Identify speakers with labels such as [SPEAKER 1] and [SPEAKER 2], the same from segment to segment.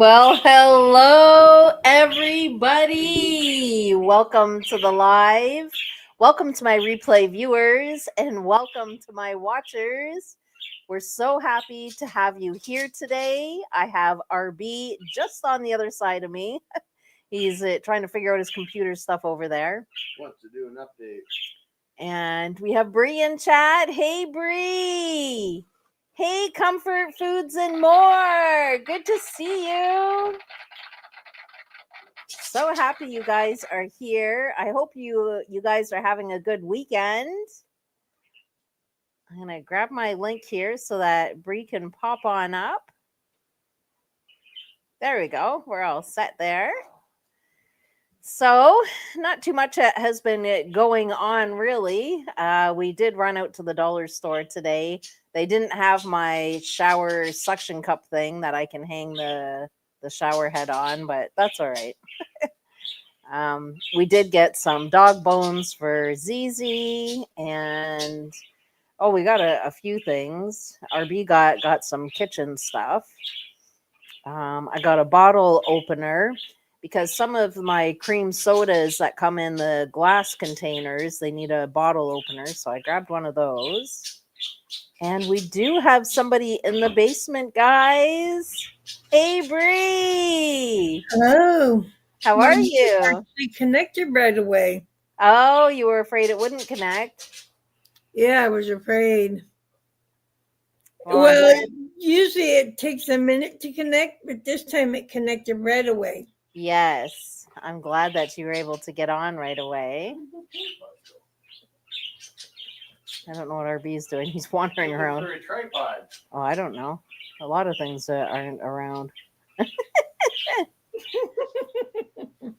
[SPEAKER 1] Well, hello, everybody. Welcome to the live. Welcome to my replay viewers and welcome to my watchers. We're so happy to have you here today. I have RB just on the other side of me. He's trying to figure out his computer stuff over there.
[SPEAKER 2] Wants to do an update.
[SPEAKER 1] And we have Bree in chat. Hey, Bree. Hey, Comfort Foods and More. Good to see you. So happy you guys are here. I hope you guys are having a good weekend. I'm going to grab my link here so that Bree can pop on up. There we go. We're all set there. So, not too much has been going on, really. We did run out to the dollar store today. They didn't have my shower suction cup thing that I can hang the shower head on, but that's all right. We did get some dog bones for ZZ, and we got a few things. RB got some kitchen stuff. I got a bottle opener because some of my cream sodas that come in the glass containers, they need a bottle opener. So I grabbed one of those. And we do have somebody in the basement, guys. Hey, Bree.
[SPEAKER 3] Hello.
[SPEAKER 1] How are you?
[SPEAKER 3] Actually connected right away.
[SPEAKER 1] Oh, you were afraid it wouldn't connect?
[SPEAKER 3] Yeah, I was afraid. Well, usually it takes a minute to connect, but this time it connected right away.
[SPEAKER 1] Yes. I'm glad that you were able to get on right away. I don't know what RB is doing. He's wandering around.
[SPEAKER 2] For a tripod.
[SPEAKER 1] Oh, I don't know. A lot of things aren't around.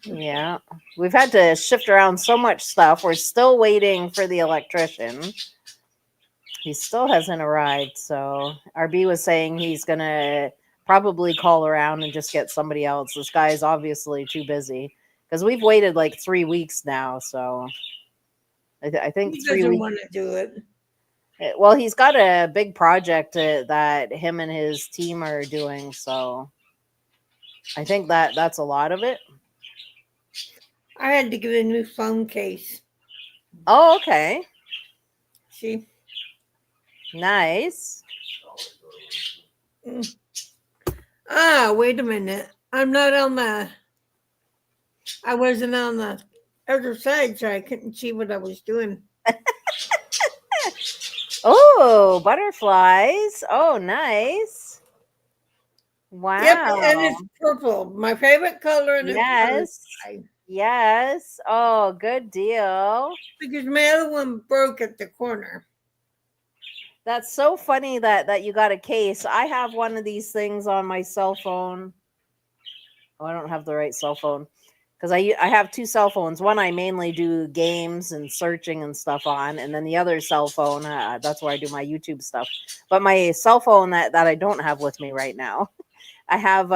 [SPEAKER 1] Yeah. We've had to shift around so much stuff. We're still waiting for the electrician. He still hasn't arrived. So RB was saying he's going to probably call around and just get somebody else. This guy is obviously too busy because we've waited like 3 weeks now. So I think
[SPEAKER 3] he
[SPEAKER 1] 3
[SPEAKER 3] doesn't
[SPEAKER 1] weeks.
[SPEAKER 3] want to do it.
[SPEAKER 1] Well, he's got a big project that him and his team are doing. So I think that's a lot of it.
[SPEAKER 3] I had to get a new phone case.
[SPEAKER 1] Oh, okay.
[SPEAKER 3] See?
[SPEAKER 1] Nice.
[SPEAKER 3] Wait a minute. I wasn't on the other side, so I couldn't see what I was doing.
[SPEAKER 1] Oh, butterflies. Oh, nice. Wow.
[SPEAKER 3] Yep, and it's purple. My favorite color. And
[SPEAKER 1] yes. Yes. Oh, good deal.
[SPEAKER 3] Because my other one broke at the corner.
[SPEAKER 1] That's so funny that you got a case. I have one of these things on my cell phone. Oh, I don't have the right cell phone because I have two cell phones. One I mainly do games and searching and stuff on, and then the other cell phone, that's where I do my YouTube stuff. But my cell phone that I don't have with me right now, I have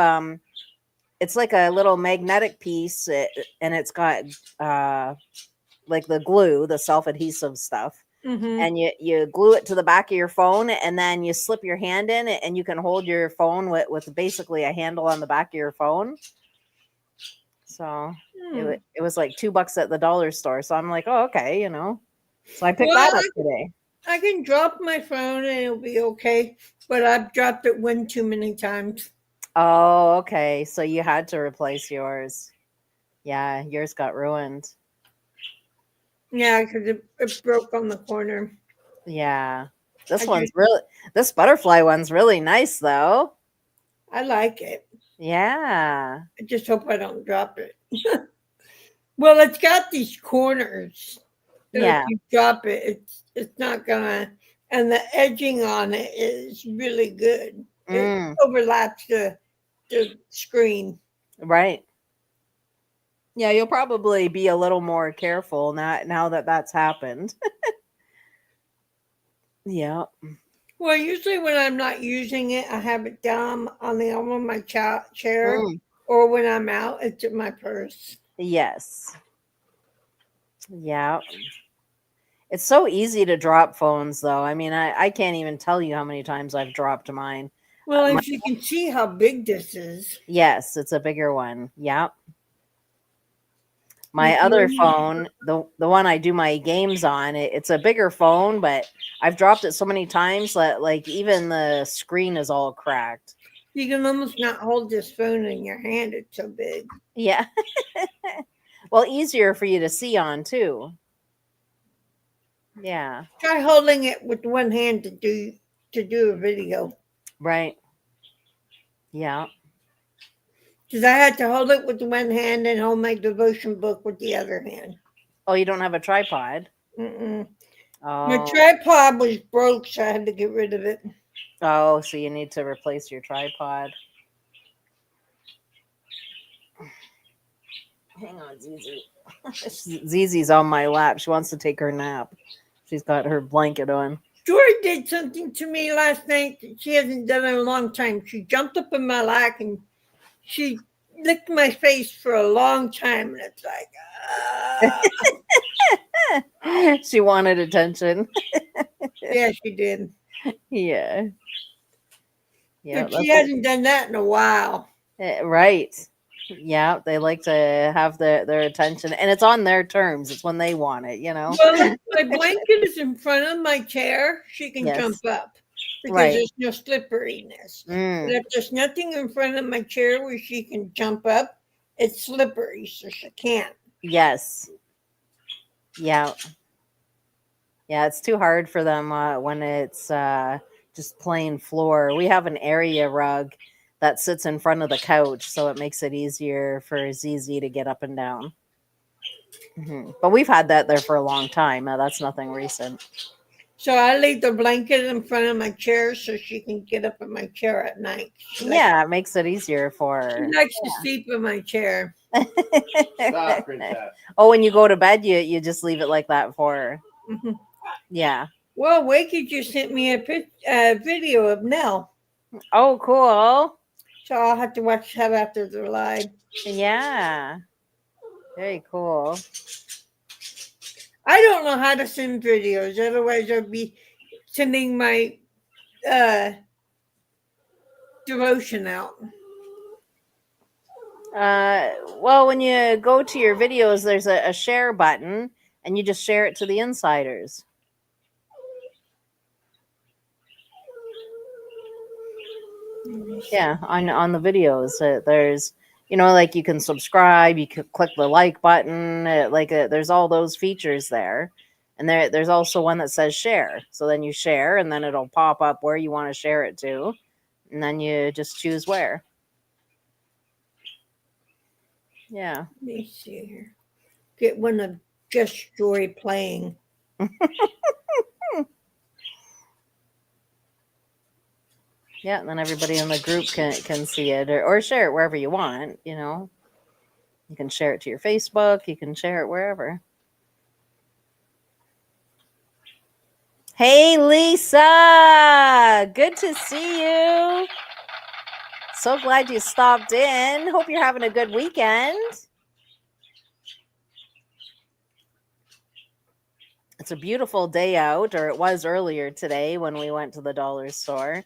[SPEAKER 1] it's like a little magnetic piece, and it's got like the glue, the self-adhesive stuff.
[SPEAKER 3] Mm-hmm.
[SPEAKER 1] And you glue it to the back of your phone, and then you slip your hand in it, and you can hold your phone with basically a handle on the back of your phone. So it was like $2 at the dollar store. So I'm like, oh, okay, So I picked that up today.
[SPEAKER 3] I can drop my phone and it'll be okay, but I've dropped it one too many times.
[SPEAKER 1] Oh, okay. So you had to replace yours. Yeah, yours got ruined.
[SPEAKER 3] Yeah, because it broke on the corner.
[SPEAKER 1] Yeah. This butterfly one's really nice, though.
[SPEAKER 3] I like it.
[SPEAKER 1] Yeah.
[SPEAKER 3] I just hope I don't drop it. Well, it's got these corners. So
[SPEAKER 1] yeah.
[SPEAKER 3] If you drop it, it's not gonna. And the edging on it is really good. It overlaps the screen.
[SPEAKER 1] Right. Yeah, you'll probably be a little more careful now that that's happened. Yeah.
[SPEAKER 3] Well, usually when I'm not using it, I have it down on the arm of my chair, or when I'm out, it's in my purse.
[SPEAKER 1] Yes. Yeah. It's so easy to drop phones, though. I mean, I can't even tell you how many times I've dropped mine.
[SPEAKER 3] Well, as you can see how big this is.
[SPEAKER 1] Yes, it's a bigger one. Yep. My
[SPEAKER 3] Like
[SPEAKER 1] other
[SPEAKER 3] yours.
[SPEAKER 1] phone, the one I do my games on, it's a bigger phone, but I've dropped it so many times that like even the screen is all cracked.
[SPEAKER 3] You can almost not hold this phone in your hand. It's so big.
[SPEAKER 1] Yeah. Well, easier for you to see on too. Yeah.
[SPEAKER 3] Try holding it with one hand to do a video.
[SPEAKER 1] Right. Yeah.
[SPEAKER 3] Because I had to hold it with one hand and hold my devotion book with the other hand.
[SPEAKER 1] Oh, you don't have a tripod?
[SPEAKER 3] Mm-mm. My
[SPEAKER 1] Oh.
[SPEAKER 3] tripod was broke, so I had to get rid of it.
[SPEAKER 1] Oh, so you need to replace your tripod. Hang on, Zizi. Zizi's on my lap. She wants to take her nap. She's got her blanket on.
[SPEAKER 3] Joy did something to me last night that she hasn't done in a long time. She jumped up in my lap and she licked my face for a long time. And it's like,
[SPEAKER 1] She wanted attention.
[SPEAKER 3] yeah, she did.
[SPEAKER 1] Yeah. Yeah.
[SPEAKER 3] But she hasn't done that in a while.
[SPEAKER 1] Right. Yeah, they like to have their attention, and it's on their terms. It's when they want it, you know.
[SPEAKER 3] Well, if my blanket is in front of my chair, she can
[SPEAKER 1] Yes.
[SPEAKER 3] jump up because
[SPEAKER 1] Right.
[SPEAKER 3] there's no slipperiness. But
[SPEAKER 1] Mm,
[SPEAKER 3] if there's nothing in front of my chair where she can jump up, it's slippery, so she can't.
[SPEAKER 1] yes. Yeah. Yeah, it's too hard for them when it's just plain floor. We have an area rug that sits in front of the couch, so it makes it easier for ZZ to get up and down. But we've had that there for a long time. That's nothing recent.
[SPEAKER 3] So I leave the blanket in front of my chair so she can get up in my chair at night.
[SPEAKER 1] Yeah, it makes it easier for
[SPEAKER 3] She likes to sleep in my chair.
[SPEAKER 2] Stop, princess.
[SPEAKER 1] Oh, when you go to bed, you just leave it like that for her.
[SPEAKER 3] Mhm.
[SPEAKER 1] Yeah.
[SPEAKER 3] Well, Wakey just sent me a video of Nell,
[SPEAKER 1] Oh, cool.
[SPEAKER 3] so I'll have to watch that after the live.
[SPEAKER 1] Yeah. Very cool.
[SPEAKER 3] I don't know how to send videos, otherwise I'd be sending my devotion out.
[SPEAKER 1] Well, when you go to your videos, there's a share button, and you just share it to the insiders. Yeah, on the videos, there's like you can subscribe, you can click the like button, there's all those features there, and there's also one that says share. So then you share, and then it'll pop up where you want to share it to, and then you just choose where. Yeah.
[SPEAKER 3] Let me see here. Get one of Just Joy playing.
[SPEAKER 1] Yeah, and then everybody in the group can see it or share it wherever you want, You can share it to your Facebook, you can share it wherever. Hey, Lisa! Good to see you. So glad you stopped in. Hope you're having a good weekend. It's a beautiful day out, or it was earlier today when we went to the dollar store.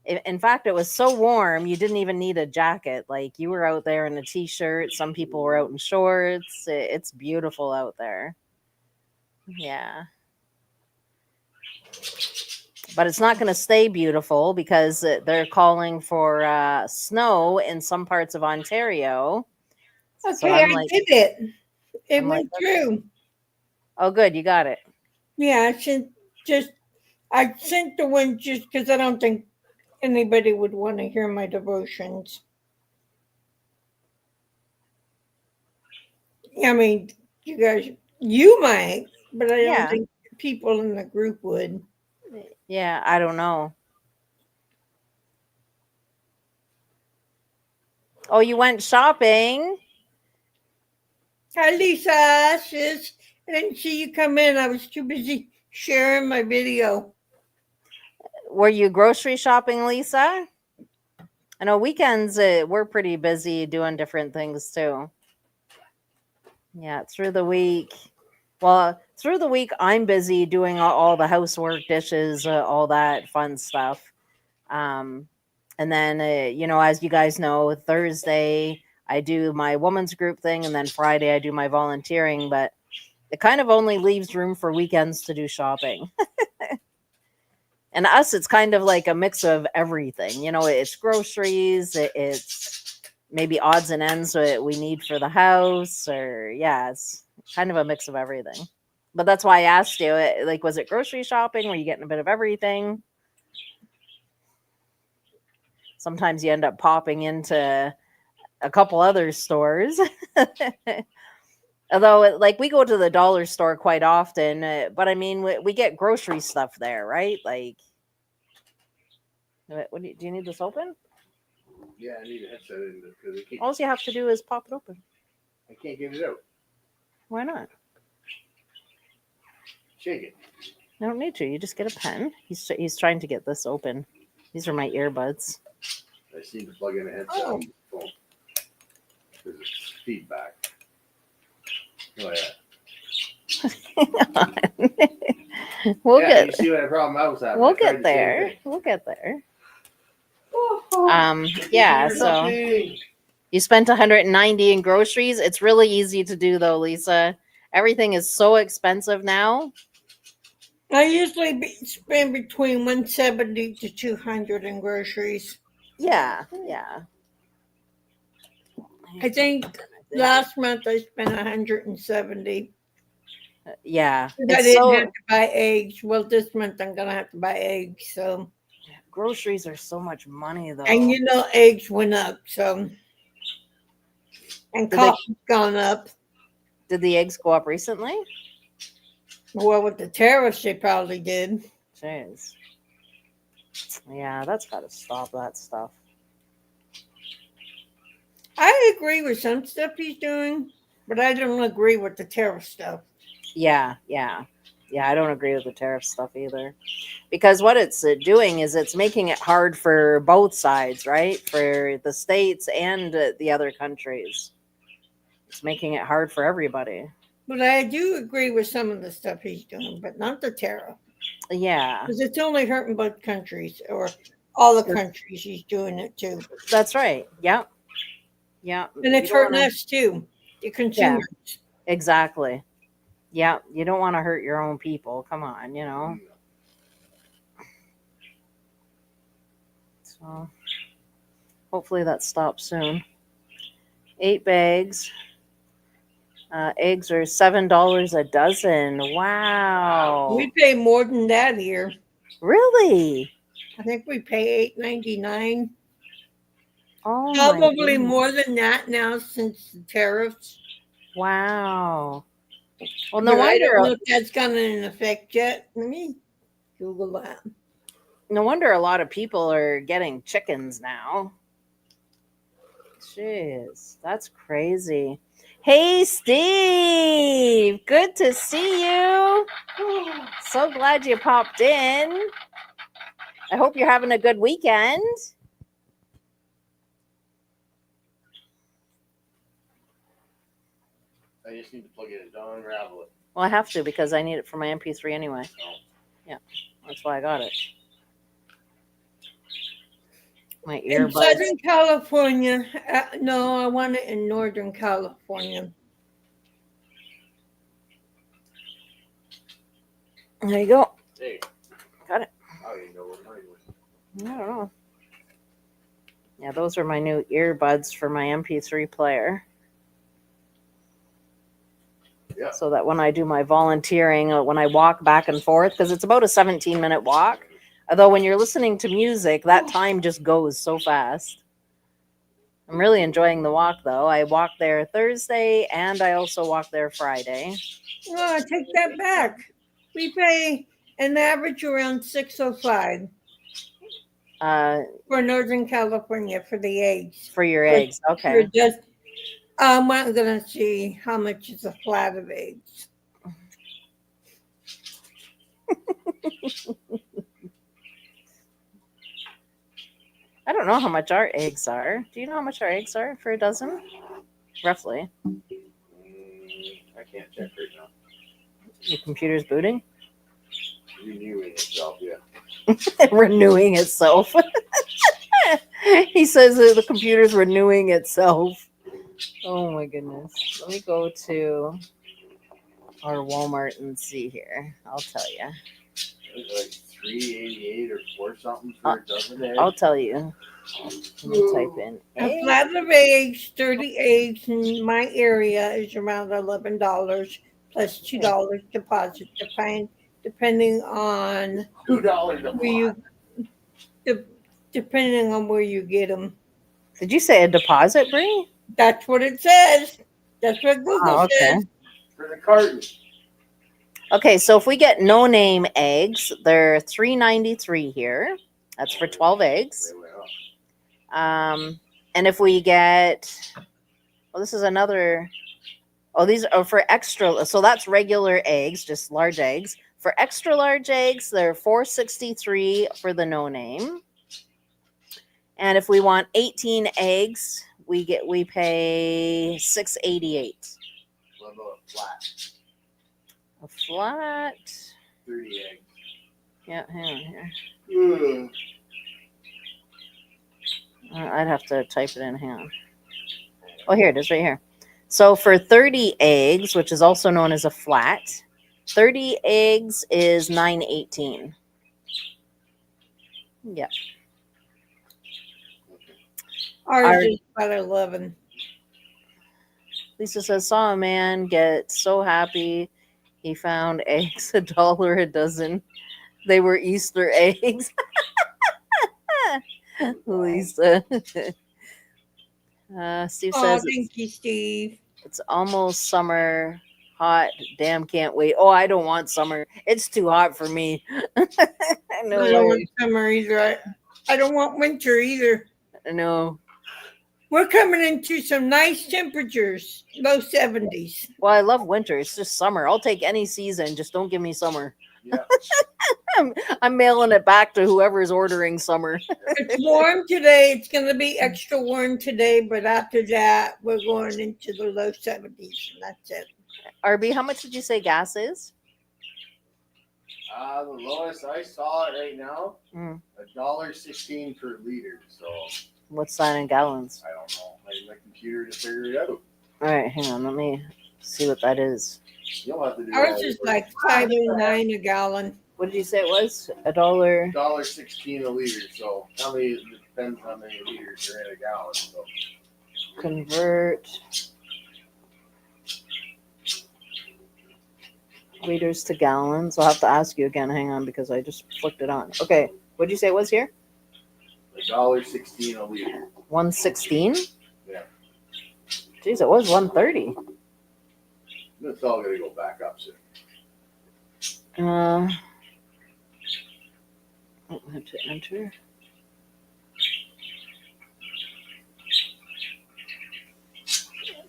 [SPEAKER 1] In fact, it was so warm, you didn't even need a jacket. Like, you were out there in a t-shirt. Some people were out in shorts. It's beautiful out there. Yeah. But it's not going to stay beautiful because they're calling for snow in some parts of Ontario.
[SPEAKER 3] Okay,
[SPEAKER 1] So
[SPEAKER 3] I did it. It
[SPEAKER 1] I'm
[SPEAKER 3] went
[SPEAKER 1] like,
[SPEAKER 3] through.
[SPEAKER 1] Oh, good. You got it.
[SPEAKER 3] Yeah, I sent the one just because I don't think anybody would want to hear my devotions. I mean, you might, but I don't think people in the group would.
[SPEAKER 1] Yeah, I don't know. Oh, you went shopping?
[SPEAKER 3] Hi, Lisa. Sis. I didn't see you come in. I was too busy sharing my video.
[SPEAKER 1] Were you grocery shopping, Lisa? I know weekends we're pretty busy doing different things too. Yeah, through the week. Well, through the week, I'm busy doing all the housework, dishes, all that fun stuff. And And then, as you guys know, Thursday I do my women's group thing, and then Friday I do my volunteering. But it kind of only leaves room for weekends to do shopping. And us, it's kind of like a mix of everything. It's groceries, it's maybe odds and ends that we need for the house, or it's kind of a mix of everything. But that's why I asked you, like, was it grocery shopping? Were you getting a bit of everything? Sometimes you end up popping into a couple other stores. Although, like, we go to the dollar store quite often, but I mean, we get grocery stuff there, right? Like, do you need this open?
[SPEAKER 2] Yeah, I need a headset in because
[SPEAKER 1] All you have to do is pop it open.
[SPEAKER 2] I can't get it out.
[SPEAKER 1] Why not?
[SPEAKER 2] Shake it.
[SPEAKER 1] I don't need to. You just get a pen. He's trying to get this open. These are my earbuds.
[SPEAKER 2] I just need to plug in a headset
[SPEAKER 3] Oh.
[SPEAKER 2] on the phone because it's feedback. Oh yeah.
[SPEAKER 1] We'll
[SPEAKER 2] Yeah, you
[SPEAKER 1] get
[SPEAKER 2] see what problem I was having.
[SPEAKER 1] we'll
[SPEAKER 2] I tried
[SPEAKER 1] get
[SPEAKER 2] the same
[SPEAKER 1] there.
[SPEAKER 2] thing.
[SPEAKER 1] We'll get there.
[SPEAKER 2] Yeah,
[SPEAKER 1] So you spent 190 in groceries. It's really easy to do though, Lisa. Everything is so expensive now.
[SPEAKER 3] I usually spend between 170 to 200 in groceries.
[SPEAKER 1] Yeah.
[SPEAKER 3] I think last month I spent 170.
[SPEAKER 1] Yeah.
[SPEAKER 3] I
[SPEAKER 1] It's
[SPEAKER 3] didn't
[SPEAKER 1] so
[SPEAKER 3] have to buy eggs. Well, this month I'm gonna have to buy eggs. So,
[SPEAKER 1] groceries are so much money though.
[SPEAKER 3] and eggs went up. So, and coffee's gone up.
[SPEAKER 1] Did the eggs go up recently?
[SPEAKER 3] Well, with the tariffs, they probably did.
[SPEAKER 1] Jeez. Yeah, that's got to stop, that stuff.
[SPEAKER 3] I agree with some stuff he's doing, but I don't agree with the tariff stuff.
[SPEAKER 1] Yeah. I don't agree with the tariff stuff either. Because what it's doing is it's making it hard for both sides, right? For the states and the other countries. It's making it hard for everybody.
[SPEAKER 3] But I do agree with some of the stuff he's doing, but not the tariff.
[SPEAKER 1] Yeah.
[SPEAKER 3] Because it's only hurting both countries, or all the countries he's doing it to.
[SPEAKER 1] That's right. Yeah.
[SPEAKER 3] And it's hurting us too, the consumers.
[SPEAKER 1] Yeah, exactly. Yeah, you don't want to hurt your own people. Come on, So hopefully that stops soon. 8 bags. Eggs are $7 a dozen. Wow.
[SPEAKER 3] We pay more than that here.
[SPEAKER 1] Really?
[SPEAKER 3] I think we pay $8.99.
[SPEAKER 1] Oh,
[SPEAKER 3] Probably more than that now since the tariffs.
[SPEAKER 1] Wow. Well,
[SPEAKER 3] But I don't know if that's gone in effect yet. Let me Google that.
[SPEAKER 1] No wonder a lot of people are getting chickens now. Jeez, that's crazy. Hey, Steve. Good to see you. So glad you popped in. I hope you're having a good weekend.
[SPEAKER 2] I just need to plug it in. Don't unravel it.
[SPEAKER 1] Well, I have to because I need it for my MP3 anyway. Yeah, that's why I got it. My
[SPEAKER 3] In
[SPEAKER 1] earbuds.
[SPEAKER 3] Southern California, no, I want it in Northern California.
[SPEAKER 1] There you go.
[SPEAKER 2] Hey,
[SPEAKER 1] Got it.
[SPEAKER 2] I don't even know what mine was.
[SPEAKER 1] I don't know. Yeah, those are my new earbuds for my MP3 player.
[SPEAKER 2] Yeah.
[SPEAKER 1] So that when I do my volunteering, when I walk back and forth, because it's about a 17-minute walk. Although when you're listening to music, that time just goes so fast. I'm really enjoying the walk, though. I walked there Thursday, and I also walked there Friday.
[SPEAKER 3] Oh, I take that back. We pay an average around $6.05 for Northern California for the eggs.
[SPEAKER 1] For your eggs, okay.
[SPEAKER 3] I'm not gonna see how much is a flat of eggs.
[SPEAKER 1] I don't know how much our eggs are. Do you know how much our eggs are for a dozen? Roughly.
[SPEAKER 2] I can't check right now.
[SPEAKER 1] Your computer's booting?
[SPEAKER 2] Renewing itself, yeah.
[SPEAKER 1] Renewing itself. He says that the computer's renewing itself. Oh my goodness. Let me go to our Walmart and see here. I'll tell you.
[SPEAKER 2] It was like 388 or 4 something for a dozen eggs.
[SPEAKER 1] I'll tell you. Let me type in
[SPEAKER 3] A
[SPEAKER 1] egg.
[SPEAKER 3] flat of eggs, 30 eggs in my area is around $11 plus $2 deposit, depending on
[SPEAKER 2] $2 a
[SPEAKER 3] where you de- depending on where you get them.
[SPEAKER 1] Did you say a deposit, Bree?
[SPEAKER 3] That's what it says. That's what Google
[SPEAKER 1] Oh, okay.
[SPEAKER 3] says.
[SPEAKER 2] for the carton.
[SPEAKER 1] Okay, so if we get no name eggs, they're $3.93 here. That's for 12 eggs.
[SPEAKER 2] They went up.
[SPEAKER 1] And if we get, well, this is another. Oh, these are for extra. So that's regular eggs, just large eggs. For extra large eggs, they're $4.63 for the no name. And if we want 18 eggs, we pay $6.88.
[SPEAKER 2] What about a flat?
[SPEAKER 1] A flat.
[SPEAKER 2] 30 eggs.
[SPEAKER 1] Yeah, hang on here. I'd have to type it in. Hang on. Oh, here it is, right here. So for 30 eggs, which is also known as a flat, 30 eggs is $9.18. Yeah.
[SPEAKER 3] Ours is about 11.
[SPEAKER 1] Lisa says, saw a man get so happy he found eggs $1 a dozen. They were Easter eggs. Lisa. Steve
[SPEAKER 3] Oh,
[SPEAKER 1] says
[SPEAKER 3] thank you, Steve.
[SPEAKER 1] it's almost summer. Hot. Damn, can't wait. Oh, I don't want summer. It's too hot for me. No
[SPEAKER 3] I don't want summer either. I don't want winter either.
[SPEAKER 1] No.
[SPEAKER 3] We're coming into some nice temperatures, low 70s.
[SPEAKER 1] Well, I love winter. It's just summer. I'll take any season. Just don't give me summer.
[SPEAKER 2] Yeah.
[SPEAKER 1] I'm mailing it back to whoever's ordering summer.
[SPEAKER 3] It's warm today. It's going to be extra warm today, but after that, we're going into the low 70s, and that's it.
[SPEAKER 1] RB, how much did you say gas is?
[SPEAKER 2] The lowest I saw it right now,
[SPEAKER 1] Mm.
[SPEAKER 2] $1.16 per liter. So
[SPEAKER 1] What's that in gallons?
[SPEAKER 2] I don't know. I need my computer to figure it out.
[SPEAKER 1] All right, hang on. Let me see what that is.
[SPEAKER 2] You'll have to do
[SPEAKER 3] Ours
[SPEAKER 2] that
[SPEAKER 3] is
[SPEAKER 2] work.
[SPEAKER 3] like 5.09 a gallon.
[SPEAKER 1] What did you say it was? $1.
[SPEAKER 2] $1.16 a liter. So how many? It depends how many liters are in a gallon. So
[SPEAKER 1] Convert liters to gallons. I'll have to ask you again. Hang on, because I just flicked it on. Okay, what did you say it was here?
[SPEAKER 2] $1.16 a liter.
[SPEAKER 1] 116.
[SPEAKER 2] Yeah.
[SPEAKER 1] Jeez, it was 130.
[SPEAKER 2] It's all gonna go back up soon.
[SPEAKER 1] I have to enter.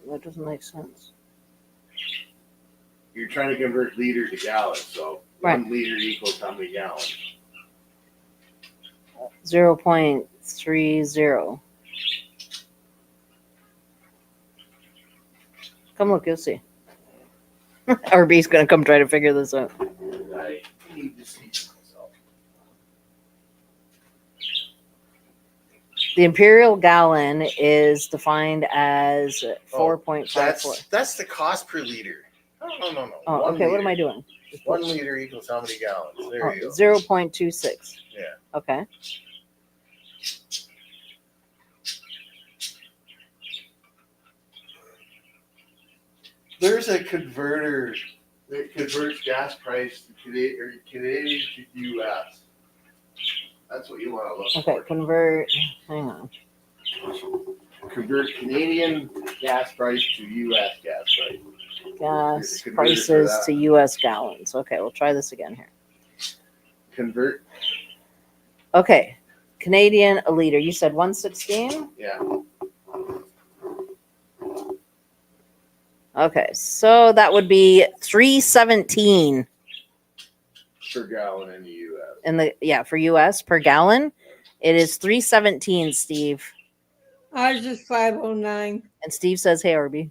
[SPEAKER 1] That doesn't make sense.
[SPEAKER 2] You're trying to convert liter to gallon, so
[SPEAKER 1] Right.
[SPEAKER 2] 1 liter equals how many gallons?
[SPEAKER 1] 0.30. Come look, you'll see. RB's gonna come try to figure this out.
[SPEAKER 2] I need to see myself.
[SPEAKER 1] The imperial gallon is defined as 4.54.
[SPEAKER 2] That's the cost per liter. No.
[SPEAKER 1] Oh, okay. What am I doing?
[SPEAKER 2] 1 liter equals how many gallons? There you go.
[SPEAKER 1] 0.26.
[SPEAKER 2] Yeah.
[SPEAKER 1] Okay.
[SPEAKER 2] There's a converter that converts gas price to Canadian to US. That's what you want to look
[SPEAKER 1] Okay. Convert. Hang on.
[SPEAKER 2] for. Convert Canadian gas price to US gas price.
[SPEAKER 1] Gas
[SPEAKER 2] Convert it for
[SPEAKER 1] prices
[SPEAKER 2] that.
[SPEAKER 1] to US gallons. Okay. We'll try this again here.
[SPEAKER 2] Convert,
[SPEAKER 1] Okay. Canadian a liter. You said 116?
[SPEAKER 2] yeah.
[SPEAKER 1] Okay. So that would be 317
[SPEAKER 2] Per gallon in the US.
[SPEAKER 1] for US per gallon. It is 317, Steve.
[SPEAKER 3] Ours is 5.09.
[SPEAKER 1] And Steve says, hey, RB.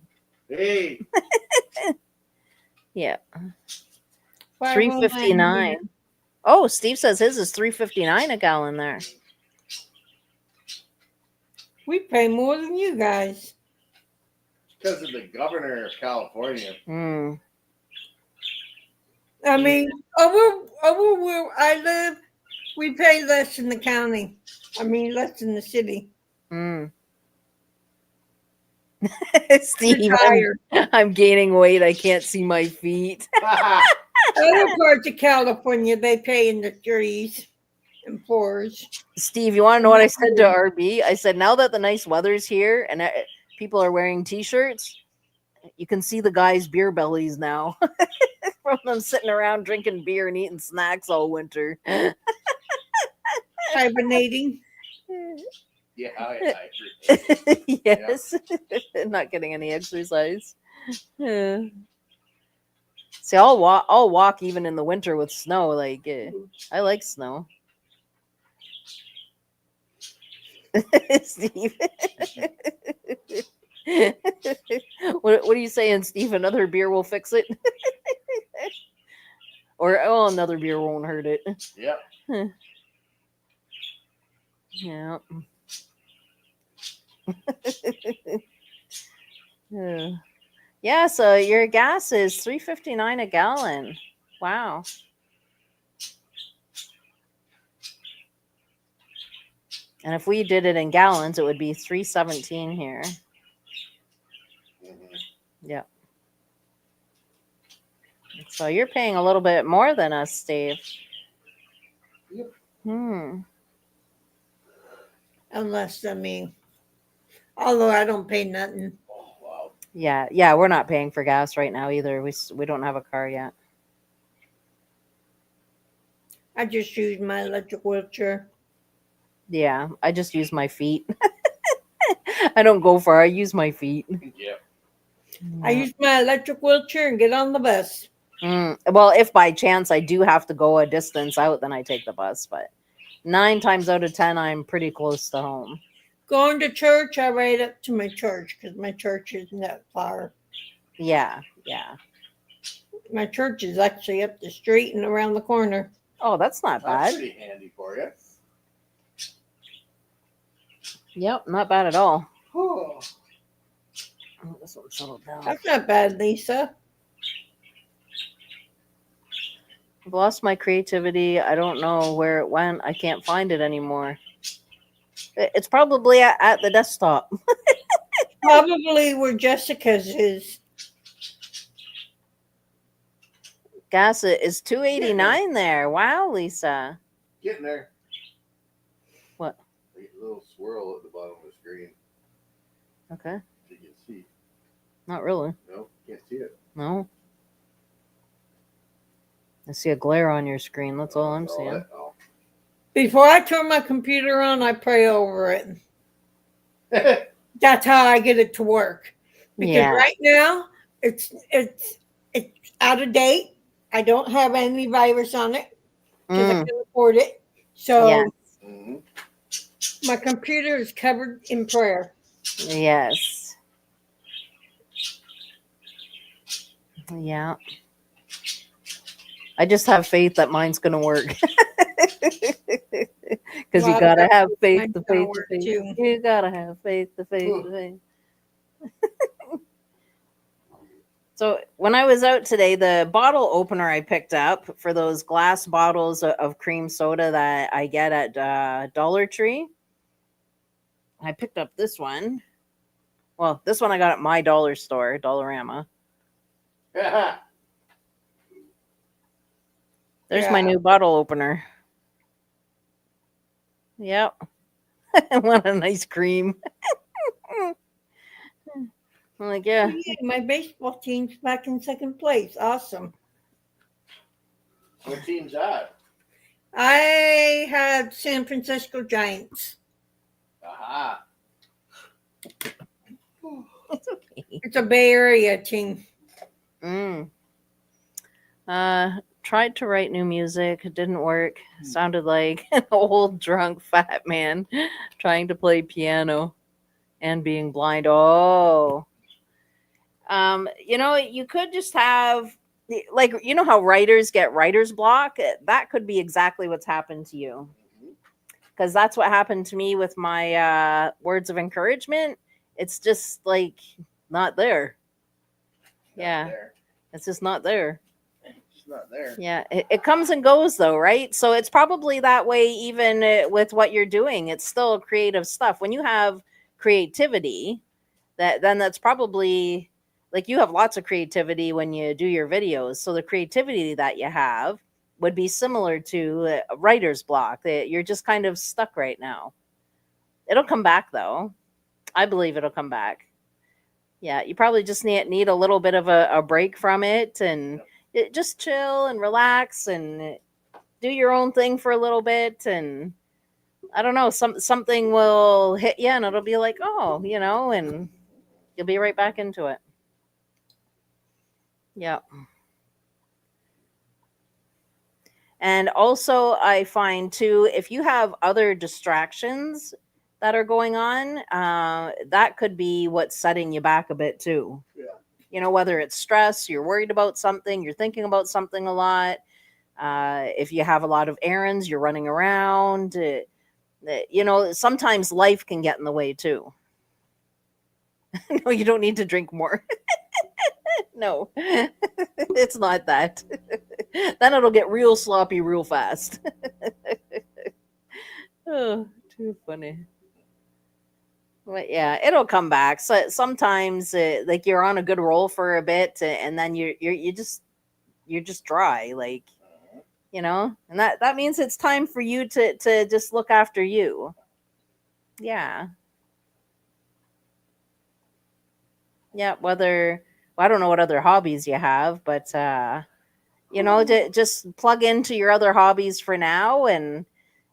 [SPEAKER 2] Hey,
[SPEAKER 1] Yeah.
[SPEAKER 3] 5.09.
[SPEAKER 1] 359. Oh, Steve says his is 359 a gallon there.
[SPEAKER 3] We pay more than you guys.
[SPEAKER 2] Because of the governor of California.
[SPEAKER 1] Mm.
[SPEAKER 3] I mean, over where I live, we pay less in the county. I mean, less in the city.
[SPEAKER 1] Mm. Steve,
[SPEAKER 3] It's higher.
[SPEAKER 1] I'm gaining weight. I can't see my feet.
[SPEAKER 3] Other parts of California, they pay in the threes and fours.
[SPEAKER 1] Steve, you want to know what I said to RB? I said, now that the nice weather's here and people are wearing t-shirts, you can see the guys' beer bellies now from them sitting around drinking beer and eating snacks all winter.
[SPEAKER 3] Hibernating.
[SPEAKER 2] Yeah, I agree.
[SPEAKER 1] Yes. Not getting any exercise. Yeah. See, I'll walk even in the winter with snow. Like, I like snow. Steve. What are you saying, Steve? Another beer will fix it? Or, oh, another beer won't hurt it.
[SPEAKER 2] Yep.
[SPEAKER 1] Yeah. Yeah. Yeah, so your gas is $3.59 a gallon. Wow. And if we did it in gallons, it would be $3.17 here.
[SPEAKER 2] Mhm.
[SPEAKER 1] Yep. So you're paying a little bit more than us, Steve.
[SPEAKER 2] Yep.
[SPEAKER 3] Unless, I mean, although I don't pay nothing.
[SPEAKER 2] Oh, wow.
[SPEAKER 1] Yeah, we're not paying for gas right now either. We don't have a car yet.
[SPEAKER 3] I just use my electric wheelchair.
[SPEAKER 1] Yeah, I just use my feet. I don't go far. I use my feet.
[SPEAKER 2] Yep.
[SPEAKER 3] I use my electric wheelchair and get on the bus.
[SPEAKER 1] Well, if by chance I do have to go a distance out, then I take the bus. But 9 times out of 10, I'm pretty close to home.
[SPEAKER 3] Going to church, I ride up to my church because my church isn't that far.
[SPEAKER 1] Yeah.
[SPEAKER 3] My church is actually up the street and around the corner.
[SPEAKER 1] Oh, that's not
[SPEAKER 2] That's
[SPEAKER 1] bad.
[SPEAKER 2] pretty handy for you.
[SPEAKER 1] Yep, not bad at all.
[SPEAKER 2] Oh.
[SPEAKER 1] Oh, this one settled down.
[SPEAKER 3] That's not bad, Lisa.
[SPEAKER 1] I've lost my creativity. I don't know where it went. I can't find it anymore. It's probably at the desktop.
[SPEAKER 3] Probably where Jessica's is.
[SPEAKER 1] Gas is $2.89 there. Wow, Lisa.
[SPEAKER 2] Getting there.
[SPEAKER 1] What?
[SPEAKER 2] Like a little swirl at the bottom of the screen.
[SPEAKER 1] Okay.
[SPEAKER 2] You can see.
[SPEAKER 1] Not really.
[SPEAKER 2] No, can't see it.
[SPEAKER 1] No. I see a glare on your screen. That's all I'm seeing.
[SPEAKER 2] Oh.
[SPEAKER 3] Before I turn my computer on, I pray over it.
[SPEAKER 2] Oh.
[SPEAKER 3] That's how I get it to work. Because
[SPEAKER 1] Yeah.
[SPEAKER 3] right now it's out of date. I don't have any virus on it because I can afford it. So
[SPEAKER 1] Yes.
[SPEAKER 2] Mhm.
[SPEAKER 3] my computer is covered in prayer.
[SPEAKER 1] Yes. Yeah. I just have faith that mine's going to work. Because you
[SPEAKER 3] Well,
[SPEAKER 1] got to have faith,
[SPEAKER 3] mine's
[SPEAKER 1] the
[SPEAKER 3] gonna
[SPEAKER 1] faith, the
[SPEAKER 3] work
[SPEAKER 1] faith.
[SPEAKER 3] too.
[SPEAKER 1] You got to have faith, the faith, the faith. So when I was out today, the bottle opener I picked up for those glass bottles of cream soda that I get at Dollar Tree, I picked up this one. Well, this one I got at my dollar store, Dollarama. There's my new bottle opener. Yep. What a nice cream. I'm like, yeah.
[SPEAKER 3] Yay, my baseball team's back in second place. Awesome.
[SPEAKER 2] What team's that?
[SPEAKER 3] I have San Francisco Giants.
[SPEAKER 2] Aha.
[SPEAKER 1] It's okay.
[SPEAKER 3] It's a Bay Area team.
[SPEAKER 1] Tried to write new music. It didn't work. Sounded like an old drunk fat man trying to play piano and being blind. Oh. You could just have, like, you know how writers get writer's block? That could be exactly what's happened to you. because that's what happened to me with my words of encouragement. It's just like not there.
[SPEAKER 2] Not
[SPEAKER 1] Yeah.
[SPEAKER 2] there.
[SPEAKER 1] It's just not there.
[SPEAKER 2] It's not there.
[SPEAKER 1] Yeah, it comes and goes though, right? So it's probably that way even with what you're doing. It's still creative stuff. When you have creativity, that's probably like you have lots of creativity when you do your videos. So the creativity that you have would be similar to a writer's block. That you're just kind of stuck right now. It'll come back though. I believe it'll come back. Yeah, you probably just need a little bit of a break from it and just chill and relax and do your own thing for a little bit. And I don't know, something will hit you and it'll be like, oh, and you'll be right back into it. Yeah. And also, I find too, if you have other distractions that are going on, that could be what's setting you back a bit too.
[SPEAKER 2] Yeah.
[SPEAKER 1] Whether it's stress, you're worried about something, you're thinking about something a lot. If you have a lot of errands, you're running around. Sometimes life can get in the way too. No, you don't need to drink more. No, it's not that. Then it'll get real sloppy real fast. Oh, too funny. But yeah, it'll come back. So sometimes, like you're on a good roll for a bit, and then you're just dry, like and that means it's time for you to just look after you. Yeah, yeah. Well, I don't know what other hobbies you have, but just plug into your other hobbies for now, and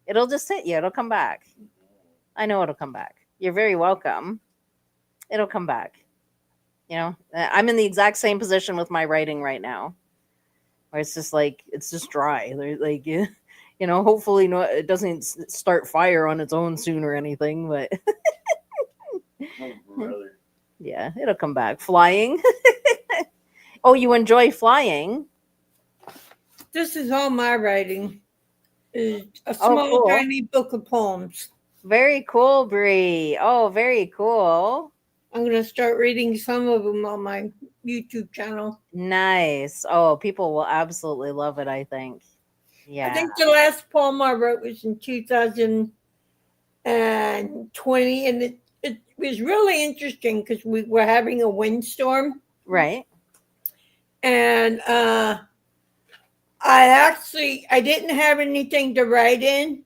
[SPEAKER 1] it'll just hit you. It'll come back. I know it'll come back. You're very welcome. It'll come back. I'm in the exact same position with my writing right now, where it's just like it's just dry. Like hopefully no, it doesn't start fire on its own soon or anything. But
[SPEAKER 2] Oh, brother.
[SPEAKER 1] yeah, it'll come back. Flying. Oh, you enjoy flying?
[SPEAKER 3] This is all my writing. Is a
[SPEAKER 1] Oh,
[SPEAKER 3] small,
[SPEAKER 1] cool.
[SPEAKER 3] tiny book of poems.
[SPEAKER 1] Very cool, Bree. Oh, very cool.
[SPEAKER 3] I'm going to start reading some of them on my YouTube channel.
[SPEAKER 1] Nice. Oh, people will absolutely love it, I think. Yeah.
[SPEAKER 3] I think the last poem I wrote was in 2020, and it was really interesting because we were having a windstorm.
[SPEAKER 1] Right.
[SPEAKER 3] And I didn't have anything to write on,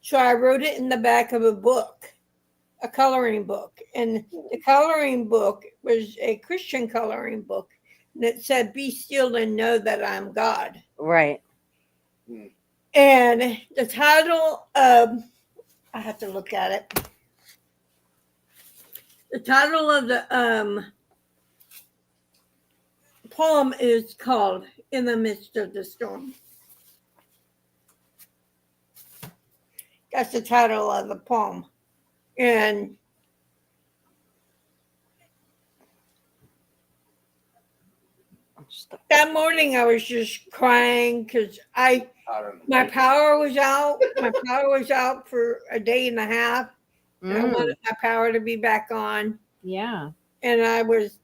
[SPEAKER 3] so I wrote it in the back of a book, a coloring book. And the coloring book was a Christian coloring book, and it said, "Be still and know that I'm God."
[SPEAKER 1] Right.
[SPEAKER 3] And the title of, I have to look at it. The title of the poem is called "In the Midst of the Storm." That's the title of the poem. And that morning I was just crying because my power was out. My power was out for a day and a half. And I wanted my power to be back on.
[SPEAKER 1] Yeah.
[SPEAKER 3] And I was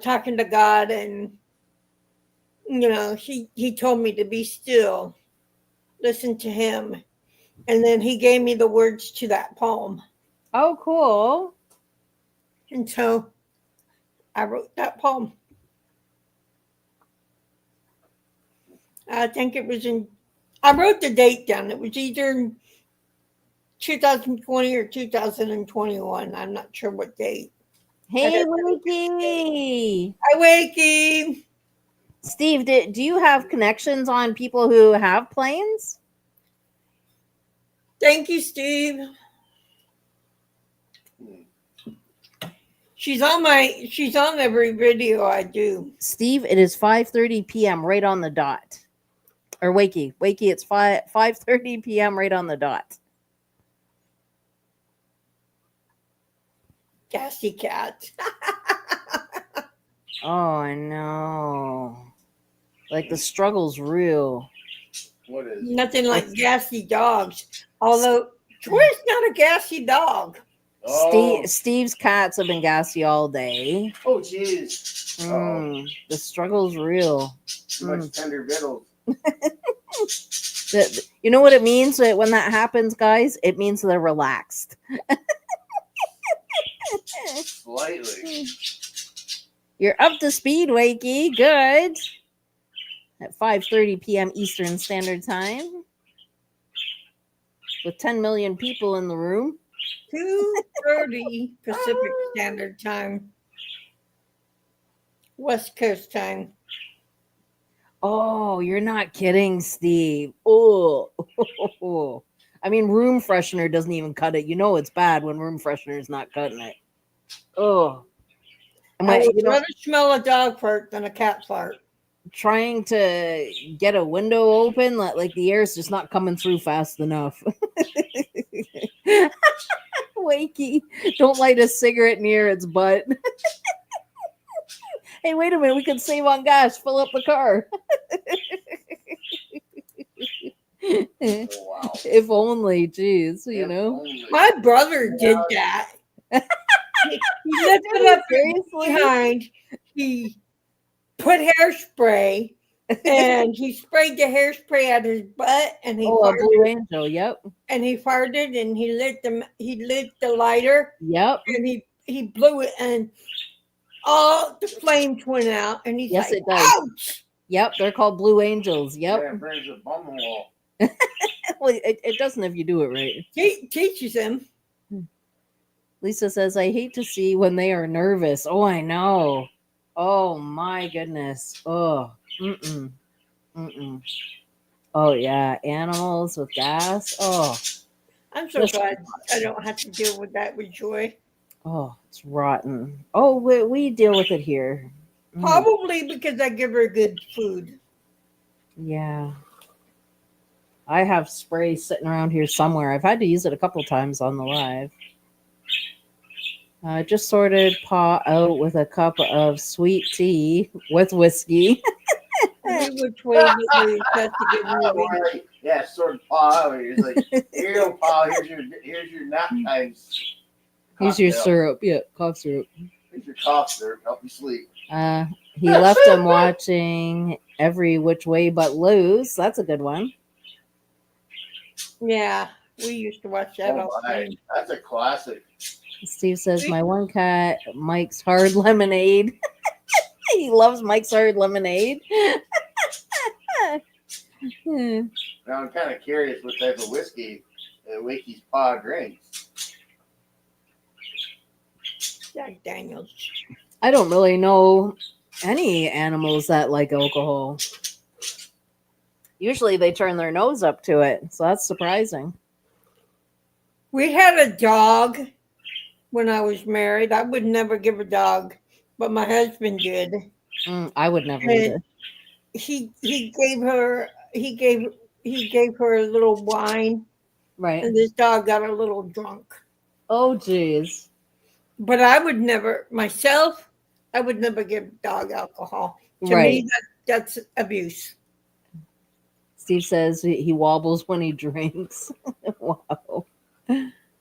[SPEAKER 3] talking to God, and he told me to be still, listen to him. And then he gave me the words to that poem.
[SPEAKER 1] Oh, cool.
[SPEAKER 3] And so I wrote that poem. I think it was I wrote the date down. It was either 2020 or 2021. I'm not sure what date.
[SPEAKER 1] Hey, Wakey.
[SPEAKER 3] Hi, Wakey.
[SPEAKER 1] Steve, do you have connections on people who have planes?
[SPEAKER 3] Thank you, Steve. She's on every video I do.
[SPEAKER 1] Steve, it is 5:30 p.m. right on the dot. Or Wakey, it's 5:30 p.m. right on the dot.
[SPEAKER 3] Gassy cat.
[SPEAKER 1] Oh no. Like the struggle's real.
[SPEAKER 2] What is?
[SPEAKER 3] Nothing like gassy dogs. Although Troy's not a gassy dog.
[SPEAKER 2] Oh,
[SPEAKER 1] Steve's cats have been gassy all day.
[SPEAKER 2] oh, jeez.
[SPEAKER 1] The struggle's real.
[SPEAKER 2] Too much tender victuals.
[SPEAKER 1] You know what it means when that happens, guys? It means they're relaxed.
[SPEAKER 2] Slightly.
[SPEAKER 1] You're up to speed, Wakey. Good. At 5:30 p.m. Eastern Standard Time. With 10 million people in the room.
[SPEAKER 3] 2:30 Pacific Standard Time. West Coast time.
[SPEAKER 1] Oh, you're not kidding, Steve. Oh. I mean, room freshener doesn't even cut it. You know it's bad when room freshener is not cutting it. Oh. And
[SPEAKER 3] I
[SPEAKER 1] my,
[SPEAKER 3] would rather smell a dog fart than a cat fart.
[SPEAKER 1] trying to get a window open, like the air's just not coming through fast enough. Wakey, don't light a cigarette near its butt. Hey, wait a minute, we can save on gas. Fill up the car.
[SPEAKER 2] Oh, wow.
[SPEAKER 1] If only, geez, you
[SPEAKER 2] If
[SPEAKER 1] know.
[SPEAKER 2] only.
[SPEAKER 3] My brother did that. He lifted up
[SPEAKER 1] Seriously?
[SPEAKER 3] behind. He put hairspray and he sprayed the hairspray at his butt and he
[SPEAKER 1] Oh, a
[SPEAKER 3] farted,
[SPEAKER 1] Blue Angel. Yep.
[SPEAKER 3] and he farted and he lit the lighter
[SPEAKER 1] Yep.
[SPEAKER 3] and he blew it and all the flames went out and he's
[SPEAKER 1] Yes,
[SPEAKER 3] like,
[SPEAKER 1] it does.
[SPEAKER 3] ouch!
[SPEAKER 1] Yep, they're called Blue Angels.
[SPEAKER 2] Yeah,
[SPEAKER 1] Yep.
[SPEAKER 2] it burns a bum hole.
[SPEAKER 1] Well, it doesn't if you do it right.
[SPEAKER 3] He teaches him.
[SPEAKER 1] Lisa says, I hate to see when they are nervous. Oh, I know. Oh, my goodness. Oh, mm-mm. Mm-mm. Oh, yeah. Animals with gas. Oh,
[SPEAKER 3] I'm so glad I don't have to deal with that with Joy.
[SPEAKER 1] oh, it's rotten. Oh, we deal with it here.
[SPEAKER 3] Probably because I give her good food.
[SPEAKER 1] Yeah. I have spray sitting around here somewhere. I've had to use it a couple times on the live. Just sorted paw out with a cup of sweet tea with whiskey.
[SPEAKER 3] Which way you have to get moving.
[SPEAKER 2] Right. Yeah, sort of paw. He's like, here you go, paw. Here's your nap times.
[SPEAKER 1] Here's your
[SPEAKER 2] cocktail.
[SPEAKER 1] syrup. Yeah, cough syrup.
[SPEAKER 2] Here's your cough syrup. Help you sleep.
[SPEAKER 1] He left him watching Every Which Way But Loose. That's a good one.
[SPEAKER 3] Yeah, we used to watch that
[SPEAKER 2] Oh
[SPEAKER 3] all the
[SPEAKER 2] my.
[SPEAKER 3] time.
[SPEAKER 2] That's a classic.
[SPEAKER 1] Steve says, my one cat, Mike's Hard Lemonade. He loves Mike's Hard Lemonade.
[SPEAKER 2] Now I'm kind of curious what type of whiskey Wakey's paw drinks.
[SPEAKER 3] Jack Daniels.
[SPEAKER 1] I don't really know any animals that like alcohol. Usually they turn their nose up to it, so that's surprising.
[SPEAKER 3] We had a dog when I was married. I would never give a dog, but my husband did.
[SPEAKER 1] I would never
[SPEAKER 3] And
[SPEAKER 1] either.
[SPEAKER 3] he gave her a little wine,
[SPEAKER 1] Right.
[SPEAKER 3] and this dog got a little drunk.
[SPEAKER 1] Oh, geez.
[SPEAKER 3] But I would never myself. I would never give dog alcohol. To
[SPEAKER 1] Right.
[SPEAKER 3] me, that's abuse.
[SPEAKER 1] Steve says he wobbles when he drinks. Wow.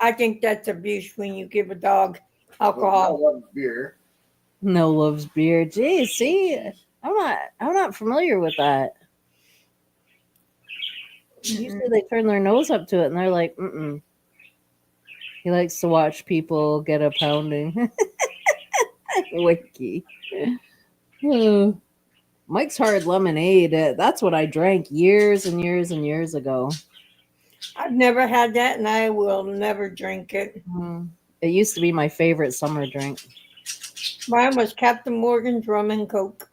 [SPEAKER 3] I think that's abuse when you give a dog
[SPEAKER 2] I
[SPEAKER 3] alcohol.
[SPEAKER 2] love beer.
[SPEAKER 1] No loves beer. Geez, see, I'm not familiar with that. Usually they turn their nose up to it and they're like, mm-mm. He likes to watch people get a pounding. Wiki. Oh. Mike's Hard Lemonade. That's what I drank years and years and years ago.
[SPEAKER 3] I've never had that, and I will never drink it.
[SPEAKER 1] It used to be my favorite summer drink.
[SPEAKER 3] Mine was Captain Morgan's rum and Coke.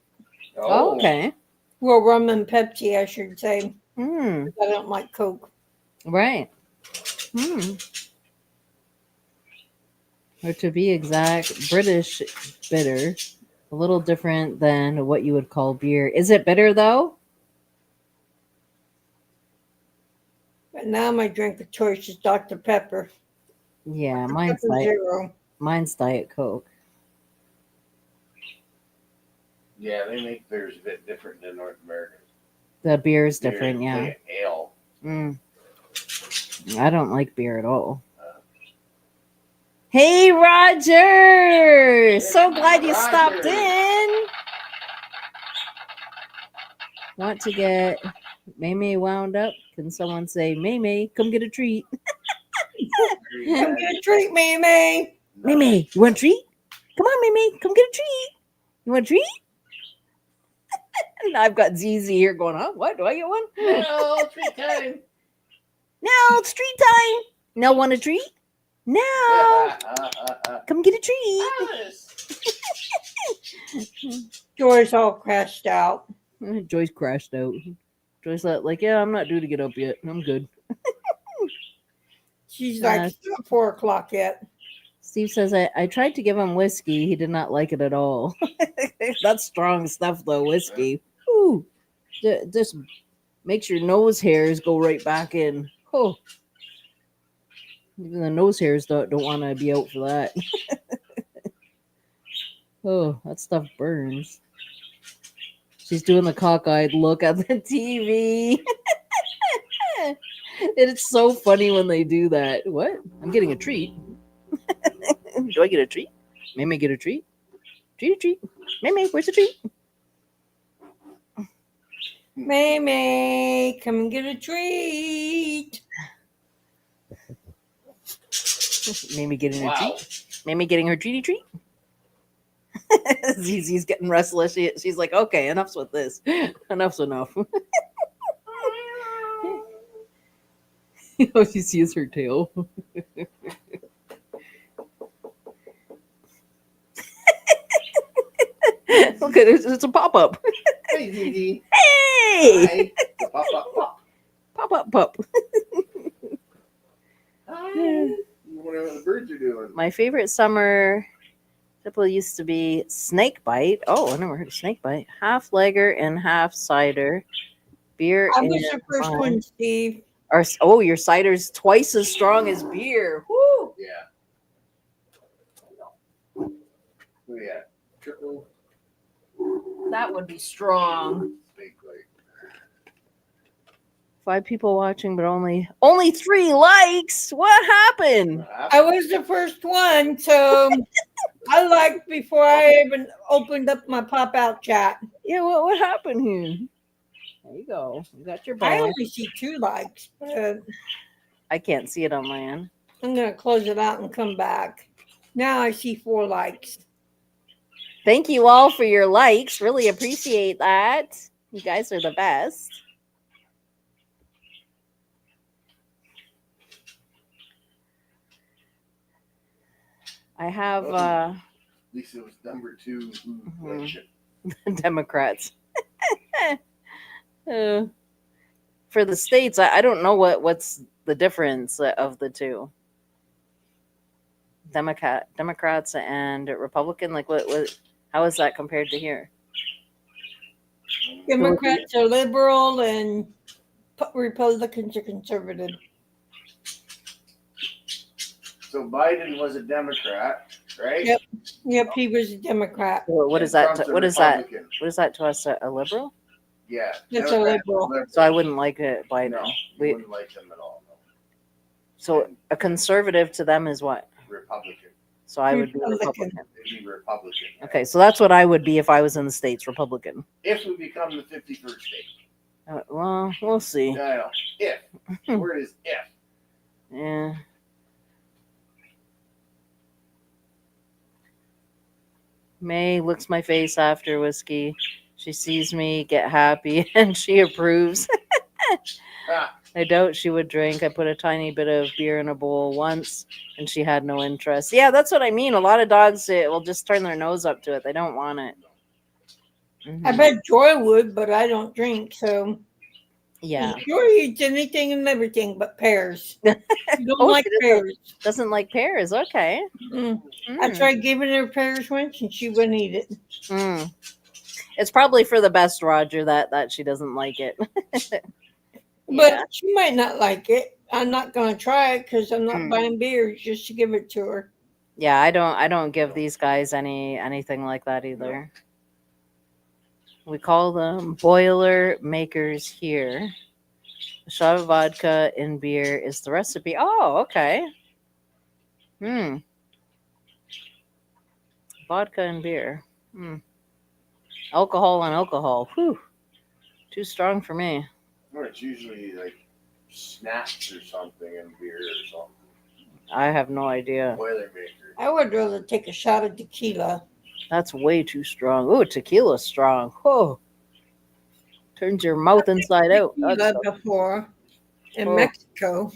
[SPEAKER 1] Oh, okay.
[SPEAKER 3] Well, rum and Pepsi, I should say.
[SPEAKER 1] Hmm.
[SPEAKER 3] I don't like Coke.
[SPEAKER 1] Right. Or to be exact, British bitter. A little different than what you would call beer. Is it bitter though?
[SPEAKER 3] But now my drink of choice is Dr. Pepper.
[SPEAKER 1] Yeah,
[SPEAKER 3] Dr.
[SPEAKER 1] mine's
[SPEAKER 3] Pepper Zero.
[SPEAKER 1] mine's Diet Coke.
[SPEAKER 2] Yeah, they make theirs a bit different than North America.
[SPEAKER 1] The beer is
[SPEAKER 2] Beer,
[SPEAKER 1] different, yeah.
[SPEAKER 2] like ale.
[SPEAKER 1] Mm. I don't like beer at all. Hey, Roger! So glad you stopped
[SPEAKER 2] Roger.
[SPEAKER 1] in. Want to get Maymay wound up? Can someone say, Maymay, come get a treat?
[SPEAKER 3] Come get a treat, Mamie.
[SPEAKER 1] Maymay, you want a treat? Come on, Maymay, come get a treat. You want a treat? And I've got ZZ here going, huh? What? Do I get one?
[SPEAKER 2] No, treat time.
[SPEAKER 1] No, it's treat time. No, want a treat? No. Come get a treat.
[SPEAKER 3] Joy's all crashed out.
[SPEAKER 1] Joyce crashed out. Joyce like, yeah, I'm not due to get up yet. I'm good.
[SPEAKER 3] She's like, it's not 4 o'clock yet.
[SPEAKER 1] Steve says, I tried to give him whiskey. He did not like it at all. That's strong stuff, though, whiskey. Ooh, just makes your nose hairs go right back in. Oh, even the nose hairs don't want to be out for that. Oh, that stuff burns. She's doing the cockeyed look at the TV. It's so funny when they do that. What? I'm getting a treat. Do I get a treat? Mammy get a treat? Treat a treat. Mammy, where's the treat?
[SPEAKER 3] Mamie, come and get a treat.
[SPEAKER 1] Mammy getting
[SPEAKER 2] Wow.
[SPEAKER 1] a treat? Mammy getting her treaty treat? Zizi's getting restless. She's like, okay, enough's with this. Enough's enough. Oh, she sees her tail. Look at it. It's a pop-up.
[SPEAKER 2] Hey, Dee
[SPEAKER 1] Hey!
[SPEAKER 2] Hi. Pop, pop, pop.
[SPEAKER 1] Pop-up pup.
[SPEAKER 2] Hi. Whatever the birds are doing.
[SPEAKER 1] My favorite summer tipple used to be snake bite. Oh, I never heard of snake bite. Half lager and half cider. Beer
[SPEAKER 3] I
[SPEAKER 1] and
[SPEAKER 3] was the first
[SPEAKER 1] wine.
[SPEAKER 3] one, Steve.
[SPEAKER 1] Oh, your cider's twice as strong as beer. Woo!
[SPEAKER 2] Yeah. Oh, yeah. Triple
[SPEAKER 1] That would be strong.
[SPEAKER 2] snake bite.
[SPEAKER 1] 5 people watching, but only 3 likes. What happened?
[SPEAKER 2] What
[SPEAKER 3] I
[SPEAKER 2] happened?
[SPEAKER 3] was the first one, so I liked before I even opened up my pop-out chat.
[SPEAKER 1] Yeah, what happened here? There you go. You got your
[SPEAKER 3] I
[SPEAKER 1] bonus.
[SPEAKER 3] only see 2 likes, but
[SPEAKER 1] I can't see it on my end.
[SPEAKER 3] I'm going to close it out and come back. Now I see 4 likes.
[SPEAKER 1] Thank you all for your likes. Really appreciate that. You guys are the best. I have
[SPEAKER 2] At least it was number 2 election.
[SPEAKER 1] Democrats. For the states, I don't know what's the difference of the two. Democrats and Republican, like what how is that compared to here?
[SPEAKER 3] Democrats are liberal and Republicans are conservative.
[SPEAKER 2] So Biden was a Democrat, right?
[SPEAKER 3] Yep. Yep, he was a Democrat.
[SPEAKER 1] What is
[SPEAKER 2] And
[SPEAKER 1] that?
[SPEAKER 2] Trump's a
[SPEAKER 1] What is that?
[SPEAKER 2] Republican.
[SPEAKER 1] What is that to us? A liberal?
[SPEAKER 2] Yeah.
[SPEAKER 3] That's a
[SPEAKER 2] Democrat,
[SPEAKER 3] liberal.
[SPEAKER 1] So I wouldn't like it, Biden.
[SPEAKER 2] No,
[SPEAKER 1] We-
[SPEAKER 2] wouldn't like them at all. No.
[SPEAKER 1] So a conservative to them is what?
[SPEAKER 2] Republican.
[SPEAKER 1] So I would be a
[SPEAKER 3] Republican.
[SPEAKER 1] Republican.
[SPEAKER 2] It'd be Republican. yeah.
[SPEAKER 1] Okay, so that's what I would be if I was in the States, Republican.
[SPEAKER 2] If we become the 51st state.
[SPEAKER 1] Well, we'll see.
[SPEAKER 2] I know. If. The word is if.
[SPEAKER 1] Yeah. May licks my face after whiskey. She sees me get happy and she approves.
[SPEAKER 2] Ah,
[SPEAKER 1] I doubt she would drink. I put a tiny bit of beer in a bowl once and she had no interest. Yeah, that's what I mean. A lot of dogs will just turn their nose up to it. They don't want it.
[SPEAKER 3] I
[SPEAKER 1] Mhm.
[SPEAKER 3] bet Joy would, but I don't drink, so
[SPEAKER 1] Yeah.
[SPEAKER 3] Joy eats anything and everything but pears. She don't
[SPEAKER 1] Oh,
[SPEAKER 3] like
[SPEAKER 1] she doesn't-
[SPEAKER 3] pears.
[SPEAKER 1] Doesn't like pears. Okay.
[SPEAKER 3] Mm. I
[SPEAKER 1] Mm.
[SPEAKER 3] tried giving her pears once and she wouldn't eat it.
[SPEAKER 1] Mm. It's probably for the best, Roger, that she doesn't like it.
[SPEAKER 3] But
[SPEAKER 1] Yeah.
[SPEAKER 3] she might not like it. I'm not going to try it because I'm not
[SPEAKER 1] Mm.
[SPEAKER 3] buying beers just to give it to her.
[SPEAKER 1] Yeah, I don't give these guys anything like that either. We call them boiler makers here. A shot of vodka in beer is the recipe. Oh, okay. Hmm. Vodka and beer. Hmm. Alcohol and alcohol. Whew. Too strong for me.
[SPEAKER 2] Or it's usually like snaps or something and beer or something.
[SPEAKER 1] I have no idea.
[SPEAKER 2] Boilermaker.
[SPEAKER 3] I would rather take a shot of tequila.
[SPEAKER 1] That's way too strong. Ooh, tequila's strong. Whoa. Turns your mouth inside out.
[SPEAKER 3] Tequila
[SPEAKER 1] That's
[SPEAKER 3] before in
[SPEAKER 1] Oh.
[SPEAKER 3] Mexico.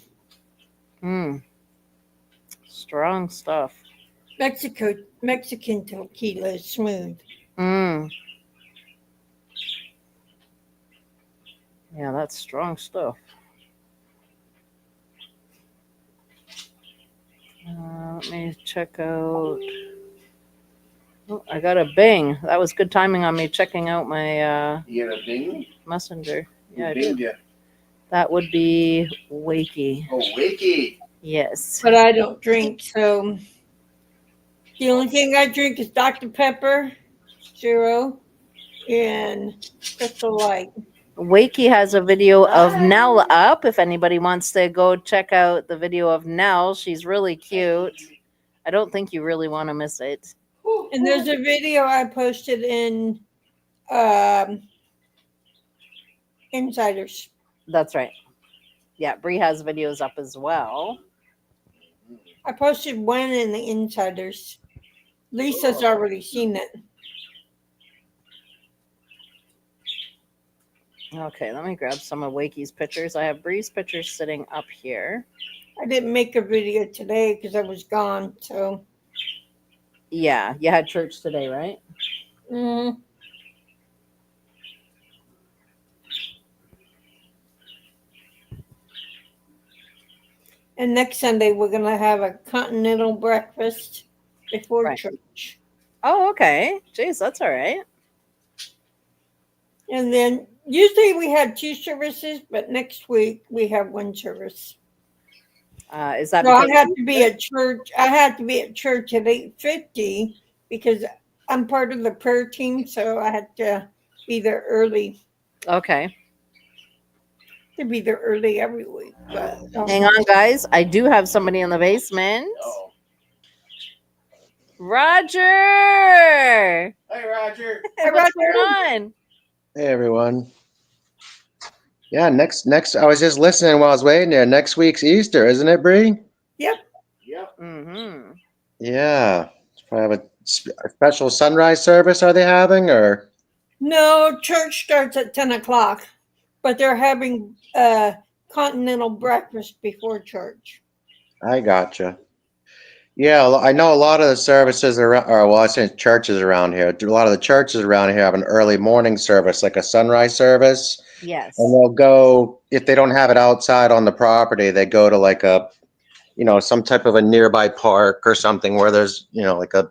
[SPEAKER 1] Strong stuff.
[SPEAKER 3] Mexican tequila is smooth.
[SPEAKER 1] Yeah, that's strong stuff. Let me check out. Oh, I got a bing. That was good timing on me checking out my
[SPEAKER 2] You get a bing?
[SPEAKER 1] messenger. Yeah, I
[SPEAKER 2] Who
[SPEAKER 1] did.
[SPEAKER 2] binged you?
[SPEAKER 1] That would be Wakey.
[SPEAKER 2] Oh, Wakey.
[SPEAKER 1] Yes.
[SPEAKER 3] But I don't drink, so the only thing I drink is Dr. Pepper, Zero, and Crystal Light.
[SPEAKER 1] Wakey has a video of Nell up. If anybody wants to go check out the video of Nell, she's really cute. I don't think you really want to miss it.
[SPEAKER 3] And there's a video I posted in Insiders.
[SPEAKER 1] That's right. Yeah, Bree has videos up as well.
[SPEAKER 3] I posted one in the Insiders. Lisa's already seen it.
[SPEAKER 1] Okay, let me grab some of Wakey's pictures. I have Bree's pictures sitting up here.
[SPEAKER 3] I didn't make a video today because I was gone. So,
[SPEAKER 1] Yeah, you had church today, right?
[SPEAKER 3] mm. And next Sunday we're gonna have a continental breakfast before
[SPEAKER 1] Right.
[SPEAKER 3] church.
[SPEAKER 1] Oh, okay. Jeez, that's all right.
[SPEAKER 3] And then usually we have 2 services, but next week we have 1 service.
[SPEAKER 1] Is that
[SPEAKER 3] So I
[SPEAKER 1] because
[SPEAKER 3] have to be at church. I have to be at church at 8:50 because I'm part of the prayer team, so I have to be there early.
[SPEAKER 1] Okay.
[SPEAKER 3] To be there early every week. But
[SPEAKER 1] Hang on, guys. I do have somebody in the basement.
[SPEAKER 2] Oh.
[SPEAKER 1] Roger.
[SPEAKER 2] Hey, Roger.
[SPEAKER 3] Hey,
[SPEAKER 1] What's
[SPEAKER 3] Roger.
[SPEAKER 1] going on?
[SPEAKER 4] Hey everyone. Yeah, next I was just listening while I was waiting there. Next week's Easter, isn't it, Bree?
[SPEAKER 2] Yep.
[SPEAKER 1] Mm-hmm.
[SPEAKER 4] Yeah. Probably have a special sunrise service are they having or
[SPEAKER 3] No, church starts at 10 o'clock, but they're having continental breakfast before church.
[SPEAKER 4] I gotcha. Yeah, I know a lot of the services around, or well, I say churches around here. A lot of the churches around here have an early morning service, like a sunrise service.
[SPEAKER 1] Yes.
[SPEAKER 4] And they'll go, if they don't have it outside on the property, they go to like a, some type of a nearby park or something where there's, like a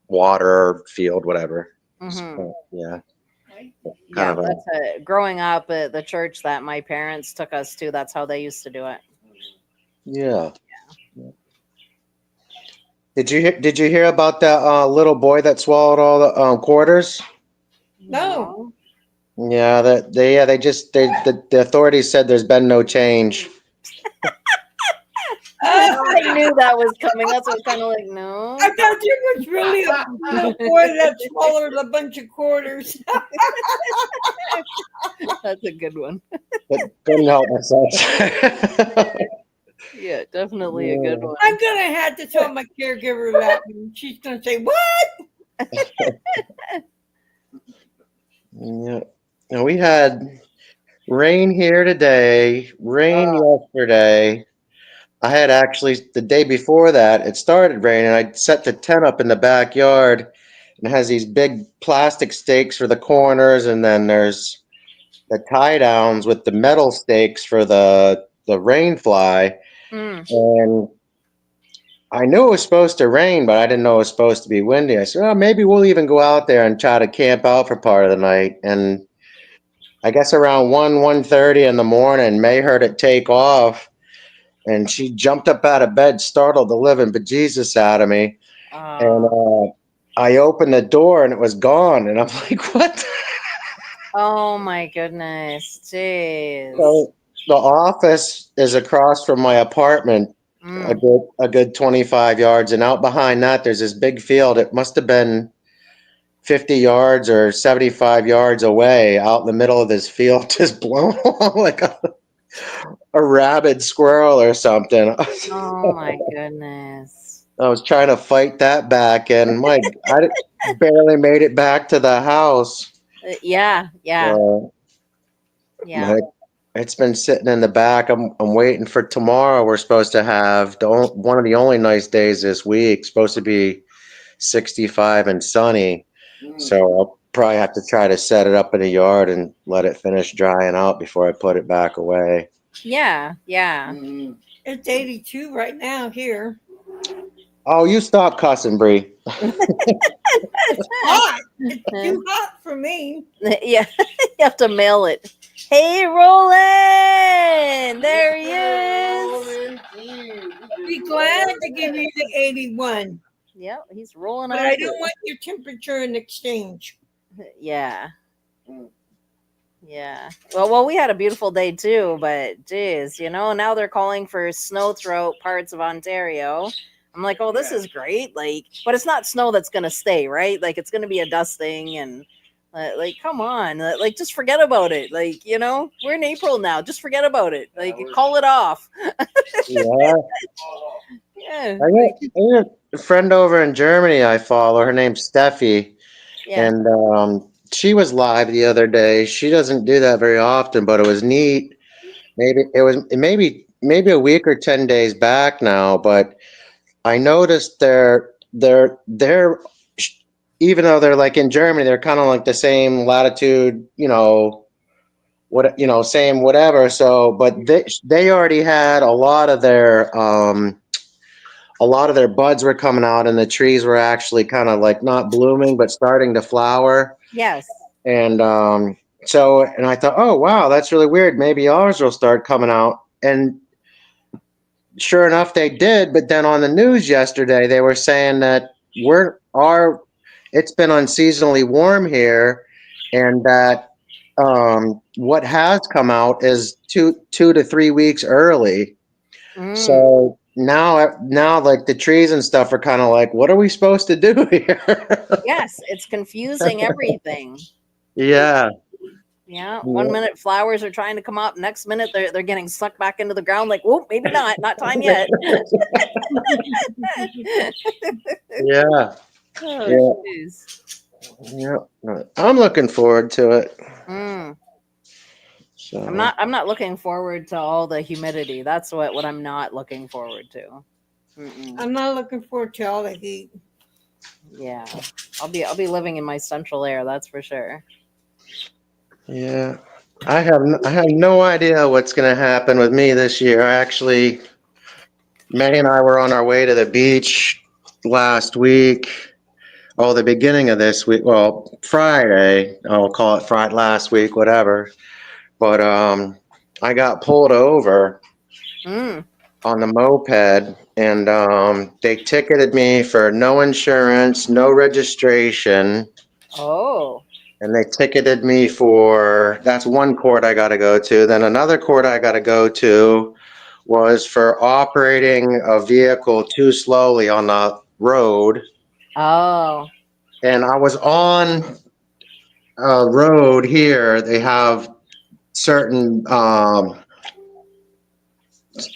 [SPEAKER 4] water field, whatever.
[SPEAKER 1] Mm-hmm.
[SPEAKER 4] So, yeah.
[SPEAKER 1] Yeah,
[SPEAKER 4] of a-
[SPEAKER 1] that's growing up at the church that my parents took us to. That's how they used to do it.
[SPEAKER 4] Yeah. Did you hear about that little boy that swallowed all the quarters?
[SPEAKER 3] No.
[SPEAKER 4] Yeah, the authorities said there's been no change.
[SPEAKER 1] I knew that was coming. That's what kind of like, no.
[SPEAKER 3] I thought it was really a little boy that swallowed a bunch of quarters.
[SPEAKER 1] That's a good one.
[SPEAKER 4] But couldn't help myself.
[SPEAKER 1] Yeah, definitely a good one.
[SPEAKER 3] I'm going to have to tell my caregiver that. And she's going to say, what?
[SPEAKER 4] Yeah. And we had rain here today, rain yesterday. I had actually the day before that, it started raining. I set the tent up in the backyard and it has these big plastic stakes for the corners, and then there's the tie downs with the metal stakes for the rain fly. And I knew it was supposed to rain, but I didn't know it was supposed to be windy. I said, oh, maybe we'll even go out there and try to camp out for part of the night. And I guess around 1:30 in the morning, May heard it take off. And she jumped up out of bed, startled the living bejesus out of me. And I opened the door and it was gone, and I'm like, what?
[SPEAKER 1] Oh my goodness. Jeez.
[SPEAKER 4] So the office is across from my apartment,
[SPEAKER 1] Mm.
[SPEAKER 4] a good 25 yards, and out behind that there's this big field. It must have been 50 yards or 75 yards away, out in the middle of this field, just blown along like a rabid squirrel or something.
[SPEAKER 1] Oh my goodness.
[SPEAKER 4] I was trying to fight that back, and I barely made it back to the house.
[SPEAKER 1] Yeah, yeah,
[SPEAKER 4] Uh,
[SPEAKER 1] yeah.
[SPEAKER 4] but it's been sitting in the back. I'm waiting for tomorrow. We're supposed to have one of the only nice days this week. Supposed to be 65 and sunny. So I'll probably have to try to set it up in the yard and let it finish drying out before I put it back away.
[SPEAKER 1] Yeah, yeah.
[SPEAKER 2] Mm.
[SPEAKER 3] It's 82 right now here.
[SPEAKER 4] Oh, you stop cussing, Bree.
[SPEAKER 3] It's hot. It's too hot for me.
[SPEAKER 1] Yeah, you have to mail it. Hey, Roland! There he is.
[SPEAKER 3] Be glad to give you the 81,
[SPEAKER 1] Yep, he's rolling
[SPEAKER 3] but
[SPEAKER 1] out.
[SPEAKER 3] I don't want your temperature in exchange.
[SPEAKER 1] Yeah.
[SPEAKER 2] Mm.
[SPEAKER 1] Yeah. Well, we had a beautiful day too, but geez, now they're calling for snow throughout parts of Ontario. I'm like, oh, this
[SPEAKER 2] Yeah.
[SPEAKER 1] is great. Like, but it's not snow that's gonna stay, right? Like, it's gonna be a dusting and. Like, come on, like, just forget about it. Like, we're in April now. Just forget about it. Like, call it off.
[SPEAKER 4] Yeah.
[SPEAKER 1] Yeah.
[SPEAKER 4] I got a friend over in Germany I follow. Her name's Steffi.
[SPEAKER 1] Yeah.
[SPEAKER 4] And she was live the other day. She doesn't do that very often, but it was neat. Maybe a week or 10 days back now, but I noticed they're even though they're like in Germany, they're kind of like the same latitude, same whatever. So, but they already had a lot of their buds were coming out, and the trees were actually kind of like not blooming but starting to flower.
[SPEAKER 1] Yes.
[SPEAKER 4] And and I thought, oh wow, that's really weird. Maybe ours will start coming out. And sure enough, they did. But then on the news yesterday, they were saying that it's been unseasonably warm here, and that what has come out is 2 to 3 weeks early.
[SPEAKER 1] Mm.
[SPEAKER 4] So now, like the trees and stuff are kind of like, what are we supposed to do here?
[SPEAKER 1] Yes, it's confusing everything.
[SPEAKER 4] Yeah.
[SPEAKER 1] Yeah. One minute flowers are trying to come up, next minute they're getting sucked back into the ground. Like, oh, maybe not time yet.
[SPEAKER 4] Yeah.
[SPEAKER 1] Oh, jeez.
[SPEAKER 4] Yeah. I'm looking forward to it.
[SPEAKER 1] Mm.
[SPEAKER 4] So
[SPEAKER 1] I'm not looking forward to all the humidity. That's what I'm not looking forward to. Mm-mm.
[SPEAKER 3] I'm not looking forward to all the heat.
[SPEAKER 1] Yeah, I'll be living in my central air. That's for sure.
[SPEAKER 4] yeah. I have no idea what's going to happen with me this year. Actually, May and I were on our way to the beach last week. Oh, the beginning of this week. Well, Friday. I'll call it Friday last week, whatever. But I got pulled over
[SPEAKER 1] Mm.
[SPEAKER 4] on the moped, and they ticketed me for no insurance, no registration.
[SPEAKER 1] Oh.
[SPEAKER 4] And they ticketed me that's one court I got to go to. Then another court I got to go to was for operating a vehicle too slowly on the road.
[SPEAKER 1] Oh.
[SPEAKER 4] And I was on a road here. They have certain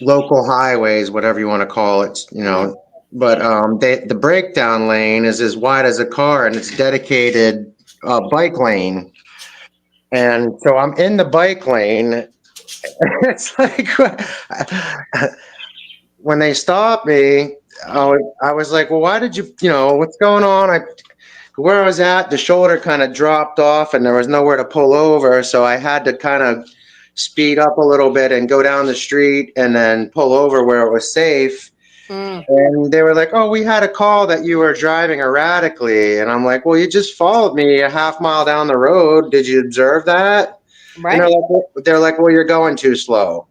[SPEAKER 4] local highways, whatever you want to call it, But the breakdown lane is as wide as a car, and it's dedicated bike lane. And so I'm in the bike lane. It's like when they stopped me, I was like, well, why did what's going on? Where I was at, the shoulder kind of dropped off and there was nowhere to pull over. So I had to kind of speed up a little bit and go down the street and then pull over where it was safe.
[SPEAKER 1] Mm.
[SPEAKER 4] And they were like, oh, we had a call that you were driving erratically. And I'm like, well, you just followed me a half mile down the road. Did you observe that?
[SPEAKER 1] Right.
[SPEAKER 4] And they're like, well, you're going too slow.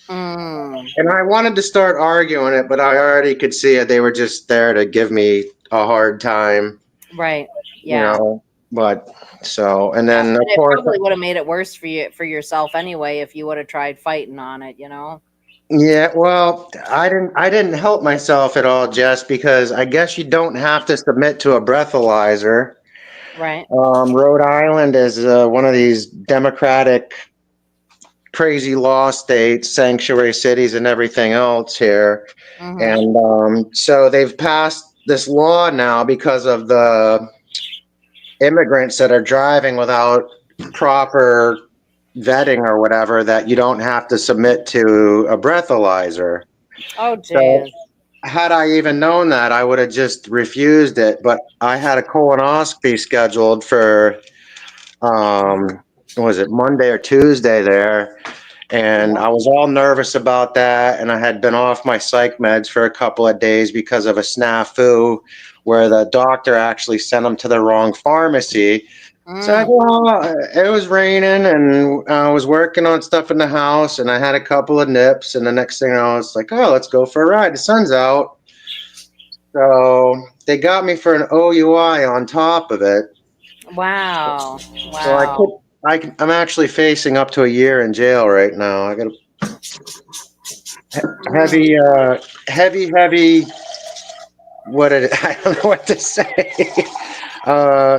[SPEAKER 1] Mm.
[SPEAKER 4] And I wanted to start arguing it, but I already could see it. They were just there to give me a hard time.
[SPEAKER 1] Right.
[SPEAKER 4] you
[SPEAKER 1] Yeah.
[SPEAKER 4] know. But so, and
[SPEAKER 1] Yeah.
[SPEAKER 4] then of
[SPEAKER 1] And it
[SPEAKER 4] course,
[SPEAKER 1] probably would have made it worse for you for yourself anyway if you would have tried fighting on it, you know?
[SPEAKER 4] yeah. Well, I didn't help myself at all, Jess, because I guess you don't have to submit to a breathalyzer.
[SPEAKER 1] Right.
[SPEAKER 4] Rhode Island is one of these democratic, crazy law states, sanctuary cities, and everything else here.
[SPEAKER 1] Mm-hmm.
[SPEAKER 4] And so they've passed this law now because of the immigrants that are driving without proper vetting or whatever, that you don't have to submit to a breathalyzer.
[SPEAKER 1] Oh,
[SPEAKER 4] So
[SPEAKER 1] geez.
[SPEAKER 4] had I even known that, I would have just refused it. But I had a colonoscopy scheduled for what was it, Monday or Tuesday there, and
[SPEAKER 1] Yeah.
[SPEAKER 4] I was all nervous about that. And I had been off my psych meds for a couple of days because of a snafu where the doctor actually sent them to the wrong pharmacy. So I
[SPEAKER 1] Mm.
[SPEAKER 4] go, it was raining and I was working on stuff in the house and I had a couple of nips. And the next thing I was like, oh, let's go for a ride. The sun's out. So they got me for an OUI on top of it.
[SPEAKER 1] Wow.
[SPEAKER 4] So I could,
[SPEAKER 1] Wow.
[SPEAKER 4] I'm actually facing up to a year in jail right now. I got a
[SPEAKER 1] Mm.
[SPEAKER 4] heavy, heavy, what did I don't know what to say. uh,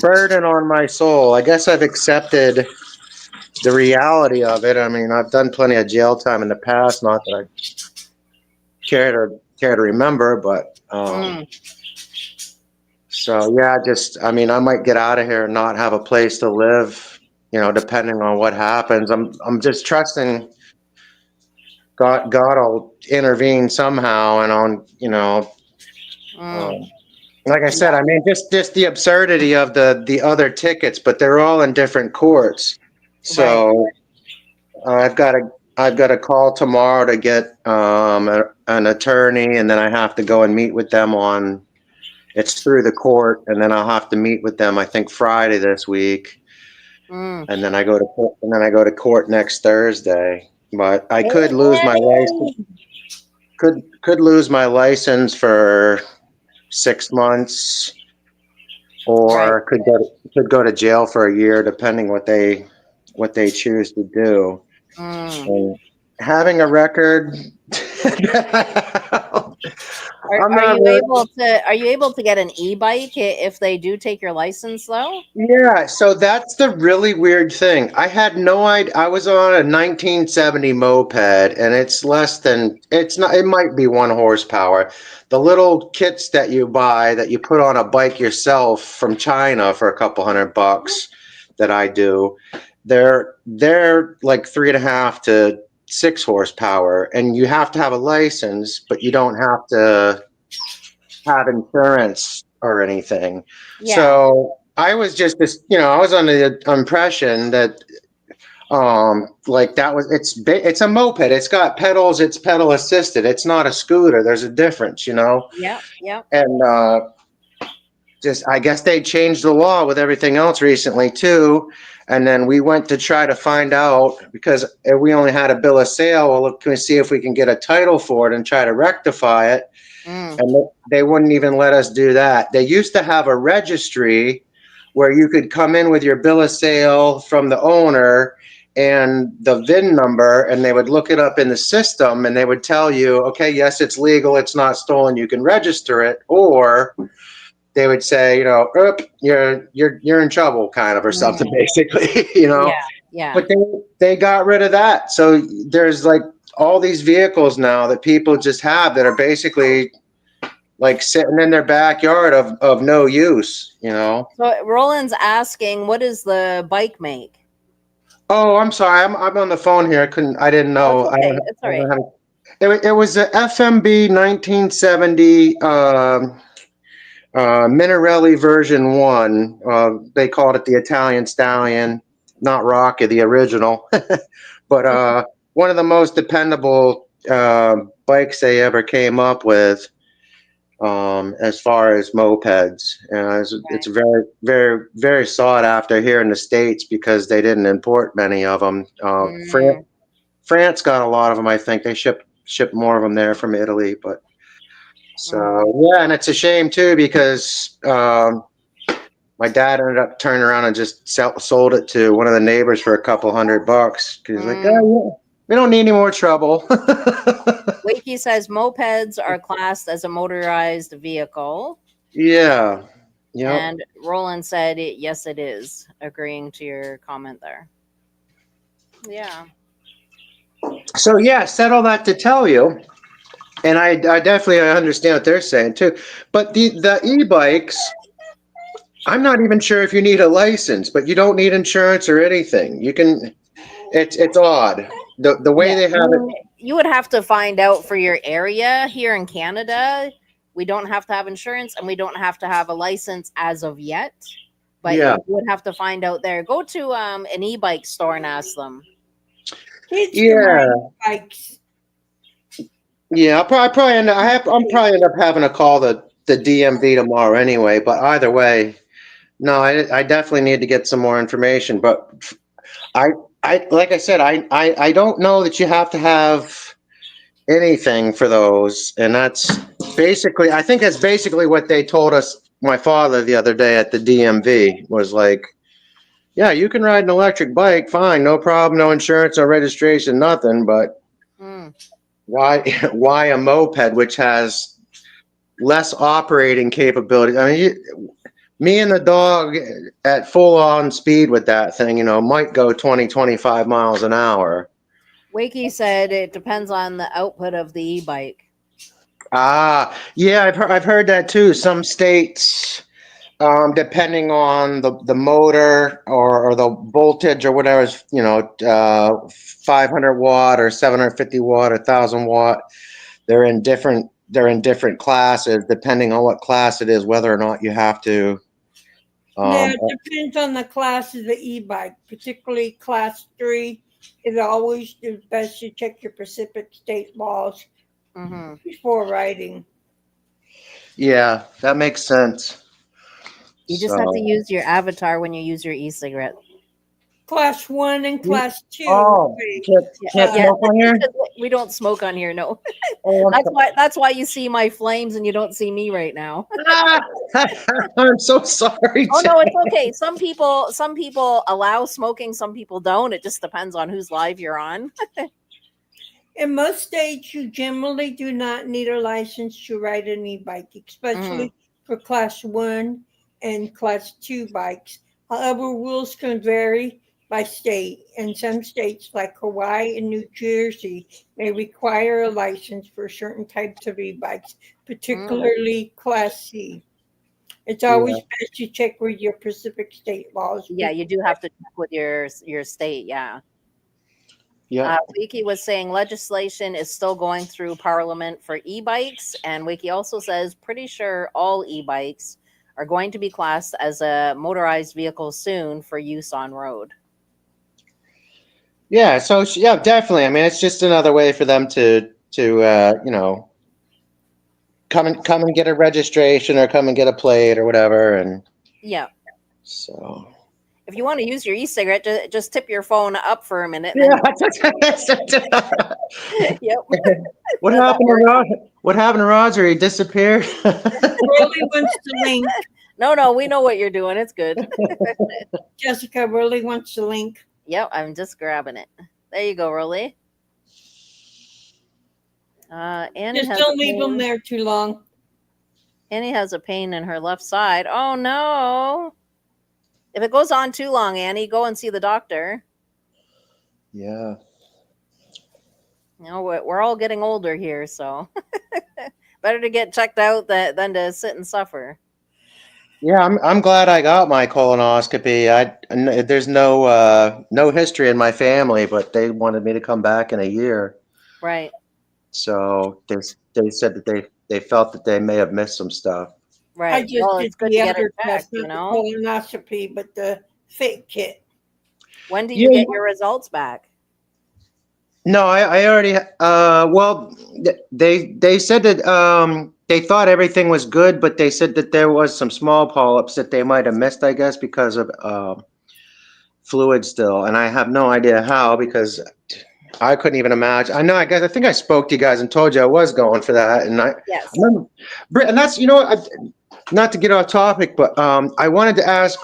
[SPEAKER 4] Burden on my soul. I guess I've accepted the reality of it. I mean, I've done plenty of jail time in the past, not that I care to remember, but
[SPEAKER 1] Mm.
[SPEAKER 4] so yeah, just I mean, I might get out of here and not have a place to live, depending on what happens. I'm just trusting God will intervene somehow, and
[SPEAKER 1] Mm.
[SPEAKER 4] um, like I said,
[SPEAKER 1] Yeah.
[SPEAKER 4] I mean, just the absurdity of the other tickets, but they're all in different courts.
[SPEAKER 1] Right.
[SPEAKER 4] So I've got a call tomorrow to get an attorney, and then I have to go and meet with them on. It's through the court, and then I'll have to meet with them. I think Friday this week,
[SPEAKER 1] Mm.
[SPEAKER 4] and then I go to court next Thursday. But I could lose my license. Could lose my license for 6 months,
[SPEAKER 1] Right.
[SPEAKER 4] or could go to jail for a year, depending what they choose to do.
[SPEAKER 1] Mm.
[SPEAKER 4] And having a record,
[SPEAKER 1] Are,
[SPEAKER 4] I'm
[SPEAKER 1] are
[SPEAKER 4] not
[SPEAKER 1] you
[SPEAKER 4] really.
[SPEAKER 1] able to get an e-bike if they do take your license though?
[SPEAKER 4] Yeah, so that's the really weird thing. I had no idea. I was on a 1970 moped, and it's not, it might be 1 horsepower. The little kits that you buy that you put on a bike yourself from China for a couple $100 that I do, they're like 3.5 to 6 horsepower, and you have to have a license, but you don't have to have insurance or anything.
[SPEAKER 1] Yeah.
[SPEAKER 4] So I was just I was under the impression that like that was it's a moped. It's got pedals. It's pedal assisted. It's not a scooter. There's a difference.
[SPEAKER 1] Yep. Yep.
[SPEAKER 4] And just I guess they changed the law with everything else recently too. And then we went to try to find out, because we only had a bill of sale. Well, look, can we see if we can get a title for it and try to rectify it?
[SPEAKER 1] Mm.
[SPEAKER 4] And they wouldn't even let us do that. They used to have a registry where you could come in with your bill of sale from the owner and the VIN number, and they would look it up in the system, and they would tell you, okay, yes, it's legal, it's not stolen, you can register it. Or they would say, "Oop, you're in trouble," kind of, or something,
[SPEAKER 1] Mm.
[SPEAKER 4] basically.
[SPEAKER 1] Yeah. Yeah.
[SPEAKER 4] But they got rid of that. So there's like all these vehicles now that people just have that are basically like sitting in their backyard of no use.
[SPEAKER 1] So Roland's asking, what is the bike make?
[SPEAKER 4] Oh, I'm sorry. I'm on the phone here. I didn't
[SPEAKER 1] That's
[SPEAKER 4] know.
[SPEAKER 1] okay. It's
[SPEAKER 4] I
[SPEAKER 1] all
[SPEAKER 4] don't
[SPEAKER 1] right.
[SPEAKER 4] have it was a FMB 1970 Minarelli version 1. They called it the Italian Stallion, not Rocky, the original. But one of the most dependable bikes they ever came up with, as far as mopeds. It's
[SPEAKER 1] Right.
[SPEAKER 4] very, very, very sought after here in the States because they didn't import many of them.
[SPEAKER 1] Mm.
[SPEAKER 4] France got a lot of them. I think they ship more of them there from Italy. But So yeah, and it's a shame too because my dad ended up turning around and just sold it to one of the neighbors for a couple $100 because he's like,
[SPEAKER 1] Mm.
[SPEAKER 4] oh, yeah, we don't need any more trouble.
[SPEAKER 1] Wakey says mopeds are classed as a motorized vehicle.
[SPEAKER 4] Yeah. Yep.
[SPEAKER 1] And Roland said, yes, it is, agreeing to your comment there. Yeah.
[SPEAKER 4] So yeah, said all that to tell you, and I definitely understand what they're saying too. But the e-bikes, I'm not even sure if you need a license, but you don't need insurance or anything. You can. It's odd the way
[SPEAKER 1] Yeah.
[SPEAKER 4] they have it.
[SPEAKER 1] You would have to find out for your area here in Canada. We don't have to have insurance and we don't have to have a license as of yet. But
[SPEAKER 4] Yeah.
[SPEAKER 1] you would have to find out there. Go to an e-bike store and ask them.
[SPEAKER 3] Kids can
[SPEAKER 4] Yeah.
[SPEAKER 3] ride bikes.
[SPEAKER 4] Yeah. I'm probably end up having to call the DMV tomorrow anyway. But either way, no, I definitely need to get some more information. But I like I said, I don't know that you have to have anything for those, and that's basically, I think that's basically what they told us. My father the other day at the DMV was like, yeah, you can ride an electric bike, fine, no problem, no insurance, no registration, nothing, but
[SPEAKER 1] Mm.
[SPEAKER 4] why a moped which has less operating capability? I mean, me and the dog at full on speed with that thing, might go 20, 25 miles an hour.
[SPEAKER 1] Wakey said it depends on the output of the e-bike.
[SPEAKER 4] Yeah, I've heard that too. Some states, depending on the motor or the voltage or whatever, 500 watt or 750 watt or 1,000 watt. They're in different classes depending on what class it is, whether or not you have to.
[SPEAKER 3] Yeah, it depends on the class of the e-bike, particularly class 3. It always is best to check your Pacific state laws
[SPEAKER 1] Mm-hmm.
[SPEAKER 3] before riding.
[SPEAKER 4] Yeah, that makes sense.
[SPEAKER 1] You just have to use your avatar when you use your e-cigarette.
[SPEAKER 3] Class 1 and class 2.
[SPEAKER 4] Oh, can't smoke on here?
[SPEAKER 1] We don't smoke on here, no.
[SPEAKER 4] Oh,
[SPEAKER 1] That's why you see my flames and you don't see me right now.
[SPEAKER 4] I'm so sorry.
[SPEAKER 1] Oh no, it's okay. Some people allow smoking, some people don't. It just depends on whose live you're on.
[SPEAKER 3] In most states, you generally do not need a license to ride an e-bike, especially for class 1 and class 2 bikes. However, rules can vary by state, and some states like Hawaii and New Jersey may require a license for certain types of e-bikes, particularly class C. It's always best to check with your Pacific state laws.
[SPEAKER 1] Yeah, you do have to check with your state, yeah.
[SPEAKER 4] Yeah.
[SPEAKER 1] Wiki was saying legislation is still going through Parliament for e-bikes, and Wiki also says pretty sure all e-bikes are going to be classed as a motorized vehicle soon for use on road.
[SPEAKER 4] Yeah, so yeah, definitely. I mean, it's just another way for them to come and get a registration or come and get a plate or whatever, and
[SPEAKER 1] yeah.
[SPEAKER 4] So
[SPEAKER 1] if you want to use your e-cigarette, just tip your phone up for a minute.
[SPEAKER 4] Yeah.
[SPEAKER 1] Yep.
[SPEAKER 4] What happened to Rod? What happened to Roger? He disappeared.
[SPEAKER 3] Really wants to link.
[SPEAKER 1] No, we know what you're doing. It's good.
[SPEAKER 3] Jessica really wants to link.
[SPEAKER 1] Yep, I'm just grabbing it. There you go, Rolly. Annie
[SPEAKER 3] Just don't leave them there too long.
[SPEAKER 1] Annie has a pain in her left side. Oh no! If it goes on too long, Annie, go and see the doctor.
[SPEAKER 4] Yeah.
[SPEAKER 1] We're all getting older here, so better to get checked out than to sit and suffer.
[SPEAKER 4] Yeah, I'm glad I got my colonoscopy. There's no history in my family, but they wanted me to come back in a year.
[SPEAKER 1] Right.
[SPEAKER 4] So they said that they felt that they may have missed some stuff.
[SPEAKER 1] Right.
[SPEAKER 3] I just did
[SPEAKER 1] it's good
[SPEAKER 3] the
[SPEAKER 1] to get
[SPEAKER 3] other
[SPEAKER 1] it checked,
[SPEAKER 3] test, not the colonoscopy, but the fit kit.
[SPEAKER 1] When do you get your results back?
[SPEAKER 4] No, I already. Well, they said that they thought everything was good, but they said that there was some small polyps that they might have missed, I guess, because of fluid still, and I have no idea how because I couldn't even imagine. I know. I think I spoke to you guys and told you I was going for that, and I
[SPEAKER 1] Yes.
[SPEAKER 4] remember. And that's not to get off topic, but I wanted to ask.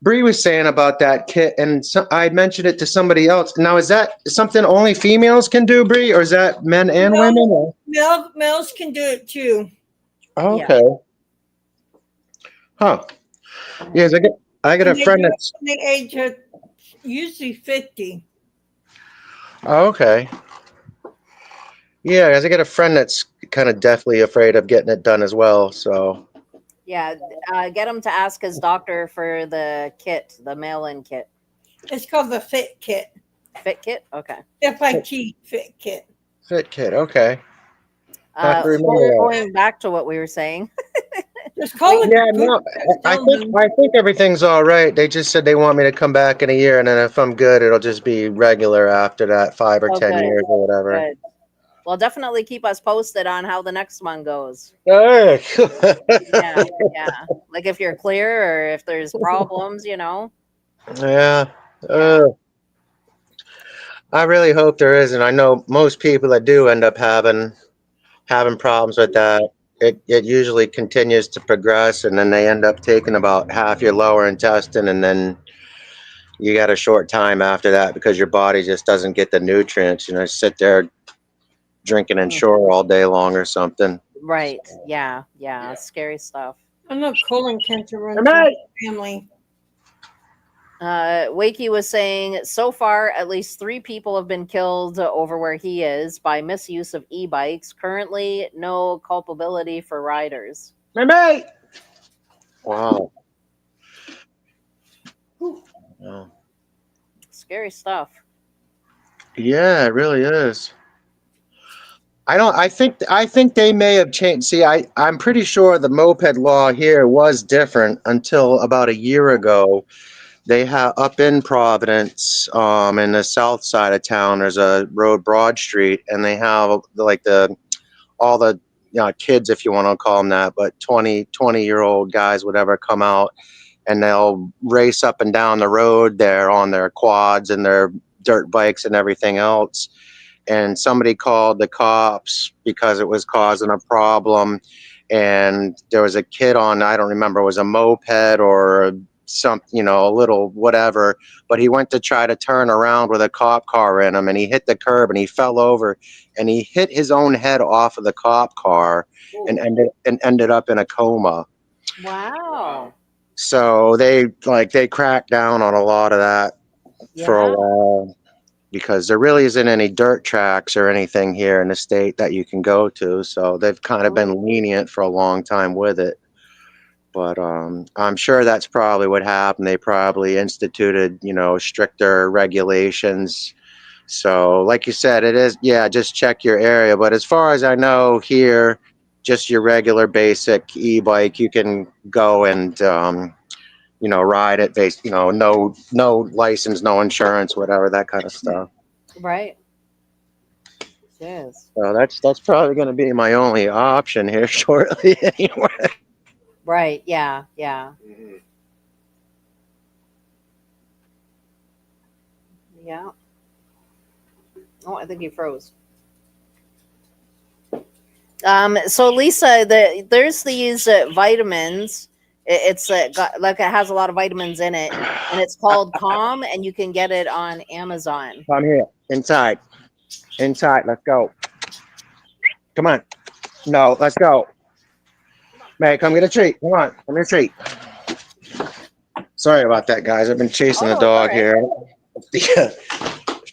[SPEAKER 4] Bree was saying about that kit, and I mentioned it to somebody else. Now, is that something only females can do, Bree, or is that men and
[SPEAKER 3] No,
[SPEAKER 4] women? Or?
[SPEAKER 3] males can do it too.
[SPEAKER 4] Oh,
[SPEAKER 1] Yeah.
[SPEAKER 4] okay. Huh. Yes, I got a
[SPEAKER 3] And they
[SPEAKER 4] friend
[SPEAKER 3] do it
[SPEAKER 4] that's.
[SPEAKER 3] when they age of usually 50.
[SPEAKER 4] Oh, okay. Yeah, 'cause I got a friend that's kind of deathly afraid of getting it done as well. So.
[SPEAKER 1] Yeah. Get him to ask his doctor for the kit, the mail-in kit.
[SPEAKER 3] It's called the Fit Kit.
[SPEAKER 1] Fit kit. Okay.
[SPEAKER 3] FIT Fit Kit.
[SPEAKER 4] Fit kit. Okay. I have to remember
[SPEAKER 1] We're
[SPEAKER 4] that.
[SPEAKER 1] going back to what we were saying.
[SPEAKER 3] Just call it
[SPEAKER 4] Yeah,
[SPEAKER 3] the food
[SPEAKER 4] no,
[SPEAKER 3] test.
[SPEAKER 4] I
[SPEAKER 3] Tell
[SPEAKER 4] think
[SPEAKER 3] them.
[SPEAKER 4] I think everything's all right. They just said they want me to come back in a year, and then if I'm good, it'll just be regular after that, 5 or 10 years or whatever.
[SPEAKER 1] Good. Well, definitely keep us posted on how the next one goes.
[SPEAKER 4] Hey.
[SPEAKER 1] Yeah, yeah. Like if you're clear or if there's problems,
[SPEAKER 4] Yeah.
[SPEAKER 1] Yeah.
[SPEAKER 4] I really hope there isn't. I know most people that do end up having problems with that. It usually continues to progress, and then they end up taking about half your lower intestine, and then you got a short time after that because your body just doesn't get the nutrients. Sit there drinking Ensure all day long or something.
[SPEAKER 1] Right. Yeah. Yeah. Scary stuff.
[SPEAKER 3] I know colon cancer runs
[SPEAKER 4] Good
[SPEAKER 3] in my
[SPEAKER 4] night.
[SPEAKER 3] family.
[SPEAKER 1] Wakey was saying so far at least 3 people have been killed over where he is by misuse of e-bikes. Currently, no culpability for riders.
[SPEAKER 4] Good night. Wow. Wow.
[SPEAKER 1] Scary stuff.
[SPEAKER 4] Yeah, it really is. I think they may have changed. See, I'm pretty sure the moped law here was different until about a year ago. They have up in Providence, in the south side of town, there's a road, Broad Street, and they have like all the kids, if you want to call them that, but 20-year-old guys, whatever, come out and they'll race up and down the road there on their quads and their dirt bikes and everything else. And somebody called the cops because it was causing a problem. And there was a kid on, I don't remember, it was a moped or a little whatever, but he went to try to turn around with a cop car in him, and he hit the curb and he fell over and he hit his own head off of the cop car and ended up in a coma.
[SPEAKER 1] Wow.
[SPEAKER 4] So they cracked down on a lot of that for a
[SPEAKER 1] Yeah.
[SPEAKER 4] while because there really isn't any dirt tracks or anything here in the state that you can go to. So they've kind of been lenient for a long time with it. But I'm sure that's probably what happened. They probably instituted, stricter regulations. So, like you said, it is, yeah, just check your area. But as far as I know here, just your regular basic e-bike, you can go and, ride it based, no license, no insurance, whatever, that kind of stuff.
[SPEAKER 1] Right. Yes.
[SPEAKER 4] So that's probably going to be my only option here shortly anyway.
[SPEAKER 1] Right. Yeah. Yeah.
[SPEAKER 2] Mhm.
[SPEAKER 1] Yeah. Oh, I think he froze. So Lisa, there's these vitamins. It's like it has a lot of vitamins in it, and it's called Calm, and you can get it on Amazon.
[SPEAKER 4] Come here, inside, let's go. Come on. No, let's go. May, come get a treat. Come on, come get a treat. Sorry about that, guys. I've been chasing
[SPEAKER 1] Oh,
[SPEAKER 4] the
[SPEAKER 1] it's
[SPEAKER 4] dog
[SPEAKER 1] all right.
[SPEAKER 4] here.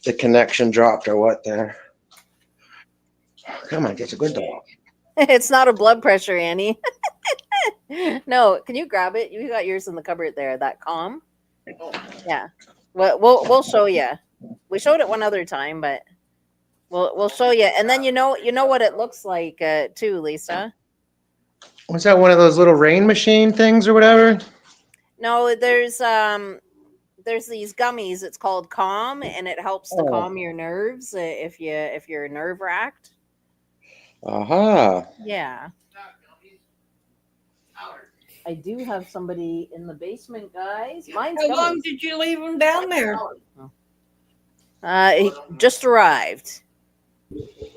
[SPEAKER 4] The connection dropped or what there. Come on, get a good dog.
[SPEAKER 1] It's not a blood pressure, Annie. No, can you grab it? You got yours in the cupboard there. That Calm. Yeah. We'll show you. We showed it one other time, but we'll show you. And then you know what it looks like too, Lisa.
[SPEAKER 4] What's that, one of those little rain machine things or whatever?
[SPEAKER 1] No, there's these gummies. It's called Calm, and it helps to calm your nerves if you're nerve racked.
[SPEAKER 4] Aha.
[SPEAKER 1] Yeah. I do have somebody in the basement, guys. Mine's
[SPEAKER 3] How long
[SPEAKER 1] gummies.
[SPEAKER 3] did you leave them down there?
[SPEAKER 1] He just arrived.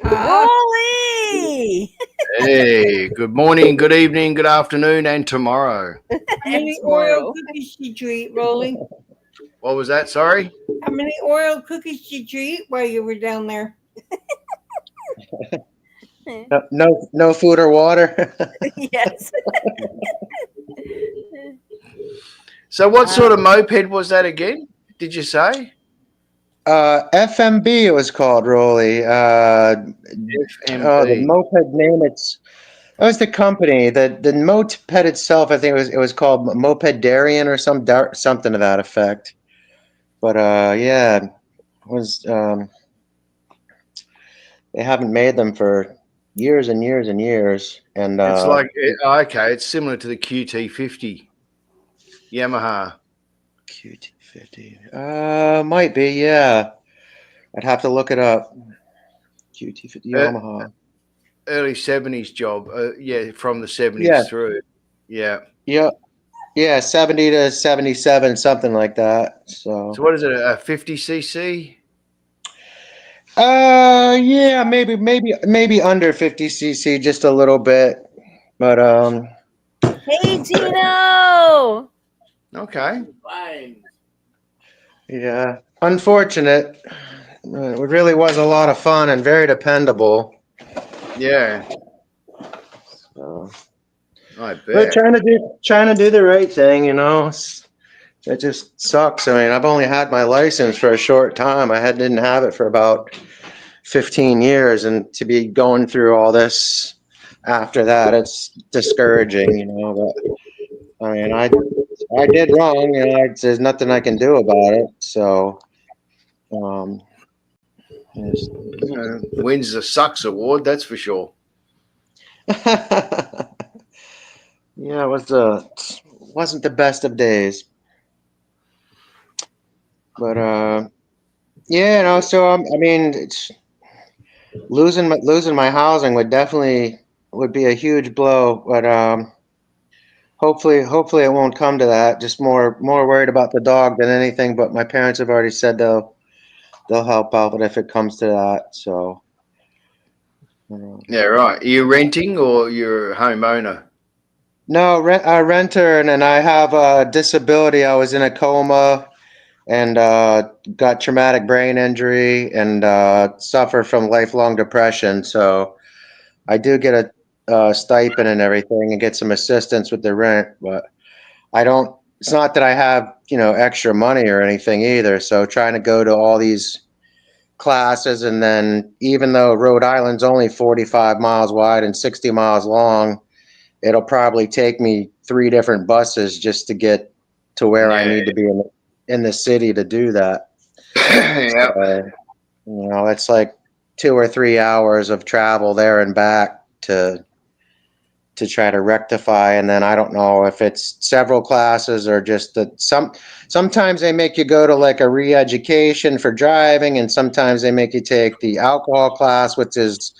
[SPEAKER 3] Ah,
[SPEAKER 1] Rolly!
[SPEAKER 5] Hey, good morning, good evening, good afternoon, and tomorrow.
[SPEAKER 3] how many
[SPEAKER 1] And
[SPEAKER 3] Oreo
[SPEAKER 1] tomorrow.
[SPEAKER 3] cookies did you eat, Rolly?
[SPEAKER 5] What was that? Sorry?
[SPEAKER 3] How many Oreo cookies did you eat while you were down there?
[SPEAKER 4] No food or water.
[SPEAKER 1] Yes.
[SPEAKER 5] So, what sort of moped was that again? Did you say?
[SPEAKER 4] FMB it was called, Rolly. The
[SPEAKER 5] FMB.
[SPEAKER 4] moped name, that was the company. The moped itself, I think it was called Moped Darien or something to that effect. But yeah, it was they haven't made them for years and years and years. And
[SPEAKER 5] It's like, okay, it's similar to the QT50 Yamaha.
[SPEAKER 4] QT50. Might be, yeah. I'd have to look it up. QT50 Yamaha.
[SPEAKER 5] Early 70s job. Yeah, from the 70s
[SPEAKER 4] Yeah.
[SPEAKER 5] through. Yeah.
[SPEAKER 4] Yeah, 70 to 77, something like that. So
[SPEAKER 5] So, what is it? A 50cc?
[SPEAKER 4] yeah, maybe under 50 cc, just a little bit. But
[SPEAKER 1] Hey, Tino!
[SPEAKER 5] Okay.
[SPEAKER 2] Fine.
[SPEAKER 4] yeah, unfortunate. It really was a lot of fun and very dependable.
[SPEAKER 5] Yeah,
[SPEAKER 4] So,
[SPEAKER 5] I
[SPEAKER 4] but
[SPEAKER 5] bet.
[SPEAKER 4] trying to do the right thing, it just sucks. I mean, I've only had my license for a short time. Didn't have it for about 15 years, and to be going through all this after that, it's discouraging, But I mean, I did wrong, there's nothing I can do about it. So, yes.
[SPEAKER 5] Wins the sucks award, that's for sure.
[SPEAKER 4] Yeah, wasn't the best of days, but yeah, so I mean, it's losing my housing would be a huge blow, but hopefully it won't come to that. Just more worried about the dog than anything. But my parents have already said they'll help out if it comes to that. So.
[SPEAKER 5] Yeah, right. Are you renting or you're a homeowner?
[SPEAKER 4] No, renter, and then I have a disability. I was in a coma and got traumatic brain injury and suffer from lifelong depression. So I do get a stipend and everything and get some assistance with the rent, but I don't. It's not that I have extra money or anything either. So trying to go to all these classes, and then even though Rhode Island's only 45 miles wide and 60 miles long, it'll probably take me 3 different buses just to get to where I
[SPEAKER 5] Yeah.
[SPEAKER 4] need to be in the city to do that.
[SPEAKER 5] Yeah.
[SPEAKER 4] It's like 2 or 3 hours of travel there and back to try to rectify. And then I don't know if it's several classes or just that sometimes they make you go to like a re-education for driving, and sometimes they make you take the alcohol class, which is,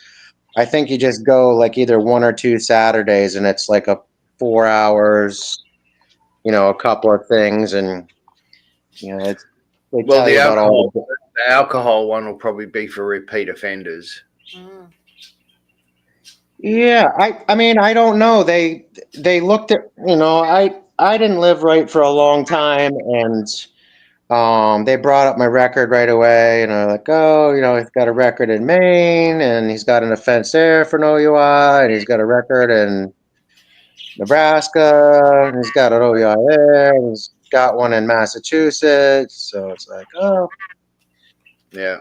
[SPEAKER 4] I think you just go like either 1 or 2 Saturdays, and it's like a 4 hours, a couple of things, and it's they
[SPEAKER 5] Well,
[SPEAKER 4] tell you about all the
[SPEAKER 5] the alcohol one will probably be for repeat offenders.
[SPEAKER 1] Mm.
[SPEAKER 4] Yeah, I mean, I don't know. They looked at, I didn't live right for a long time, and they brought up my record right away, and I'm like, oh, he's got a record in Maine, and he's got an offense there for an OUI, and he's got a record in Nebraska, and he's got an OUI there, and he's got one in Massachusetts. So it's like, oh,
[SPEAKER 5] Yeah.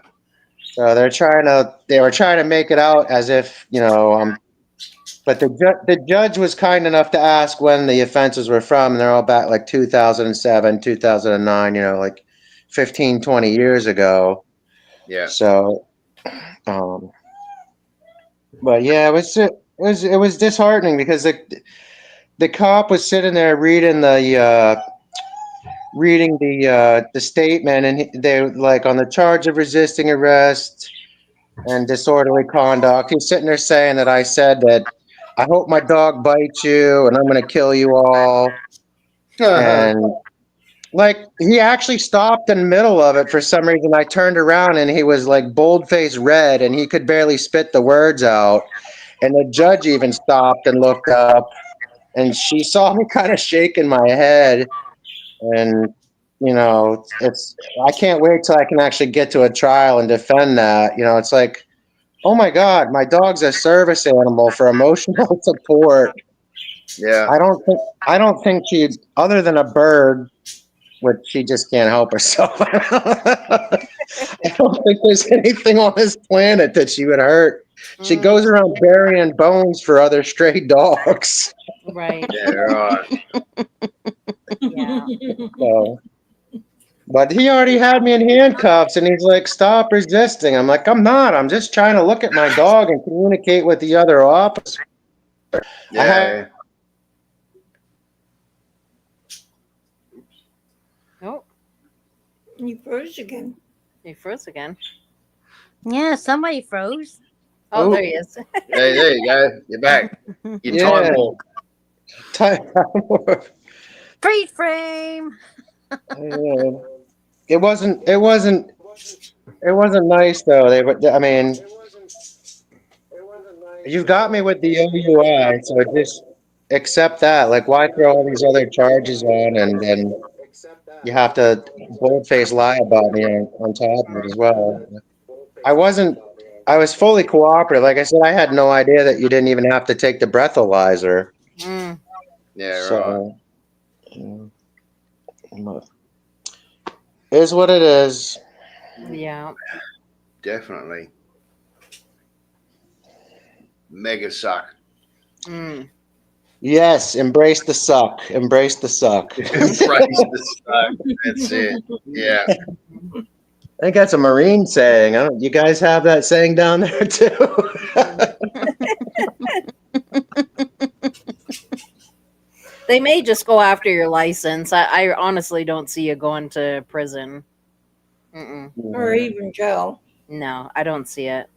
[SPEAKER 4] so they were trying to make it out as if, but the judge was kind enough to ask when the offenses were from, and they're all back like 2007, 2009, like 15, 20 years ago.
[SPEAKER 5] Yeah.
[SPEAKER 4] So, but yeah, it was disheartening because the cop was sitting there reading the statement, and they like on the charge of resisting arrest and disorderly conduct. He's sitting there saying that I said that I hope my dog bites you and I'm going to kill you all. And Like he actually stopped in the middle of it for some reason. I turned around and he was like bold-faced red and he could barely spit the words out. And the judge even stopped and looked up and she saw me kind of shaking my head. And it's I can't wait till I can actually get to a trial and defend that. It's like, oh my God, my dog's a service animal for emotional support.
[SPEAKER 5] Yeah.
[SPEAKER 4] I don't think she, other than a bird, which she just can't help herself. I don't think there's anything on this planet that she would hurt. She goes around burying bones for other stray dogs.
[SPEAKER 1] Right.
[SPEAKER 5] Yeah, right.
[SPEAKER 1] Yeah.
[SPEAKER 4] So, but he already had me in handcuffs and he's like, stop resisting. I'm like, I'm not. I'm just trying to look at my dog and communicate with the other officer. I had
[SPEAKER 5] Yeah.
[SPEAKER 1] Oh,
[SPEAKER 3] You froze again.
[SPEAKER 1] he froze again.
[SPEAKER 6] Yeah, somebody froze.
[SPEAKER 1] Oh,
[SPEAKER 4] Oh.
[SPEAKER 1] there he is.
[SPEAKER 5] Hey, there you go. You're back. Your
[SPEAKER 4] Yeah.
[SPEAKER 5] time warp.
[SPEAKER 6] Freeze frame.
[SPEAKER 4] Yeah. It wasn't nice though. I mean, you've got me with the OUI, so just accept that. Like, why throw all these other charges on and then you have to boldface lie about me on top of it as well. I wasn't. I was fully cooperative. Like I said, I had no idea that you didn't even have to take the breathalyzer.
[SPEAKER 1] Mm.
[SPEAKER 5] Yeah, right.
[SPEAKER 4] So, is what it is.
[SPEAKER 1] Yeah.
[SPEAKER 5] Definitely. Mega suck.
[SPEAKER 1] Mm.
[SPEAKER 4] Yes, embrace the suck. Embrace the suck.
[SPEAKER 5] Embrace the suck. That's it. Yeah.
[SPEAKER 4] I think that's a Marine saying. You guys have that saying down there too?
[SPEAKER 1] They may just go after your license. I honestly don't see you going to prison.
[SPEAKER 3] Or even jail.
[SPEAKER 1] No, I don't see it.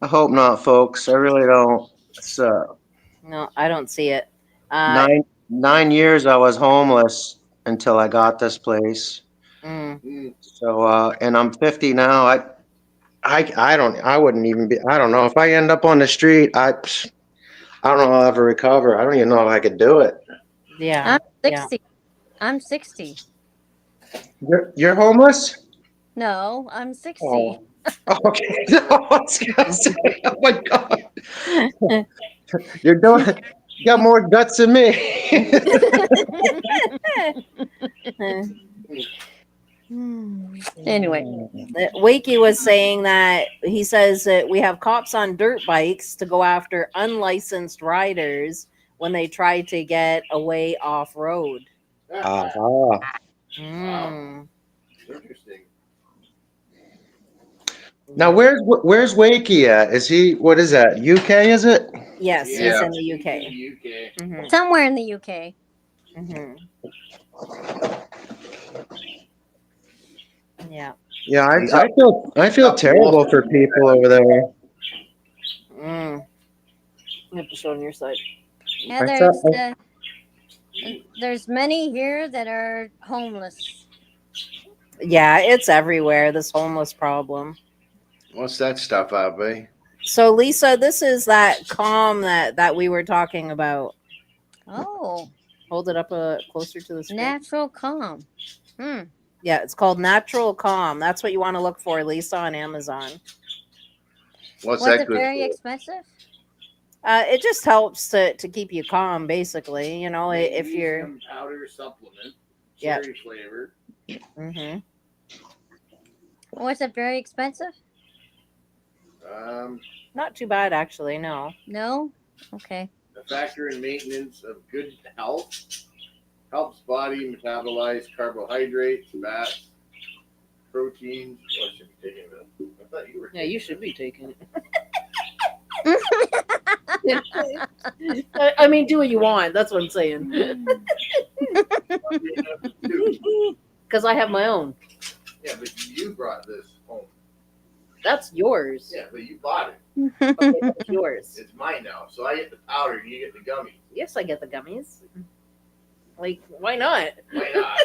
[SPEAKER 4] I hope not, folks. I really don't. So
[SPEAKER 1] No, I don't see it.
[SPEAKER 4] 9 years I was homeless until I got this place.
[SPEAKER 1] Mm.
[SPEAKER 4] So and I'm 50 now. I wouldn't even be. I don't know if I end up on the street. I don't know if I'll ever recover. I don't even know if I could do it.
[SPEAKER 1] Yeah.
[SPEAKER 6] I'm 60. I'm 60.
[SPEAKER 4] You're homeless?
[SPEAKER 6] No, I'm 60.
[SPEAKER 4] Oh. Okay. I was gonna say, oh my God. You got more guts than me.
[SPEAKER 6] Anyway,
[SPEAKER 1] Wakey was saying that he says that we have cops on dirt bikes to go after unlicensed riders when they try to get away off road.
[SPEAKER 4] Uh-huh.
[SPEAKER 1] Mm.
[SPEAKER 2] Interesting.
[SPEAKER 4] Now where's Wakey at? Is he, what is that? UK, is it?
[SPEAKER 1] Yes, he's
[SPEAKER 5] Yeah.
[SPEAKER 1] in the UK.
[SPEAKER 2] UK.
[SPEAKER 1] Hmm.
[SPEAKER 6] somewhere in the UK.
[SPEAKER 1] Hmm. Yeah.
[SPEAKER 4] Yeah,
[SPEAKER 5] He's
[SPEAKER 4] I feel terrible for people over there.
[SPEAKER 1] Mm. You have to show on your side.
[SPEAKER 6] Yeah, there's many here that are homeless.
[SPEAKER 1] Yeah, it's everywhere, this homeless problem.
[SPEAKER 5] What's that stuff, RB?
[SPEAKER 1] So Lisa, this is that calm that we were talking about.
[SPEAKER 6] Oh,
[SPEAKER 1] Hold it up closer to the screen.
[SPEAKER 6] natural calm.
[SPEAKER 1] Yeah, it's called Natural Calm. That's what you want to look for, Lisa, on Amazon.
[SPEAKER 5] What's
[SPEAKER 6] Was
[SPEAKER 5] that
[SPEAKER 6] it
[SPEAKER 5] good
[SPEAKER 6] very
[SPEAKER 5] for?
[SPEAKER 6] expensive?
[SPEAKER 1] It just helps to keep you calm, basically. You know, if you're.
[SPEAKER 2] Magnesium powder supplement,
[SPEAKER 1] Yep.
[SPEAKER 2] cherry flavor.
[SPEAKER 1] Mm-hmm.
[SPEAKER 6] Was it very expensive?
[SPEAKER 1] Not too bad, actually. No.
[SPEAKER 6] No? Okay.
[SPEAKER 2] A factor in maintenance of good health, helps body metabolize carbohydrates, fats, proteins. Oh, I should be taking this. I thought you were.
[SPEAKER 1] Yeah, you should be taking it. I mean, do what you want. That's what I'm saying. Because I have my own.
[SPEAKER 2] Yeah, but you brought this home.
[SPEAKER 1] That's yours.
[SPEAKER 2] Yeah, but you bought it.
[SPEAKER 1] Okay, that's yours.
[SPEAKER 2] It's mine now. So I get the powder and you get the gummy.
[SPEAKER 1] Yes, I get the gummies. Like, why not?
[SPEAKER 2] Why not?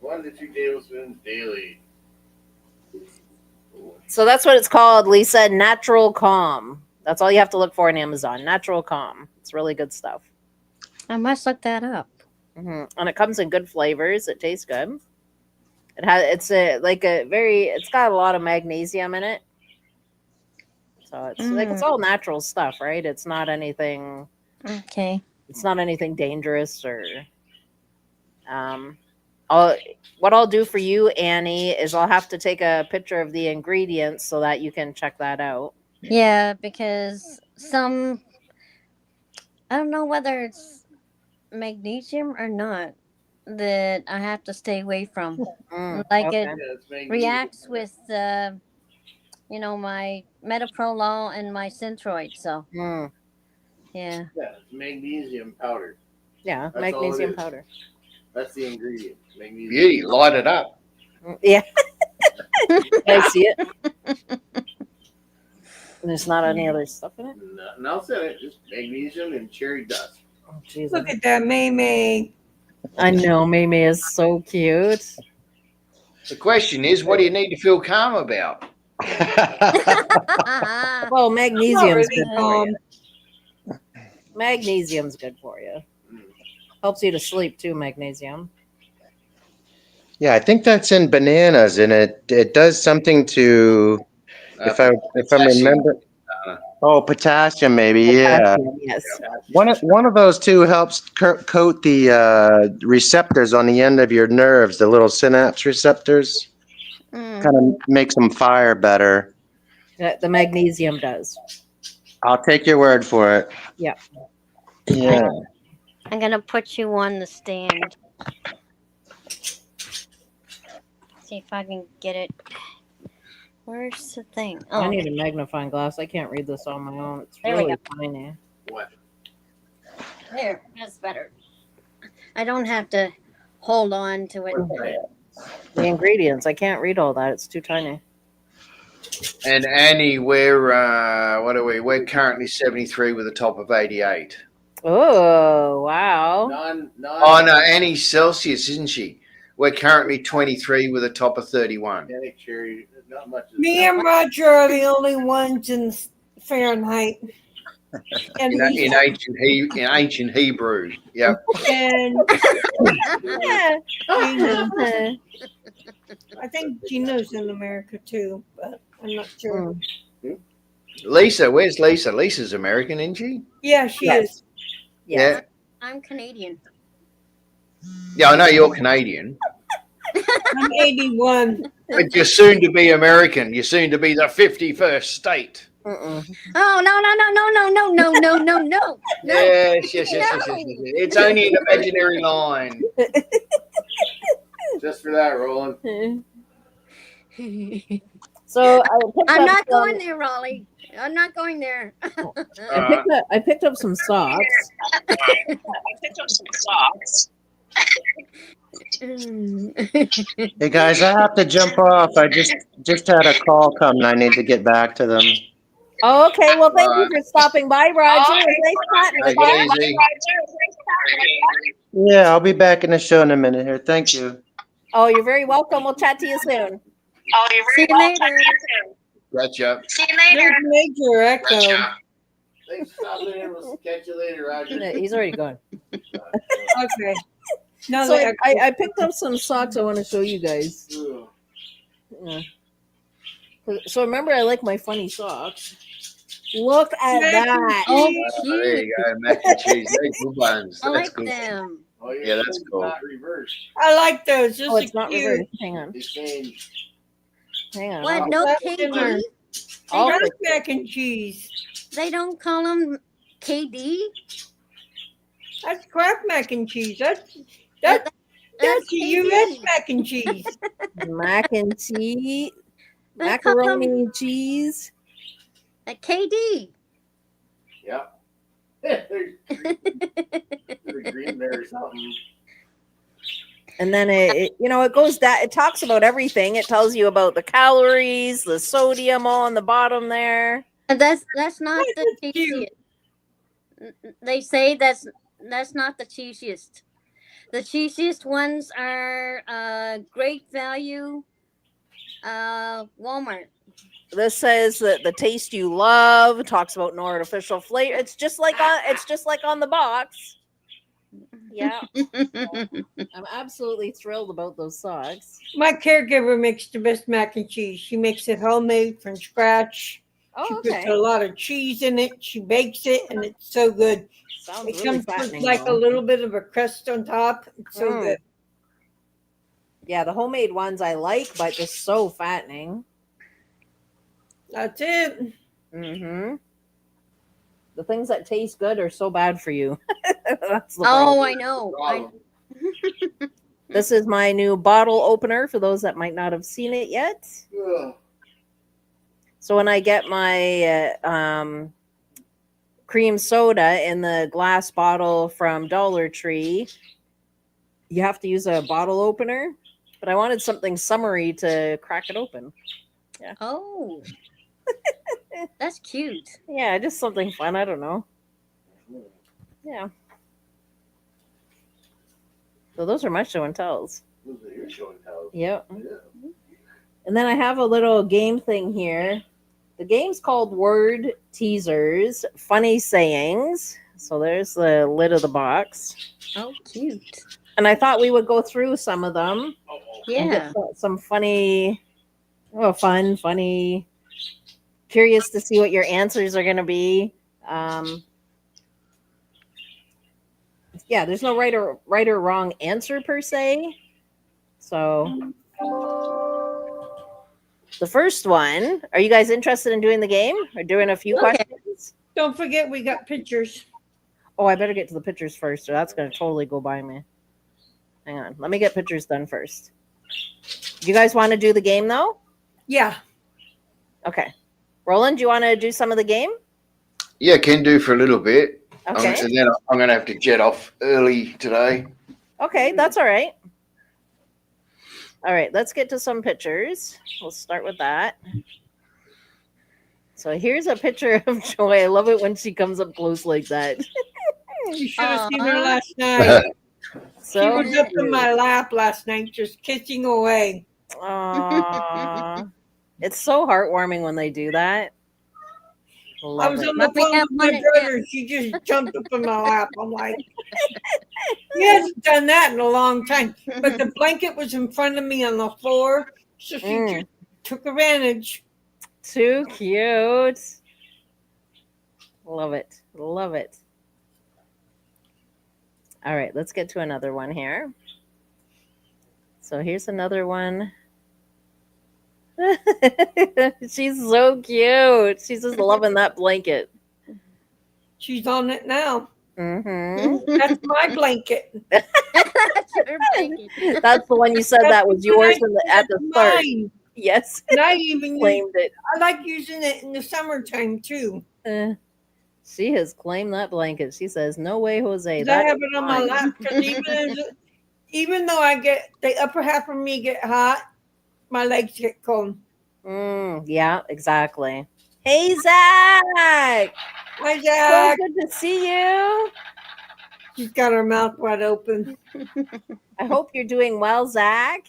[SPEAKER 2] 1 to 2 tablespoons daily.
[SPEAKER 1] So that's what it's called, Lisa. Natural Calm. That's all you have to look for on Amazon. Natural Calm. It's really good stuff.
[SPEAKER 6] I must look that up.
[SPEAKER 1] And it comes in good flavors. It tastes good. It's got a lot of magnesium in it. So it's like it's all natural stuff, right? It's not anything.
[SPEAKER 6] Okay.
[SPEAKER 1] It's not anything dangerous or. What I'll do for you, Annie, is I'll have to take a picture of the ingredients so that you can check that out.
[SPEAKER 6] Yeah, because I don't know whether it's magnesium or not that I have to stay away from. Like
[SPEAKER 1] Okay.
[SPEAKER 2] Yeah, it's magnesium.
[SPEAKER 6] reacts with my metoprolol and my synthroid. So
[SPEAKER 1] Mm.
[SPEAKER 6] yeah.
[SPEAKER 2] Yeah, it's magnesium powder.
[SPEAKER 1] Yeah,
[SPEAKER 2] That's all it
[SPEAKER 1] magnesium
[SPEAKER 2] is.
[SPEAKER 1] powder.
[SPEAKER 2] That's the ingredient. Magnesium.
[SPEAKER 5] Beauty, light it up.
[SPEAKER 1] Yeah. I see it. There's not any other stuff in it.
[SPEAKER 2] No, else in it. Just magnesium and cherry dust.
[SPEAKER 1] Oh, jeez.
[SPEAKER 3] Look at that, May.
[SPEAKER 1] I know Mimi is so cute.
[SPEAKER 5] The question is, what do you need to feel calm about?
[SPEAKER 1] Well,
[SPEAKER 3] Not
[SPEAKER 1] magnesium's
[SPEAKER 3] really
[SPEAKER 1] good for you.
[SPEAKER 3] calm.
[SPEAKER 1] Magnesium's good for you. Helps you to sleep too. Magnesium.
[SPEAKER 4] Yeah, I think that's in bananas, and it does something to if I'm
[SPEAKER 5] Potassium.
[SPEAKER 4] remember. Oh, potassium, maybe. Yeah,
[SPEAKER 1] Potassium, yes.
[SPEAKER 4] one of those two helps coat the receptors on the end of your nerves, the little synapse receptors. Kind of makes them fire better.
[SPEAKER 1] The magnesium does.
[SPEAKER 4] I'll take your word for it.
[SPEAKER 1] Yeah.
[SPEAKER 4] Yeah.
[SPEAKER 6] I'm gonna put you on the stand. See if I can get it. Where's the thing?
[SPEAKER 1] I
[SPEAKER 6] Oh,
[SPEAKER 1] need a magnifying glass. I can't read this on my own. It's
[SPEAKER 6] There we
[SPEAKER 1] really tiny.
[SPEAKER 2] What?
[SPEAKER 6] there. That's better. I don't have to hold on to it.
[SPEAKER 1] The ingredients. I can't read all that. It's too tiny.
[SPEAKER 5] And Annie, we're what are we? We're currently 73 with a top of 88.
[SPEAKER 1] Oh, wow.
[SPEAKER 5] Oh no, Annie's Celsius, isn't she? We're currently 23 with a top of 31.
[SPEAKER 2] Organic cherry. Not much.
[SPEAKER 3] Me and Roger are the only ones in Fahrenheit. And
[SPEAKER 5] In ancient Hebrew. Yep.
[SPEAKER 3] and
[SPEAKER 1] Yeah.
[SPEAKER 3] Gina. I think Gina's in America too, but I'm not sure.
[SPEAKER 5] Lisa, where's Lisa? Lisa's American, isn't she?
[SPEAKER 3] Yeah, she
[SPEAKER 1] Yes.
[SPEAKER 3] is.
[SPEAKER 1] Yes.
[SPEAKER 6] I'm Canadian.
[SPEAKER 5] Yeah, I know you're Canadian,
[SPEAKER 3] I'm 81.
[SPEAKER 5] but you're soon to be American. You're soon to be the 51st state.
[SPEAKER 1] Mm-mm.
[SPEAKER 6] Oh no.
[SPEAKER 5] Yes. It's only an imaginary line.
[SPEAKER 2] Just for that, Roland.
[SPEAKER 1] So
[SPEAKER 6] I'm not going there, Raleigh. I'm not going there.
[SPEAKER 1] I picked up some socks.
[SPEAKER 4] Hey guys, I have to jump off. I just had a call come, and I need to get back to them.
[SPEAKER 1] Oh, okay. Well, thank you for stopping by, Roger. It was nice chatting with
[SPEAKER 5] Take
[SPEAKER 1] you.
[SPEAKER 5] it easy.
[SPEAKER 4] Yeah, I'll be back in the show in a minute here. Thank you.
[SPEAKER 1] Oh, you're very welcome. We'll chat to you soon.
[SPEAKER 6] See you later.
[SPEAKER 5] Gotcha.
[SPEAKER 3] There's Major Echo.
[SPEAKER 2] Thanks for stopping in. We'll catch you later, Roger.
[SPEAKER 1] Yeah, he's already gone.
[SPEAKER 3] Okay. No,
[SPEAKER 1] So
[SPEAKER 3] the
[SPEAKER 1] I picked up some socks I want to show you guys.
[SPEAKER 2] Ugh.
[SPEAKER 1] Yeah. So remember, I like my funny socks. Look at that.
[SPEAKER 6] Oh,
[SPEAKER 5] There
[SPEAKER 6] cute.
[SPEAKER 5] you go, mac and cheese. They're good ones.
[SPEAKER 6] I
[SPEAKER 5] That's
[SPEAKER 6] like
[SPEAKER 5] good.
[SPEAKER 6] them.
[SPEAKER 2] Oh,
[SPEAKER 5] Yeah, that's
[SPEAKER 2] it's
[SPEAKER 5] cool.
[SPEAKER 2] Not reversed.
[SPEAKER 3] I like those. Just
[SPEAKER 1] Oh, it's not
[SPEAKER 3] cute.
[SPEAKER 1] reversed. Hang on.
[SPEAKER 2] They changed.
[SPEAKER 1] Hang on.
[SPEAKER 6] What?
[SPEAKER 1] I'll-
[SPEAKER 6] No
[SPEAKER 3] That's
[SPEAKER 6] KD?
[SPEAKER 3] dinner.
[SPEAKER 1] I'll
[SPEAKER 3] That's
[SPEAKER 1] fix it.
[SPEAKER 3] mac and cheese.
[SPEAKER 6] They don't call them KD?
[SPEAKER 3] That's Kraft mac and cheese. That's
[SPEAKER 6] That's
[SPEAKER 3] U.S.
[SPEAKER 6] KD.
[SPEAKER 3] mac and cheese.
[SPEAKER 1] Mac and cheese.
[SPEAKER 6] They call them
[SPEAKER 1] Macaroni and cheese.
[SPEAKER 6] a KD.
[SPEAKER 2] Yep. There's green there or something.
[SPEAKER 1] And then it goes that it talks about everything. It tells you about the calories, the sodium all on the bottom there.
[SPEAKER 6] And that's not the
[SPEAKER 3] That's cute.
[SPEAKER 6] tastiest. They say that's not the cheesiest. The cheesiest ones are Great Value, Walmart.
[SPEAKER 1] This says that the taste you love, talks about no artificial flavor. It's just like on the box. Yeah, I'm absolutely thrilled about those socks.
[SPEAKER 3] My caregiver makes the best mac and cheese. She makes it homemade from scratch. She
[SPEAKER 1] Oh,
[SPEAKER 3] puts
[SPEAKER 1] okay.
[SPEAKER 3] a lot of cheese in it. She bakes it, and it's so good.
[SPEAKER 1] Sounds
[SPEAKER 3] It
[SPEAKER 1] really
[SPEAKER 3] comes with
[SPEAKER 1] fattening.
[SPEAKER 3] like a
[SPEAKER 1] Though.
[SPEAKER 3] little bit of a crust on top. It's so
[SPEAKER 1] Mm.
[SPEAKER 3] good.
[SPEAKER 1] Yeah, the homemade ones I like, but just so fattening.
[SPEAKER 3] That's it.
[SPEAKER 1] Mm-hmm. The things that taste good are so bad for you. That's the
[SPEAKER 6] Oh,
[SPEAKER 1] problem.
[SPEAKER 6] I know.
[SPEAKER 2] Problem.
[SPEAKER 1] This is my new bottle opener for those that might not have seen it yet.
[SPEAKER 2] Ugh.
[SPEAKER 1] So when I get my cream soda in the glass bottle from Dollar Tree, you have to use a bottle opener. But I wanted something summery to crack it open.
[SPEAKER 6] Oh, that's cute.
[SPEAKER 1] Yeah, just something fun. I don't know. Yeah. So those are my show and tells.
[SPEAKER 2] Those are your show and tells.
[SPEAKER 1] Yep.
[SPEAKER 2] Yeah.
[SPEAKER 1] And then I have a little game thing here. The game's called Word Teasers, Funny Sayings. So there's the lid of the box.
[SPEAKER 6] Oh, cute.
[SPEAKER 1] And I thought we would go through some of them and
[SPEAKER 6] Yeah.
[SPEAKER 1] get some funny, funny, curious to see what your answers are going to be. Yeah, there's no right or wrong answer per se. So the first one, are you guys interested in doing the game or doing a few
[SPEAKER 6] Okay.
[SPEAKER 1] questions?
[SPEAKER 3] Don't forget we got pictures.
[SPEAKER 1] Oh, I better get to the pictures first, or that's going to totally go by me. Hang on. Let me get pictures done first. Do you guys want to do the game, though?
[SPEAKER 3] Yeah.
[SPEAKER 1] Okay. Roland, do you want to do some of the game?
[SPEAKER 5] Yeah, can do for a little bit.
[SPEAKER 1] Okay.
[SPEAKER 5] And then I'm going to have to jet off early today.
[SPEAKER 1] Okay, that's all right. All right, let's get to some pictures. We'll start with that. So here's a picture of Joy. I love it when she comes up close like that.
[SPEAKER 3] You should have seen her
[SPEAKER 6] Aw.
[SPEAKER 3] last night. She
[SPEAKER 1] So
[SPEAKER 3] was up in my lap last night just kissing away.
[SPEAKER 1] Aww. It's so heartwarming when they do that.
[SPEAKER 3] I
[SPEAKER 1] Love
[SPEAKER 3] was
[SPEAKER 1] it.
[SPEAKER 3] on the
[SPEAKER 6] But we
[SPEAKER 3] phone
[SPEAKER 6] have
[SPEAKER 3] with my
[SPEAKER 6] one at
[SPEAKER 3] brother. She just jumped up in my lap. I'm like, he hasn't done that in a long time. But the blanket was in front of me on the floor, so she just took advantage.
[SPEAKER 1] Too cute. Love it. Love it. All right, let's get to another one here. So here's another one. She's so cute. She's just loving that blanket.
[SPEAKER 3] She's on it now.
[SPEAKER 1] Mm-hmm.
[SPEAKER 3] That's my blanket.
[SPEAKER 6] That's her blanket.
[SPEAKER 1] That's the one you said that was yours at the start.
[SPEAKER 3] Mine.
[SPEAKER 1] Yes,
[SPEAKER 3] And I even
[SPEAKER 1] claimed it.
[SPEAKER 3] I like using it in the summertime too.
[SPEAKER 1] She has claimed that blanket. She says, "No way, Jose."
[SPEAKER 3] 'Cause
[SPEAKER 1] That
[SPEAKER 3] I have
[SPEAKER 1] is
[SPEAKER 3] it on my
[SPEAKER 1] mine."
[SPEAKER 3] lap because even though I get the upper half of me get hot, my legs get cold.
[SPEAKER 1] Yeah, exactly. Hey, Zach.
[SPEAKER 3] Hi,
[SPEAKER 1] So
[SPEAKER 3] Zach.
[SPEAKER 1] good to see you.
[SPEAKER 3] She's got her mouth wide open.
[SPEAKER 1] I hope you're doing well, Zach.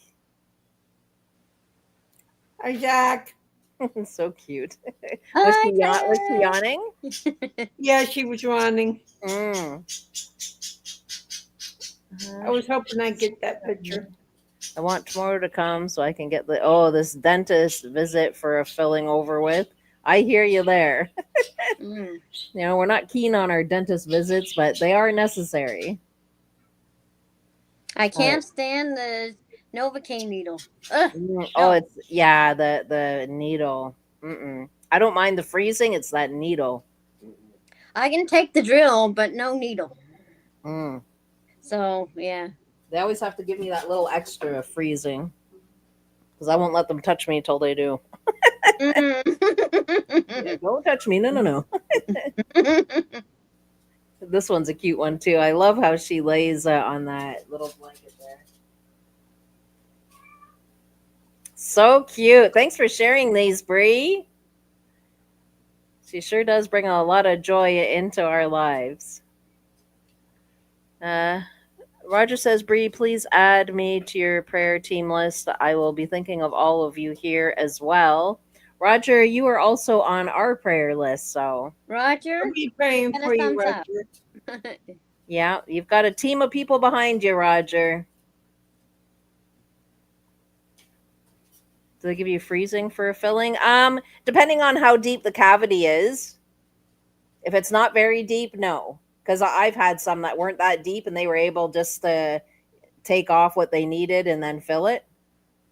[SPEAKER 3] Hi, Zach.
[SPEAKER 1] So cute.
[SPEAKER 6] Hi,
[SPEAKER 1] Was she yawning?
[SPEAKER 3] Yeah, she was running.
[SPEAKER 1] Mm.
[SPEAKER 3] I was hoping I'd get that picture.
[SPEAKER 1] I want tomorrow to come so I can get this dentist visit for a filling over with. I hear you there.
[SPEAKER 6] Mm.
[SPEAKER 1] You know, we're not keen on our dentist visits, but they are necessary.
[SPEAKER 6] I can't stand the Novocaine needle. Ugh,
[SPEAKER 1] Oh, it's the needle. I don't mind the freezing. It's that needle.
[SPEAKER 6] I can take the drill, but no needle.
[SPEAKER 1] Mm.
[SPEAKER 6] So yeah.
[SPEAKER 1] They always have to give me that little extra freezing because I won't let them touch me till they do. Yeah, don't touch me. No. This one's a cute one too. I love how she lays on that little blanket there. So cute. Thanks for sharing these, Bree. She sure does bring a lot of joy into our lives. Uh, Roger says, Bree, please add me to your prayer team list. I will be thinking of all of you here as well. Roger, you are also on our prayer list, so
[SPEAKER 6] Roger,
[SPEAKER 3] I'll be praying
[SPEAKER 6] and a
[SPEAKER 3] for you,
[SPEAKER 6] thumbs up.
[SPEAKER 3] Roger.
[SPEAKER 1] yeah, you've got a team of people behind you, Roger. Do they give you freezing for a filling? Depending on how deep the cavity is. If it's not very deep, no. Because I've had some that weren't that deep and they were able just to take off what they needed and then fill it.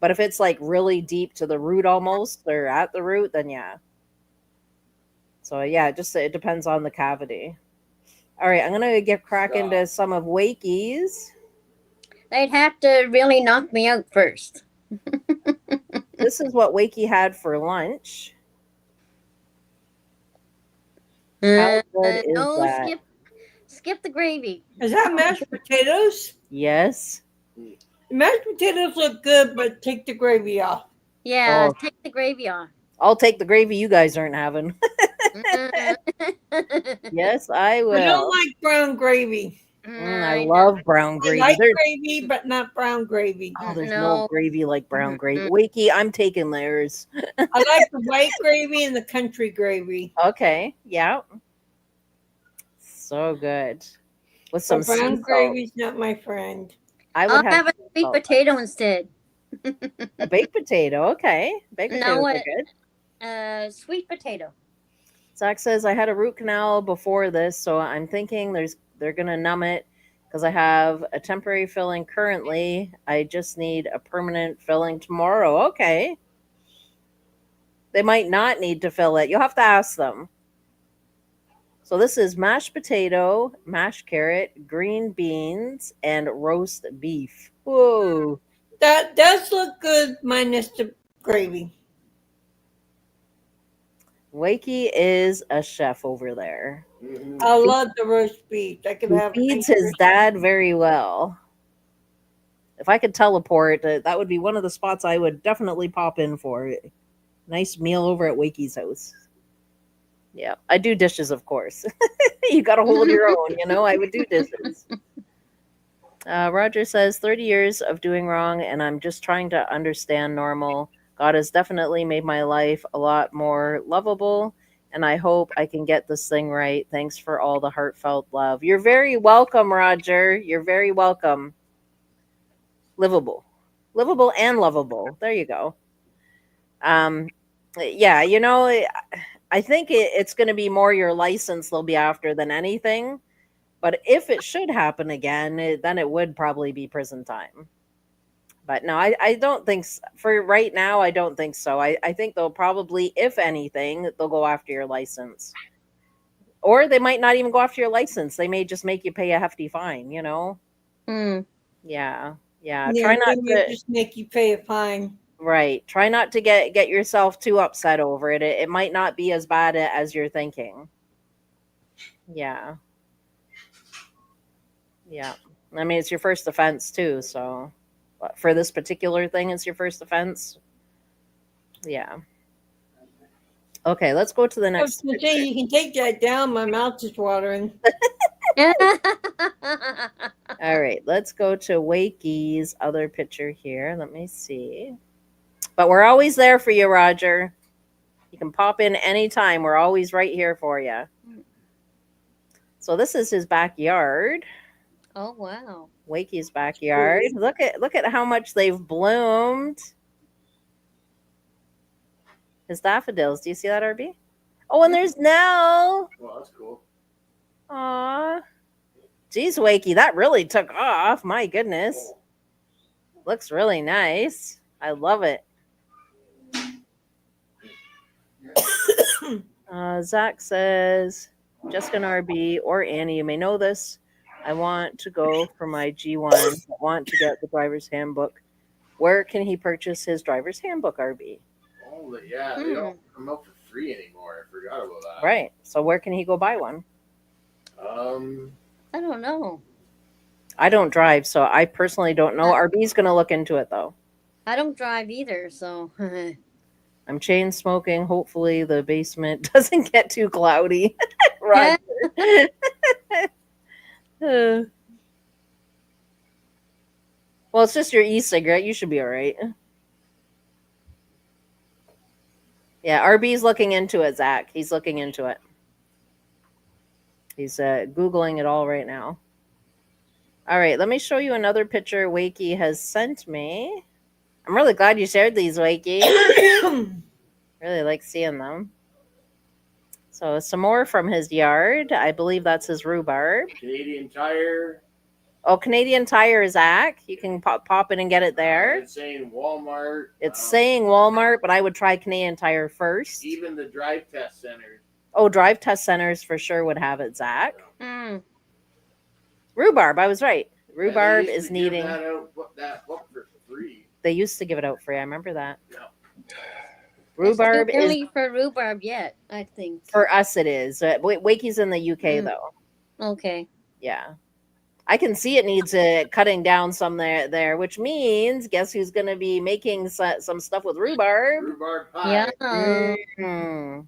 [SPEAKER 1] But if it's like really deep to the root almost or at the root, then yeah. So yeah, it depends on the cavity. All right, I'm gonna get crack into some of Wakey's.
[SPEAKER 6] They'd have to really knock me out first.
[SPEAKER 1] This is what Wakey had for lunch. How good is
[SPEAKER 6] No,
[SPEAKER 1] that?
[SPEAKER 6] skip the gravy.
[SPEAKER 3] Is that mashed potatoes?
[SPEAKER 1] Yes.
[SPEAKER 3] The mashed potatoes look good, but take the gravy off.
[SPEAKER 6] Yeah,
[SPEAKER 1] Oh,
[SPEAKER 6] take the gravy off.
[SPEAKER 1] I'll take the gravy you guys aren't having.
[SPEAKER 6] Mm.
[SPEAKER 1] Yes, I
[SPEAKER 3] I don't
[SPEAKER 1] will.
[SPEAKER 3] like brown gravy.
[SPEAKER 1] I
[SPEAKER 6] I
[SPEAKER 1] love brown
[SPEAKER 3] I
[SPEAKER 1] gravy.
[SPEAKER 3] like
[SPEAKER 1] There's
[SPEAKER 3] gravy, but not brown gravy.
[SPEAKER 1] there's no
[SPEAKER 6] No.
[SPEAKER 1] gravy like brown gravy.
[SPEAKER 6] Mm-mm.
[SPEAKER 1] Wakey, I'm taking theirs.
[SPEAKER 3] I like the white gravy and the country gravy.
[SPEAKER 1] Okay, yeah. So good. With some
[SPEAKER 3] But
[SPEAKER 1] sea
[SPEAKER 3] brown
[SPEAKER 1] salt.
[SPEAKER 3] gravy's not my friend.
[SPEAKER 1] I would
[SPEAKER 6] I'll
[SPEAKER 1] have
[SPEAKER 6] have a
[SPEAKER 1] sea
[SPEAKER 6] sweet
[SPEAKER 1] salt.
[SPEAKER 6] potato instead.
[SPEAKER 1] A baked potato. Okay. Baked
[SPEAKER 6] No,
[SPEAKER 1] potatoes are good.
[SPEAKER 6] sweet potato.
[SPEAKER 1] Zach says I had a root canal before this, so I'm thinking they're gonna numb it because I have a temporary filling currently. I just need a permanent filling tomorrow. Okay. They might not need to fill it. You'll have to ask them. So this is mashed potato, mashed carrot, green beans, and roast beef. Whoa.
[SPEAKER 3] That does look good, minus the gravy.
[SPEAKER 1] Wakey is a chef over there.
[SPEAKER 2] Mhm.
[SPEAKER 3] I love the roast beef. I could
[SPEAKER 1] He
[SPEAKER 3] have
[SPEAKER 1] feeds his dad very well. If I could teleport, that would be one of the spots I would definitely pop in for. Nice meal over at Wakey's house. Yeah, I do dishes, of course. You got to hold your own, I would do dishes. Roger says 30 years of doing wrong, and I'm just trying to understand normal. God has definitely made my life a lot more lovable, and I hope I can get this thing right. Thanks for all the heartfelt love. You're very welcome, Roger. You're very welcome. Livable and lovable. There you go. Yeah, I think it's going to be more your license they'll be after than anything. But if it should happen again, then it would probably be prison time. But no, I don't think for right now. I don't think so. I think they'll probably, if anything, they'll go after your license, or they might not even go after your license. They may just make you pay a hefty fine.
[SPEAKER 6] Mm.
[SPEAKER 1] Yeah.
[SPEAKER 3] Yeah,
[SPEAKER 1] Try not
[SPEAKER 3] they may
[SPEAKER 1] to.
[SPEAKER 3] just make you pay a fine.
[SPEAKER 1] Right. Try not to get yourself too upset over it. It might not be as bad as you're thinking. Yeah. Yeah. I mean, it's your first offense too, so for this particular thing, it's your first offense. Yeah. Okay, let's go to the
[SPEAKER 3] I was
[SPEAKER 1] next
[SPEAKER 3] gonna say,
[SPEAKER 1] picture.
[SPEAKER 3] you can take that down. My mouth is watering.
[SPEAKER 1] All right, let's go to Wakey's other picture here. Let me see. But we're always there for you, Roger. You can pop in anytime. We're always right here for you. So this is his backyard.
[SPEAKER 6] Oh wow.
[SPEAKER 1] Wakey's backyard. Look at how much they've bloomed. His daffodils. Do you see that, RB? Oh, and there's Nell.
[SPEAKER 2] Well, that's cool.
[SPEAKER 1] Aw. Geez, Wakey, that really took off. My goodness. Looks really nice. I love it. Zach says, Jessica and RB or Annie, you may know this. I want to go for my G1. I want to get the driver's handbook. Where can he purchase his driver's handbook, RB?
[SPEAKER 2] Oh, yeah, they don't come out for free anymore. I forgot about that.
[SPEAKER 1] Right. So where can he go buy one?
[SPEAKER 6] I don't know.
[SPEAKER 1] I don't drive, so I personally don't know. RB's going to look into it, though.
[SPEAKER 6] I don't drive either, so
[SPEAKER 1] I'm chain smoking. Hopefully the basement doesn't get too cloudy. Roger. Uh, well, it's just your e-cigarette. You should be all right. Yeah, RB's looking into it, Zach. He's looking into it. He's Googling it all right now. All right, let me show you another picture Wakey has sent me. I'm really glad you shared these, Wakey. Really like seeing them. So some more from his yard. I believe that's his rhubarb.
[SPEAKER 2] Canadian Tire.
[SPEAKER 1] Oh, Canadian Tire, Zach. You can pop in and get it there.
[SPEAKER 2] It's saying Walmart.
[SPEAKER 1] It's saying Walmart, but I would try Canadian Tire first.
[SPEAKER 2] Even the drive test centers.
[SPEAKER 1] Oh, drive test centers for sure would have it, Zach.
[SPEAKER 6] Mm.
[SPEAKER 1] Rhubarb, I was right.
[SPEAKER 2] Yeah,
[SPEAKER 1] Rhubarb
[SPEAKER 2] they used
[SPEAKER 1] is
[SPEAKER 2] to give
[SPEAKER 1] needing.
[SPEAKER 2] that book for free.
[SPEAKER 1] They used to give it out free. I remember that.
[SPEAKER 2] Yeah.
[SPEAKER 1] Rhubarb
[SPEAKER 6] It's too
[SPEAKER 1] is
[SPEAKER 6] early for rhubarb yet, I think.
[SPEAKER 1] for us. It is. Wakey's in the UK
[SPEAKER 6] Mm.
[SPEAKER 1] though.
[SPEAKER 6] Okay.
[SPEAKER 1] Yeah, I can see it needs cutting down some there, which means guess who's going to be making some stuff with rhubarb?
[SPEAKER 2] Rhubarb pie.
[SPEAKER 6] Yeah.
[SPEAKER 1] Mm.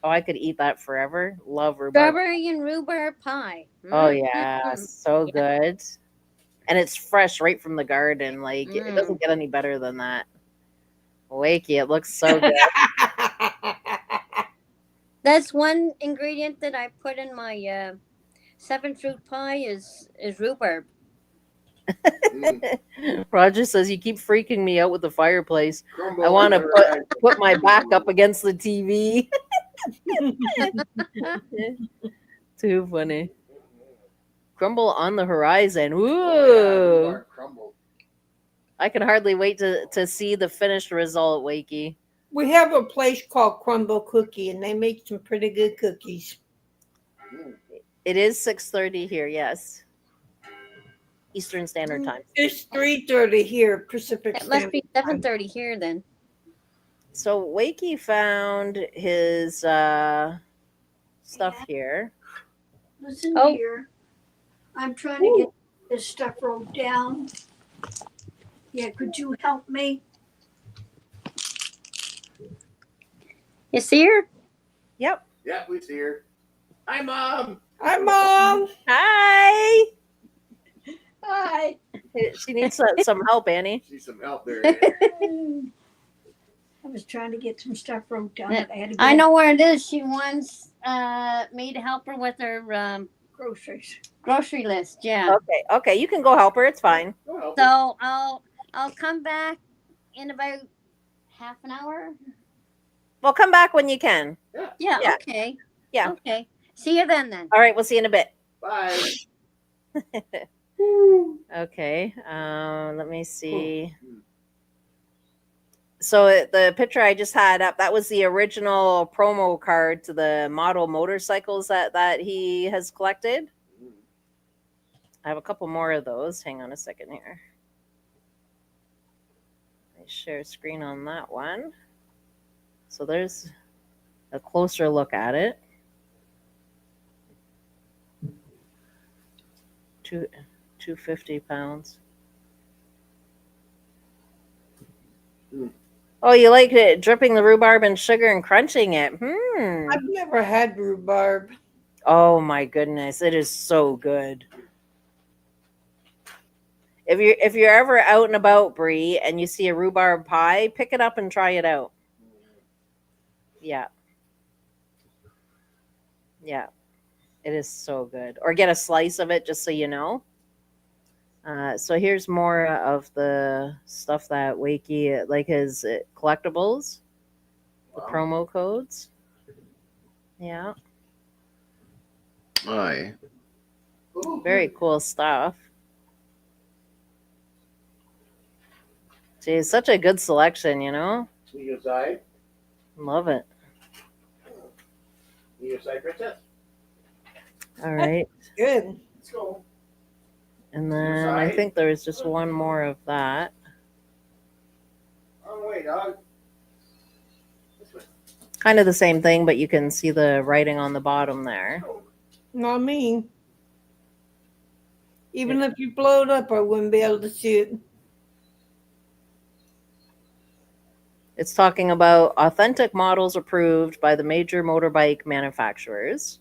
[SPEAKER 1] Oh, I could eat that forever. Love rhubarb.
[SPEAKER 6] Strawberry and rhubarb pie.
[SPEAKER 1] Oh
[SPEAKER 6] Mm.
[SPEAKER 1] yeah, so good. And it's fresh right from the garden. Like it
[SPEAKER 6] Mm.
[SPEAKER 1] doesn't get any better than that. Wakey, it looks so good.
[SPEAKER 6] That's one ingredient that I put in my 7-fruit pie is rhubarb.
[SPEAKER 1] Roger says you keep freaking me out with the fireplace.
[SPEAKER 2] Crumble
[SPEAKER 1] I want to
[SPEAKER 2] on the right.
[SPEAKER 1] put my back up against the TV. Too funny. Crumble on the horizon. Ooh.
[SPEAKER 2] Oh, yeah, rhubarb crumble.
[SPEAKER 1] I can hardly wait to see the finished result, Wakey.
[SPEAKER 3] We have a place called Crumble Cookie, and they make some pretty good cookies.
[SPEAKER 1] It is 6:30 here, yes. Eastern Standard Time.
[SPEAKER 3] It's 3:30 here, Pacific
[SPEAKER 6] It must be
[SPEAKER 3] Standard Time.
[SPEAKER 6] 7:30 here then.
[SPEAKER 1] So Wakey found his stuff here.
[SPEAKER 7] Listen
[SPEAKER 6] Oh.
[SPEAKER 7] here. I'm trying to get this stuff wrote down. Yeah, could you help me?
[SPEAKER 6] You see her?
[SPEAKER 1] Yep.
[SPEAKER 2] Yeah, we see her. Hi, Mom.
[SPEAKER 3] Hi, Mom.
[SPEAKER 1] Hi.
[SPEAKER 7] Hi.
[SPEAKER 1] She needs some help, Annie.
[SPEAKER 2] See some help there.
[SPEAKER 7] I was trying to get some stuff wrote down. But I had to
[SPEAKER 6] I
[SPEAKER 7] get
[SPEAKER 6] know where it is. She wants me to help her with her
[SPEAKER 7] groceries.
[SPEAKER 6] grocery list. Yeah.
[SPEAKER 1] Okay. You can go help her. It's fine.
[SPEAKER 2] Go help.
[SPEAKER 6] So I'll come back in about half an hour.
[SPEAKER 1] Well, come back when you can.
[SPEAKER 6] Yeah.
[SPEAKER 1] Yeah.
[SPEAKER 6] Okay.
[SPEAKER 1] Yeah.
[SPEAKER 6] Okay. See you then.
[SPEAKER 1] All right. We'll see you in a bit.
[SPEAKER 2] Bye.
[SPEAKER 1] Okay. Let me see. So the picture I just had up, that was the original promo card to the model motorcycles that he has collected. I have a couple more of those. Hang on a second here. I share screen on that one. So there's a closer look at it. 250 pounds. Oh, you like it dripping the rhubarb in sugar and crunching it?
[SPEAKER 3] I've never had rhubarb.
[SPEAKER 1] Oh my goodness, it is so good. If you're ever out and about, Bree, and you see a rhubarb pie, pick it up and try it out. Yeah. Yeah. It is so good. Or get a slice of it just so you know. So here's more of the stuff that Wakey, like his collectibles, the promo codes. Yeah.
[SPEAKER 5] Aye.
[SPEAKER 1] Very cool stuff. Gee, such a good selection, you know?
[SPEAKER 2] You go side.
[SPEAKER 1] Love it.
[SPEAKER 2] You go side, princess.
[SPEAKER 1] All right.
[SPEAKER 3] Good.
[SPEAKER 2] Let's go.
[SPEAKER 1] And then I think there was just one more of that.
[SPEAKER 2] On the way, dog. This way.
[SPEAKER 1] Kind of the same thing, but you can see the writing on the bottom there.
[SPEAKER 3] Not me. Even if you blow it up, I wouldn't be able to see it.
[SPEAKER 1] It's talking about authentic models approved by the major motorbike manufacturers.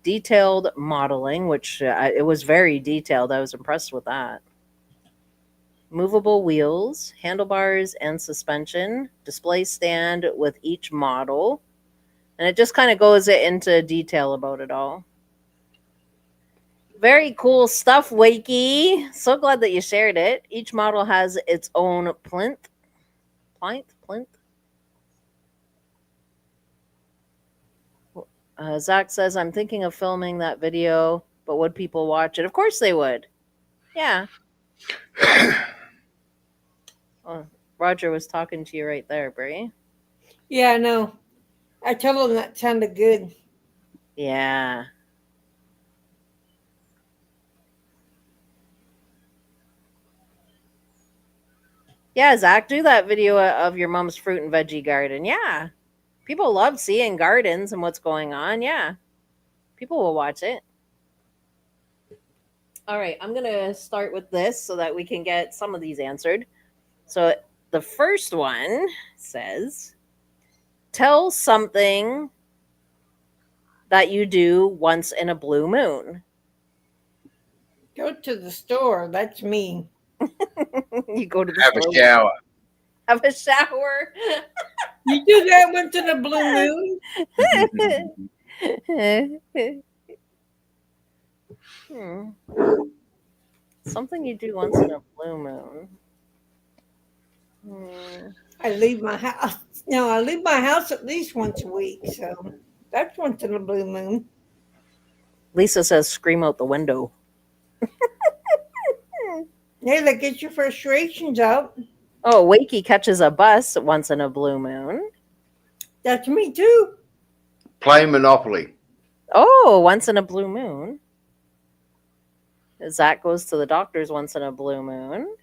[SPEAKER 1] Detailed modeling, which it was very detailed. I was impressed with that. Movable wheels, handlebars, and suspension. Display stand with each model. And it just kind of goes into detail about it all. Very cool stuff, Wakey. So glad that you shared it. Each model has its own plinth. Plinth? Zach says, I'm thinking of filming that video, but would people watch it? Of course they would. Yeah. Oh, Roger was talking to you right there, Brie.
[SPEAKER 3] Yeah, I know. I told him that sounded good.
[SPEAKER 1] Yeah. Yeah, Zach, do that video of your mom's fruit and veggie garden. Yeah. People love seeing gardens and what's going on. Yeah. People will watch it. All right, I'm going to start with this so that we can get some of these answered. So the first one says, tell something that you do once in a blue moon.
[SPEAKER 3] Go to the store. That's me.
[SPEAKER 1] You go to the
[SPEAKER 5] Have
[SPEAKER 1] store.
[SPEAKER 5] a shower.
[SPEAKER 1] Have a shower.
[SPEAKER 3] You do that once in a blue moon?
[SPEAKER 1] Something you do once in a blue moon.
[SPEAKER 3] I leave my house. No, I leave my house at least once a week. So that's once in a blue moon.
[SPEAKER 1] Lisa says, scream out the window.
[SPEAKER 3] Hey, that gets your frustrations out.
[SPEAKER 1] Oh, Wakey catches a bus once in a blue moon.
[SPEAKER 3] That's me too.
[SPEAKER 5] Play Monopoly.
[SPEAKER 1] Oh, once in a blue moon. Zach goes to the doctor's once in a blue moon.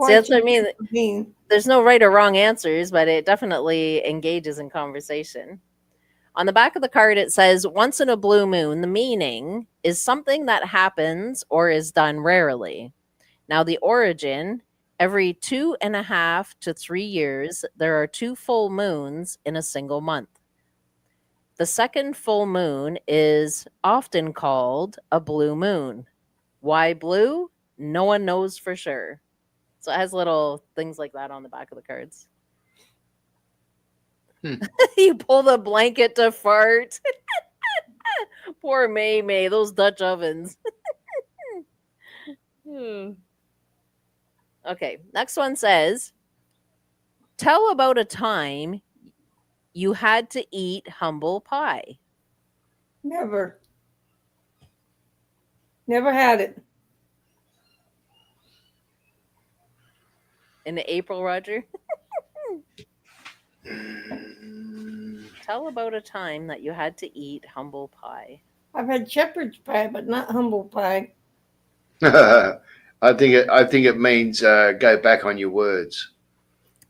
[SPEAKER 1] See, that's what I mean. There's no right or wrong answers, but it definitely engages in conversation. On the back of the card, it says, once in a blue moon, the meaning is something that happens or is done rarely. Now, the origin, every 2.5 to 3 years, there are 2 full moons in a single month. The second full moon is often called a blue moon. Why blue? No one knows for sure. So it has little things like that on the back of the cards. You pull the blanket to fart. Poor May, those Dutch ovens. Okay, next one says, tell about a time you had to eat humble pie.
[SPEAKER 3] Never. Never had it.
[SPEAKER 1] In April, Roger? Tell about a time that you had to eat humble pie.
[SPEAKER 3] I've had shepherd's pie, but not humble pie.
[SPEAKER 5] I think it means go back on your words.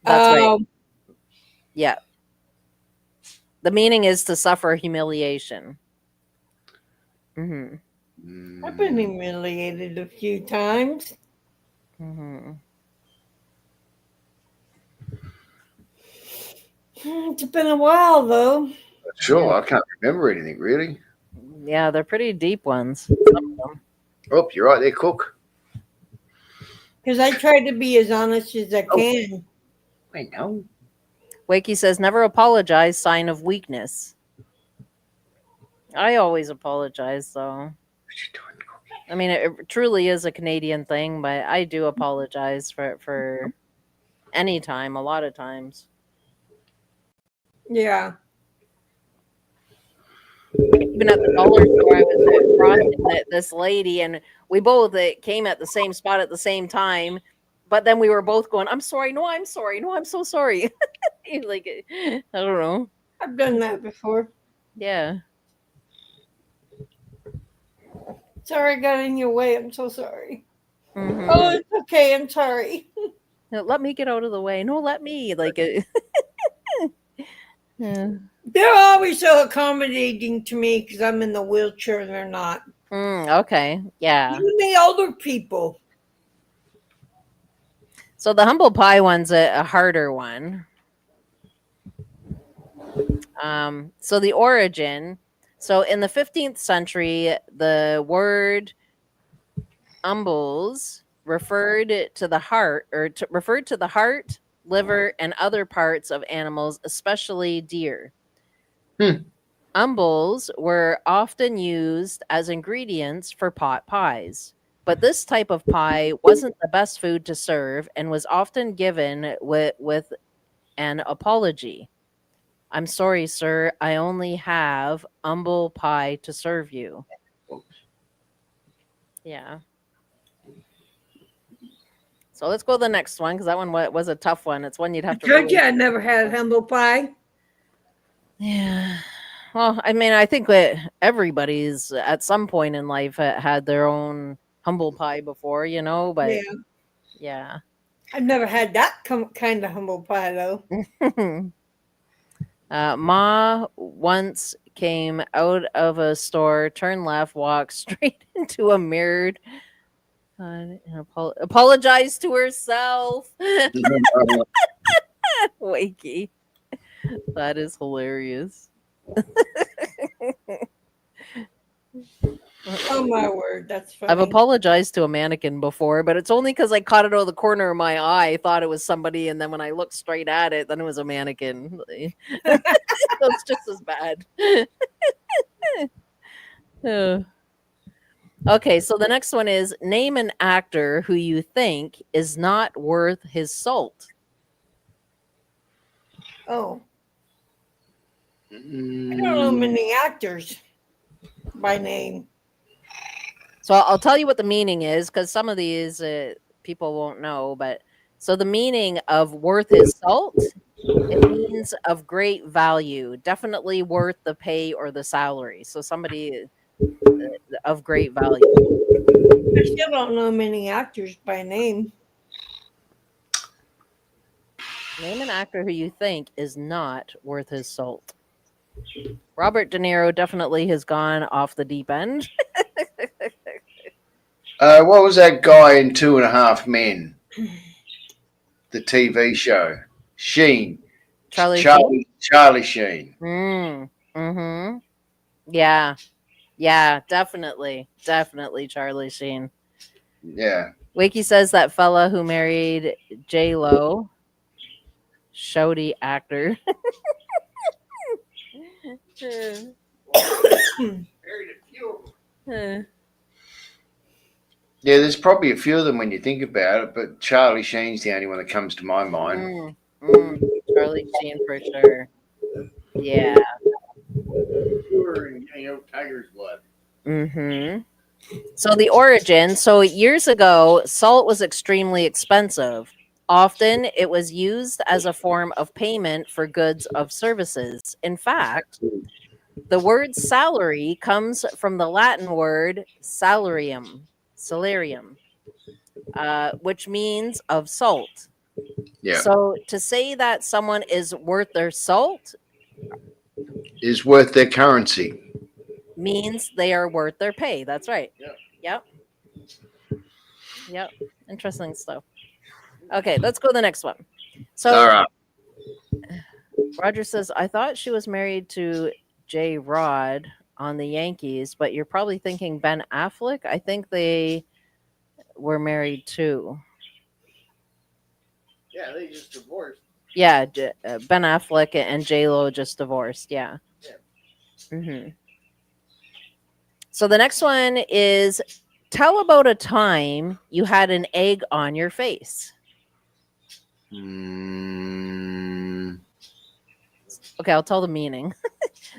[SPEAKER 1] That's right. Yeah. The meaning is to suffer humiliation. Mm-hmm.
[SPEAKER 3] I've been humiliated a few times.
[SPEAKER 1] Mm-hmm.
[SPEAKER 3] It's been a while, though.
[SPEAKER 5] Sure, I can't remember anything really.
[SPEAKER 1] Yeah, they're pretty deep ones. Some of them.
[SPEAKER 5] Oh, you're right there, Cook.
[SPEAKER 3] Because I try to be as honest as I can.
[SPEAKER 5] I know.
[SPEAKER 1] Wakey says, never apologize, sign of weakness. I always apologize, though. I mean, it truly is a Canadian thing, but I do apologize for any time, a lot of times.
[SPEAKER 3] Yeah.
[SPEAKER 1] Even at the dollar store, I was crossing this lady, and we both came at the same spot at the same time. But then we were both going, I'm sorry. No, I'm sorry. No, I'm so sorry. Like, I don't know.
[SPEAKER 3] I've done that before.
[SPEAKER 1] Yeah.
[SPEAKER 3] Sorry I got in your way. I'm so sorry.
[SPEAKER 1] Mm-hmm.
[SPEAKER 3] Oh, it's okay. I'm sorry.
[SPEAKER 1] No, let me get out of the way. No, let me. Like, yeah.
[SPEAKER 3] They're always so accommodating to me because I'm in the wheelchair and they're not.
[SPEAKER 1] Okay. Yeah.
[SPEAKER 3] Even the older people.
[SPEAKER 1] So the humble pie one's a harder one. So the origin. So in the 15th century, the word umbles referred to the heart, liver, and other parts of animals, especially deer.
[SPEAKER 5] Hmm.
[SPEAKER 1] Umbles were often used as ingredients for pot pies, but this type of pie wasn't the best food to serve and was often given with an apology. I'm sorry, sir, I only have umble pie to serve you. Yeah. So let's go to the next one because that one was a tough one. It's one you'd
[SPEAKER 3] I
[SPEAKER 1] have to
[SPEAKER 3] told you
[SPEAKER 1] really.
[SPEAKER 3] I never had humble pie.
[SPEAKER 1] Yeah. Well, I mean, I think that everybody's at some point in life had their own humble pie before, but
[SPEAKER 3] Yeah,
[SPEAKER 1] yeah.
[SPEAKER 3] I've never had that kind of humble pie though.
[SPEAKER 1] Ma once came out of a store, turned left, walked straight into a mirrored, and apologized to herself. Wakey. That is hilarious.
[SPEAKER 3] Oh my word, that's
[SPEAKER 1] I've
[SPEAKER 3] funny.
[SPEAKER 1] apologized to a mannequin before, but it's only because I caught it out of the corner of my eye, thought it was somebody, and then when I looked straight at it, then it was a mannequin. It's just as bad. Uh, okay, so the next one is name an actor who you think is not worth his salt.
[SPEAKER 3] Oh, I don't know many actors by name.
[SPEAKER 1] So I'll tell you what the meaning is because some of these people won't know. But so the meaning of worth his salt, it means of great value, definitely worth the pay or the salary. So somebody of great value.
[SPEAKER 3] I still don't know many actors by name.
[SPEAKER 1] Name an actor who you think is not worth his salt. Robert De Niro definitely has gone off the deep end.
[SPEAKER 5] What was that guy in Two and a Half Men? The TV show. Sheen.
[SPEAKER 1] Charlie Sheen.
[SPEAKER 5] Charlie Sheen.
[SPEAKER 1] Mm-hmm. Yeah. Yeah, definitely Charlie Sheen.
[SPEAKER 5] Yeah.
[SPEAKER 1] Wakey says that fella who married J Lo, shouty actor.
[SPEAKER 2] Married a few of them.
[SPEAKER 5] Yeah, there's probably a few of them when you think about it, but Charlie Sheen's the only one that comes to my mind.
[SPEAKER 1] Charlie Sheen for sure. Yeah.
[SPEAKER 2] Tour and getting out tiger's blood.
[SPEAKER 1] Mm-hmm. So the origin. So years ago, salt was extremely expensive. Often it was used as a form of payment for goods of services. In fact, the word salary comes from the Latin word salarium, which means of salt.
[SPEAKER 5] Yeah.
[SPEAKER 1] So to say that someone is worth their salt
[SPEAKER 5] Is worth their currency.
[SPEAKER 1] means they are worth their pay. That's right.
[SPEAKER 2] Yeah.
[SPEAKER 1] Yep. Interesting stuff. Okay, let's go to the next one.
[SPEAKER 5] All
[SPEAKER 1] So
[SPEAKER 5] right.
[SPEAKER 1] Roger says, I thought she was married to J. Rod on the Yankees, but you're probably thinking Ben Affleck. I think they were married too.
[SPEAKER 2] Yeah, they just divorced.
[SPEAKER 1] Yeah, Ben Affleck and J Lo just divorced. Yeah.
[SPEAKER 2] Yeah.
[SPEAKER 1] Mm-hmm. So the next one is tell about a time you had an egg on your face. Okay, I'll tell the meaning.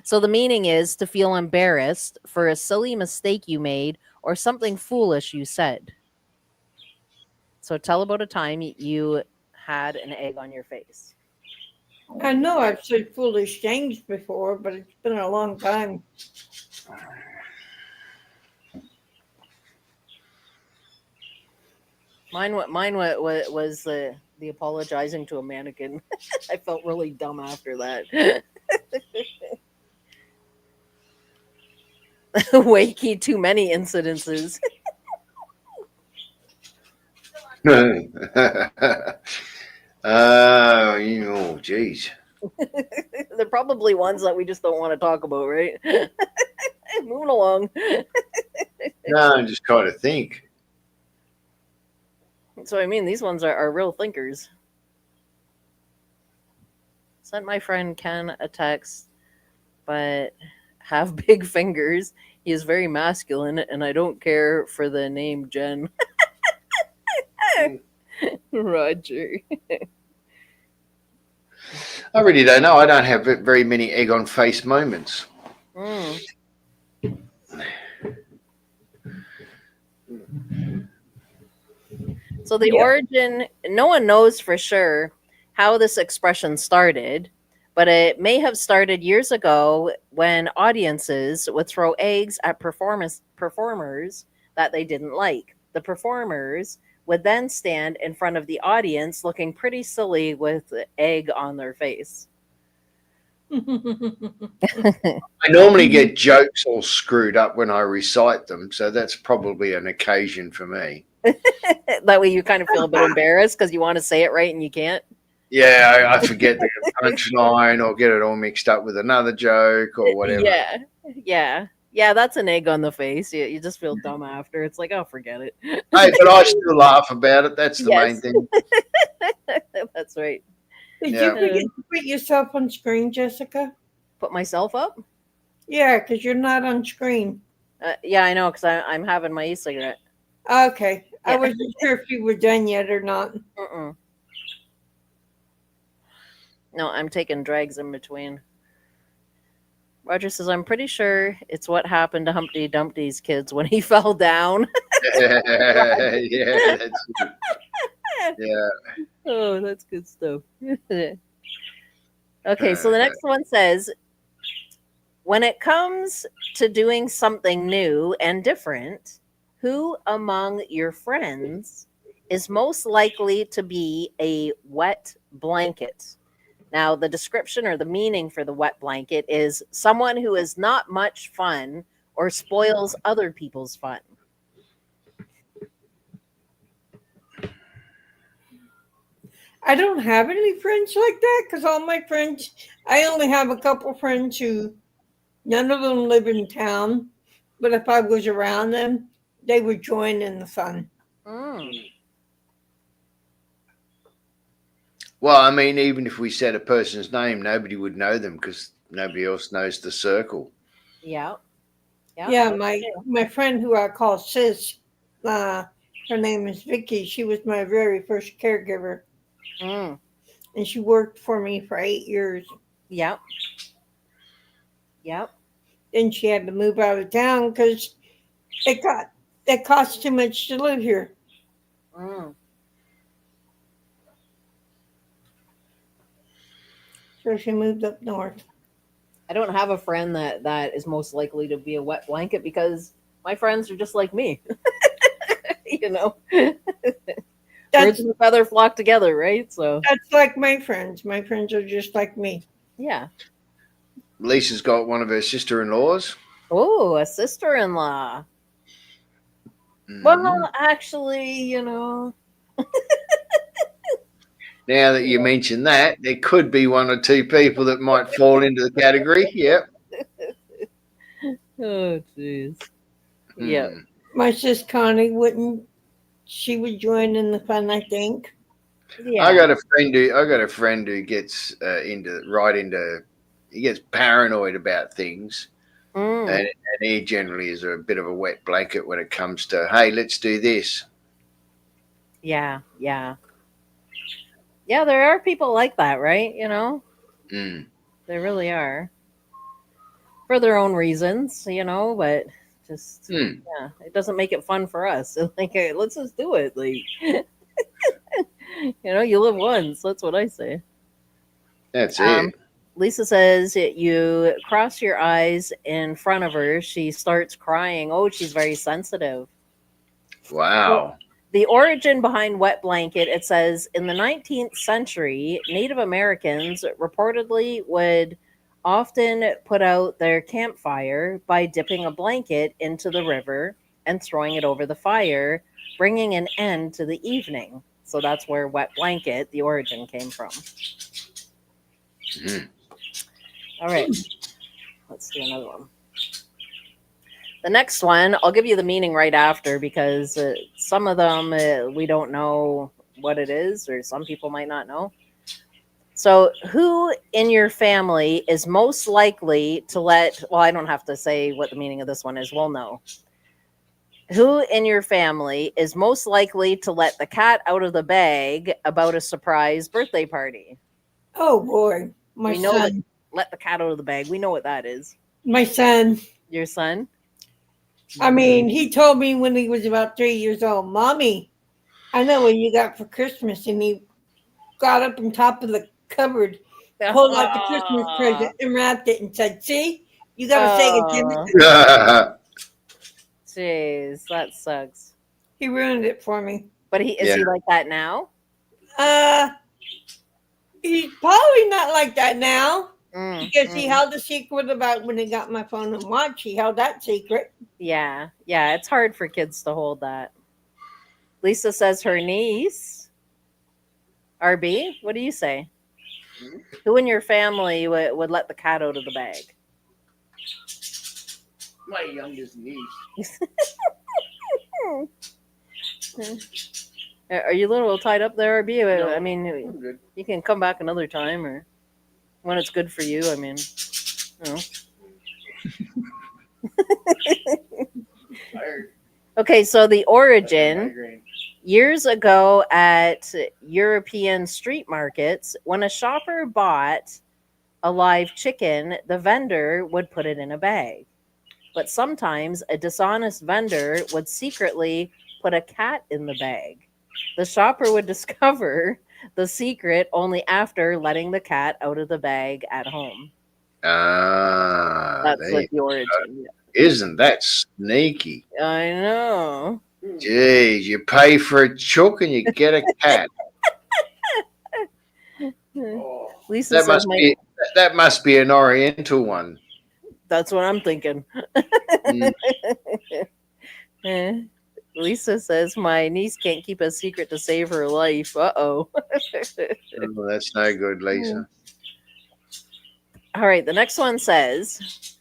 [SPEAKER 1] So the meaning is to feel embarrassed for a silly mistake you made or something foolish you said. So tell about a time you had an egg on your face.
[SPEAKER 3] I know I've said foolish things before, but it's been a long time.
[SPEAKER 1] Mine was the apologizing to a mannequin. I felt really dumb after that. Wakey, too many incidences.
[SPEAKER 5] Oh, geez.
[SPEAKER 1] The probably ones that we just don't want to talk about, right? Moving along.
[SPEAKER 5] No, I'm just trying to think.
[SPEAKER 1] So I mean, these ones are real thinkers. Sent my friend Ken a text, but have big fingers. He is very masculine, and I don't care for the name Jen. Roger.
[SPEAKER 5] I really don't know. I don't have very many egg on face moments.
[SPEAKER 1] Mm. So the
[SPEAKER 3] Yeah.
[SPEAKER 1] origin, no one knows for sure how this expression started, but it may have started years ago when audiences would throw eggs at performers that they didn't like. The performers would then stand in front of the audience looking pretty silly with egg on their face.
[SPEAKER 5] I normally get jokes all screwed up when I recite them, so that's probably an occasion for me.
[SPEAKER 1] That way you kind of feel a bit embarrassed because you want to say it right and you can't.
[SPEAKER 5] Yeah, I forget the punchline or get it all mixed up with another joke or whatever.
[SPEAKER 1] Yeah, that's an egg on the face. You just feel dumb after. It's like, oh, forget it.
[SPEAKER 5] Hey, but I still laugh about it. That's the main
[SPEAKER 1] Yes.
[SPEAKER 5] thing.
[SPEAKER 1] That's right.
[SPEAKER 3] Did
[SPEAKER 5] Yeah.
[SPEAKER 3] you forget to put yourself on screen, Jessica?
[SPEAKER 1] Put myself up?
[SPEAKER 3] Yeah, because you're not on screen.
[SPEAKER 1] Yeah, I know, because I'm having my e-cigarette.
[SPEAKER 3] Okay. I
[SPEAKER 1] Yeah.
[SPEAKER 3] wasn't sure if you were done yet or not.
[SPEAKER 1] Mm-mm. No, I'm taking drags in between. Roger says, I'm pretty sure it's what happened to Humpty Dumpty's kids when he fell down.
[SPEAKER 5] Yeah, that's it. Yeah.
[SPEAKER 1] Oh, that's good stuff. Okay, so the next one says, when it comes to doing something new and different, who among your friends is most likely to be a wet blanket? Now, the description or the meaning for the wet blanket is someone who is not much fun or spoils other people's fun.
[SPEAKER 3] I don't have any friends like that because all my friends, I only have a couple friends who none of them live in town, but if I was around them, they would join in the fun.
[SPEAKER 1] Mm.
[SPEAKER 5] Well, I mean, even if we said a person's name, nobody would know them because nobody else knows the circle.
[SPEAKER 1] Yeah.
[SPEAKER 3] Yeah, my friend who I call Sis, her name is Vicky. She was my very first caregiver,
[SPEAKER 1] Mm.
[SPEAKER 3] and she worked for me for 8 years.
[SPEAKER 1] Yep.
[SPEAKER 3] Then she had to move out of town because it cost too much to live here.
[SPEAKER 1] Mm.
[SPEAKER 3] So she moved up north.
[SPEAKER 1] I don't have a friend that is most likely to be a wet blanket because my friends are just like me. You know, birds
[SPEAKER 3] That's
[SPEAKER 1] of a feather flock together, right? So
[SPEAKER 3] that's like my friends. My friends are just like me.
[SPEAKER 1] yeah.
[SPEAKER 5] Lisa's got one of her sister-in-laws.
[SPEAKER 1] Oh, a sister-in-law.
[SPEAKER 5] Mhm.
[SPEAKER 1] Well, actually, you know.
[SPEAKER 5] Now that you mention that, there could be one or two people that might fall into the category. Yep.
[SPEAKER 1] Oh, jeez. Yeah.
[SPEAKER 5] Hmm.
[SPEAKER 3] My sis Connie wouldn't. She would join in the fun, I think.
[SPEAKER 1] Yeah.
[SPEAKER 5] I got a friend who gets he gets paranoid about things,
[SPEAKER 1] Mm.
[SPEAKER 5] and he generally is a bit of a wet blanket when it comes to, hey, let's do this.
[SPEAKER 1] Yeah. Yeah, there are people like that, right? You know,
[SPEAKER 5] Mm.
[SPEAKER 1] there really are. For their own reasons, you know, but just
[SPEAKER 5] Hmm.
[SPEAKER 1] yeah, it doesn't make it fun for us. Like, hey, let's just do it. Like, you know, you live once. That's what I say.
[SPEAKER 5] That's
[SPEAKER 1] Um,
[SPEAKER 5] it.
[SPEAKER 1] Lisa says you cross your eyes in front of her. She starts crying. Oh, she's very sensitive.
[SPEAKER 5] Wow.
[SPEAKER 1] The origin behind wet blanket, it says in the 19th century, Native Americans reportedly would often put out their campfire by dipping a blanket into the river and throwing it over the fire, bringing an end to the evening. So that's where wet blanket, the origin, came from.
[SPEAKER 5] Mhm.
[SPEAKER 1] All right. Let's do another one. The next one, I'll give you the meaning right after because some of them we don't know what it is, or some people might not know. So, who in your family is most likely to let, well, I don't have to say what the meaning of this one is, we'll know. Who in your family is most likely to let the cat out of the bag about a surprise birthday party?
[SPEAKER 3] Oh boy, my
[SPEAKER 1] We know that
[SPEAKER 3] son.
[SPEAKER 1] let the cat out of the bag. We know what that is.
[SPEAKER 3] My son.
[SPEAKER 1] Your son?
[SPEAKER 3] I mean, he told me when he was about 3 years old, Mommy, I know what you got for Christmas. And he got up on top of the cupboard, pulled out the Christmas present, and wrapped it and said, See, you got to say it, Jimmy.
[SPEAKER 1] Jeez, that sucks.
[SPEAKER 3] He ruined it for me.
[SPEAKER 1] But is he like that now?
[SPEAKER 3] He's probably not like that now because he
[SPEAKER 1] mm.
[SPEAKER 3] held a secret about when he got my phone and watch. He held that secret.
[SPEAKER 1] Yeah, it's hard for kids to hold that. Lisa says her niece. RB, what do you say? Who in your family would let the cat out of the bag?
[SPEAKER 2] My youngest niece.
[SPEAKER 1] Are you a little tied up there, RB?
[SPEAKER 2] No,
[SPEAKER 1] I mean,
[SPEAKER 2] I'm good.
[SPEAKER 1] you can come back another time, or when it's good for you. I mean, you know.
[SPEAKER 2] Tired.
[SPEAKER 1] Okay, so the origin.
[SPEAKER 2] Migraine.
[SPEAKER 1] Years ago at European street markets, when a shopper bought a live chicken, the vendor would put it in a bag. But sometimes a dishonest vendor would secretly put a cat in the bag. The shopper would discover the secret only after letting the cat out of the bag at home. That's like the origin.
[SPEAKER 5] Isn't that sneaky?
[SPEAKER 1] I know.
[SPEAKER 5] Jeez, you pay for a chook and you get a cat.
[SPEAKER 2] Oh,
[SPEAKER 1] Lisa
[SPEAKER 5] That
[SPEAKER 1] says
[SPEAKER 5] must be an Oriental one.
[SPEAKER 1] that's what I'm thinking.
[SPEAKER 5] Mm.
[SPEAKER 1] Lisa says my niece can't keep a secret to save her life. Uh-oh.
[SPEAKER 5] Oh, that's no good, Lisa.
[SPEAKER 1] All right, the next one says,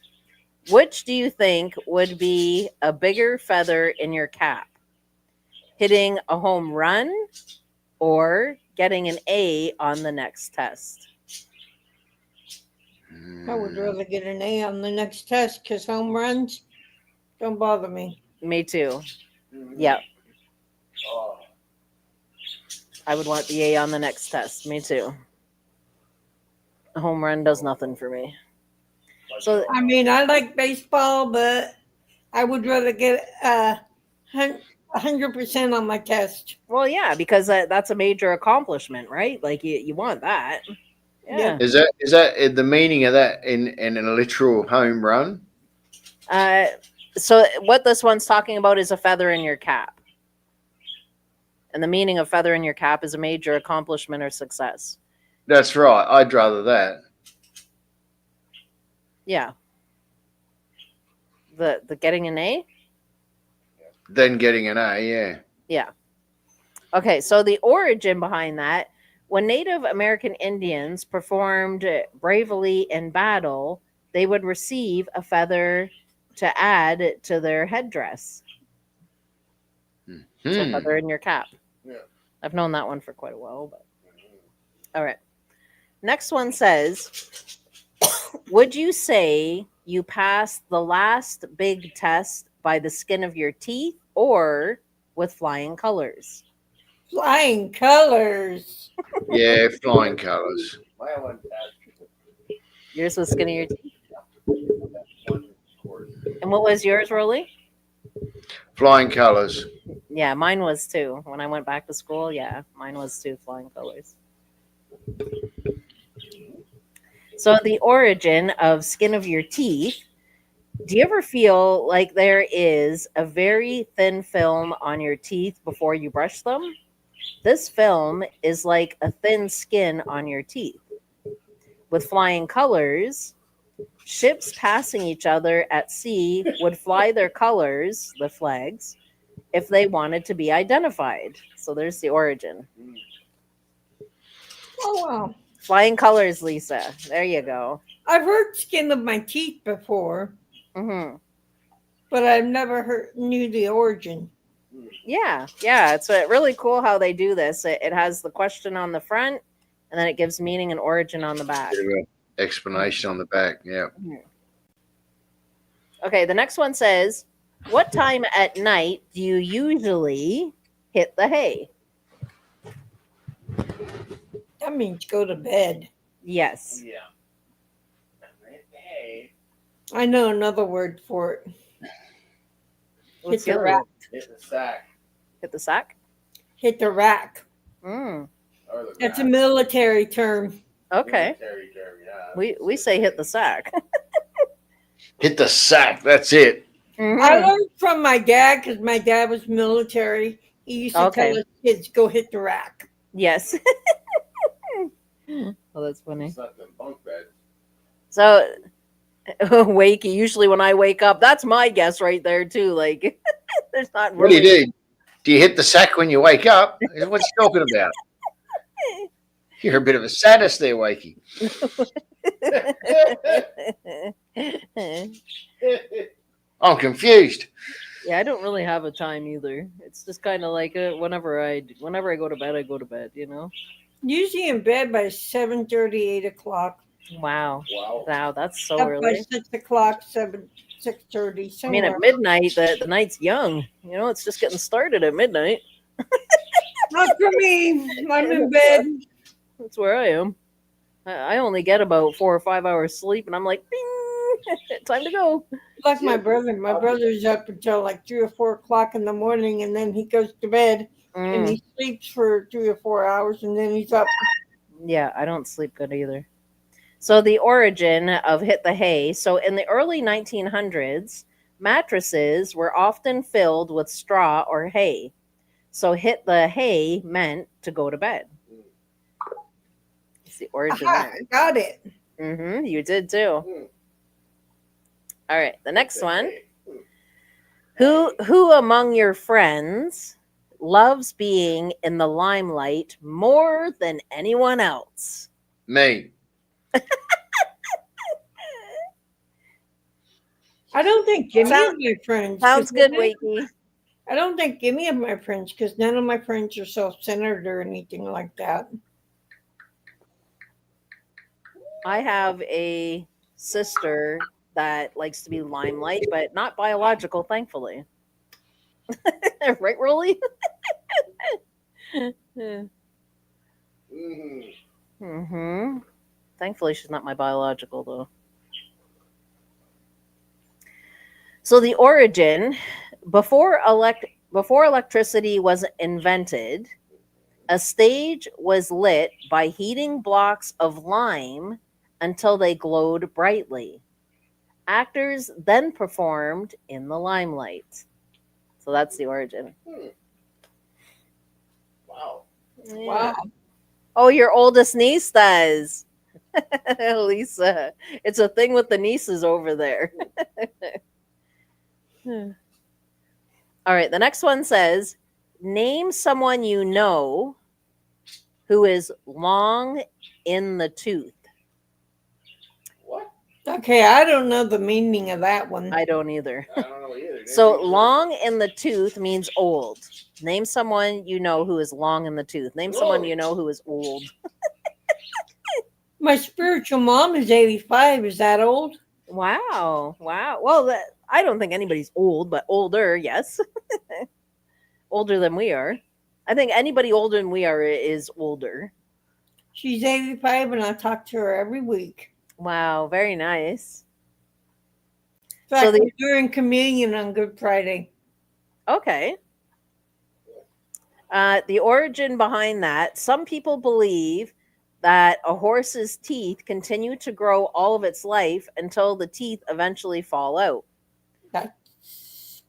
[SPEAKER 1] which do you think would be a bigger feather in your cap? Hitting a home run or getting an A on the next test?
[SPEAKER 3] I would rather get an A on the next test because home runs don't bother me.
[SPEAKER 1] Me too. Yep.
[SPEAKER 2] oh.
[SPEAKER 1] I would want the A on the next test. Me too. A home run does nothing for me. So
[SPEAKER 3] I mean, I like baseball, but I would rather get 100% on my test.
[SPEAKER 1] well, yeah, because that's a major accomplishment, right? Like you want that. Yeah.
[SPEAKER 5] Is that the meaning of that in a literal home run?
[SPEAKER 1] So what this one's talking about is a feather in your cap. And the meaning of feather in your cap is a major accomplishment or success.
[SPEAKER 5] That's right. I'd rather that.
[SPEAKER 1] Yeah. The getting an A?
[SPEAKER 5] Than getting an A, yeah.
[SPEAKER 1] Yeah. Okay, so the origin behind that, when Native American Indians performed bravely in battle, they would receive a feather to add to their headdress. So feather in your cap.
[SPEAKER 2] Yeah.
[SPEAKER 1] I've known that one for quite a while, but all right. Next one says, would you say you passed the last big test by the skin of your teeth or with flying colors?
[SPEAKER 3] Flying colors.
[SPEAKER 5] Yeah, flying colours.
[SPEAKER 2] My one passed.
[SPEAKER 1] Yours was skin of your teeth.
[SPEAKER 2] One course.
[SPEAKER 1] And what was yours, Rolly?
[SPEAKER 5] Flying colours.
[SPEAKER 1] Yeah, mine was too. When I went back to school, yeah, mine was too, flying colors. So the origin of skin of your teeth, do you ever feel like there is a very thin film on your teeth before you brush them? This film is like a thin skin on your teeth. With flying colors, ships passing each other at sea would fly their colors, the flags, if they wanted to be identified. So there's the origin.
[SPEAKER 3] Oh, wow.
[SPEAKER 1] Flying colors, Lisa. There you go.
[SPEAKER 3] I've heard skin of my teeth before,
[SPEAKER 1] Hmm.
[SPEAKER 3] but I've never knew the origin.
[SPEAKER 1] Yeah, yeah. It's really cool how they do this. It has the question on the front, and then it gives meaning and origin on the back.
[SPEAKER 5] Bit of an explanation on the back. Yeah.
[SPEAKER 1] Mhm. Okay, the next one says, "What time at night do you usually hit the hay?"
[SPEAKER 3] That means go to bed.
[SPEAKER 1] Yes.
[SPEAKER 2] Yeah. Hey,
[SPEAKER 3] I know another word for it.
[SPEAKER 1] What's
[SPEAKER 3] Hit the
[SPEAKER 1] the
[SPEAKER 3] rack.
[SPEAKER 1] other?
[SPEAKER 2] hit the sack
[SPEAKER 1] Hit the sack.
[SPEAKER 3] Hit the rack.
[SPEAKER 1] Mm,
[SPEAKER 2] or the
[SPEAKER 3] That's a
[SPEAKER 2] rack.
[SPEAKER 3] military term.
[SPEAKER 1] okay.
[SPEAKER 2] Military term, yeah.
[SPEAKER 1] We say hit the sack.
[SPEAKER 5] Hit the sack. That's it.
[SPEAKER 3] I
[SPEAKER 1] Mhm.
[SPEAKER 3] learned from my dad because my dad was military. He used to
[SPEAKER 1] Okay.
[SPEAKER 3] tell us kids, go hit the rack.
[SPEAKER 1] Yes. Oh, that's funny.
[SPEAKER 2] Slept in bunk beds.
[SPEAKER 1] So, wakey. Usually, when I wake up, that's my guess right there too. Like, there's not
[SPEAKER 5] What do you
[SPEAKER 1] really.
[SPEAKER 5] do? Do you hit the sack when you wake up? What's he talking about? You're a bit of a sadist there, Wakey. I'm confused.
[SPEAKER 1] Yeah, I don't really have a time either. It's just kind of like whenever I go to bed, I go to bed. You know.
[SPEAKER 3] Usually in bed by 7:30, 8 o'clock.
[SPEAKER 1] Wow.
[SPEAKER 2] Wow.
[SPEAKER 1] Wow, that's so
[SPEAKER 3] Up by
[SPEAKER 1] early.
[SPEAKER 3] 6 o'clock, 6:30,
[SPEAKER 1] I mean,
[SPEAKER 3] somewhere.
[SPEAKER 1] at midnight, the night's young. You know, it's just getting started at midnight.
[SPEAKER 3] Not for me. I'm in bed.
[SPEAKER 1] That's where I am. I only get about 4 or 5 hours sleep, and I'm like, bing, time to go.
[SPEAKER 3] Like my brother. My brother's up until like 3 or 4 o'clock in the morning, and then he goes to bed and
[SPEAKER 1] Mm,
[SPEAKER 3] he sleeps for 3 or 4 hours, and then he's up.
[SPEAKER 1] yeah, I don't sleep good either. So the origin of hit the hay. So in the early 1900s, mattresses were often filled with straw or hay. So hit the hay meant to go to bed. It's the origin
[SPEAKER 3] Aha,
[SPEAKER 1] there.
[SPEAKER 3] got it.
[SPEAKER 1] Mm-hmm. You did too. All right, the next one. Who among your friends loves being in the limelight more than anyone else?
[SPEAKER 5] Me.
[SPEAKER 3] I don't think Jimmy
[SPEAKER 1] Sound-
[SPEAKER 3] is my friends.
[SPEAKER 1] Sounds
[SPEAKER 3] 'cause
[SPEAKER 1] good,
[SPEAKER 3] none-
[SPEAKER 1] Wakey.
[SPEAKER 3] I don't think Jimmy is my friends because none of my friends are self-centered or anything like that.
[SPEAKER 1] I have a sister that likes to be limelight, but not biological, thankfully. Right, Rolly? Mm-hmm. Thankfully, she's not my biological, though. So the origin, before electricity was invented, a stage was lit by heating blocks of lime until they glowed brightly. Actors then performed in the limelight. So that's the origin.
[SPEAKER 2] Wow.
[SPEAKER 1] Yeah.
[SPEAKER 3] Wow.
[SPEAKER 1] Oh, your oldest niece does. Lisa. It's a thing with the nieces over there. All right, the next one says, name someone you know who is long in the tooth.
[SPEAKER 2] What?
[SPEAKER 3] Okay, I don't know the meaning of that one.
[SPEAKER 1] I don't either.
[SPEAKER 2] I don't know either.
[SPEAKER 1] So long in the tooth means old. Name someone you know who is long in the tooth. Name someone you know who is old.
[SPEAKER 3] My spiritual mom is 85. Is that old?
[SPEAKER 1] Wow. Wow. Well, I don't think anybody's old, but older, yes. Older than we are. I think anybody older than we are is older.
[SPEAKER 3] She's 85 and I talk to her every week.
[SPEAKER 1] Wow, very nice.
[SPEAKER 3] In fact,
[SPEAKER 1] So the-
[SPEAKER 3] we're doing communion on Good Friday.
[SPEAKER 1] Okay. The origin behind that, some people believe that a horse's teeth continue to grow all of its life until the teeth eventually fall out.
[SPEAKER 3] That's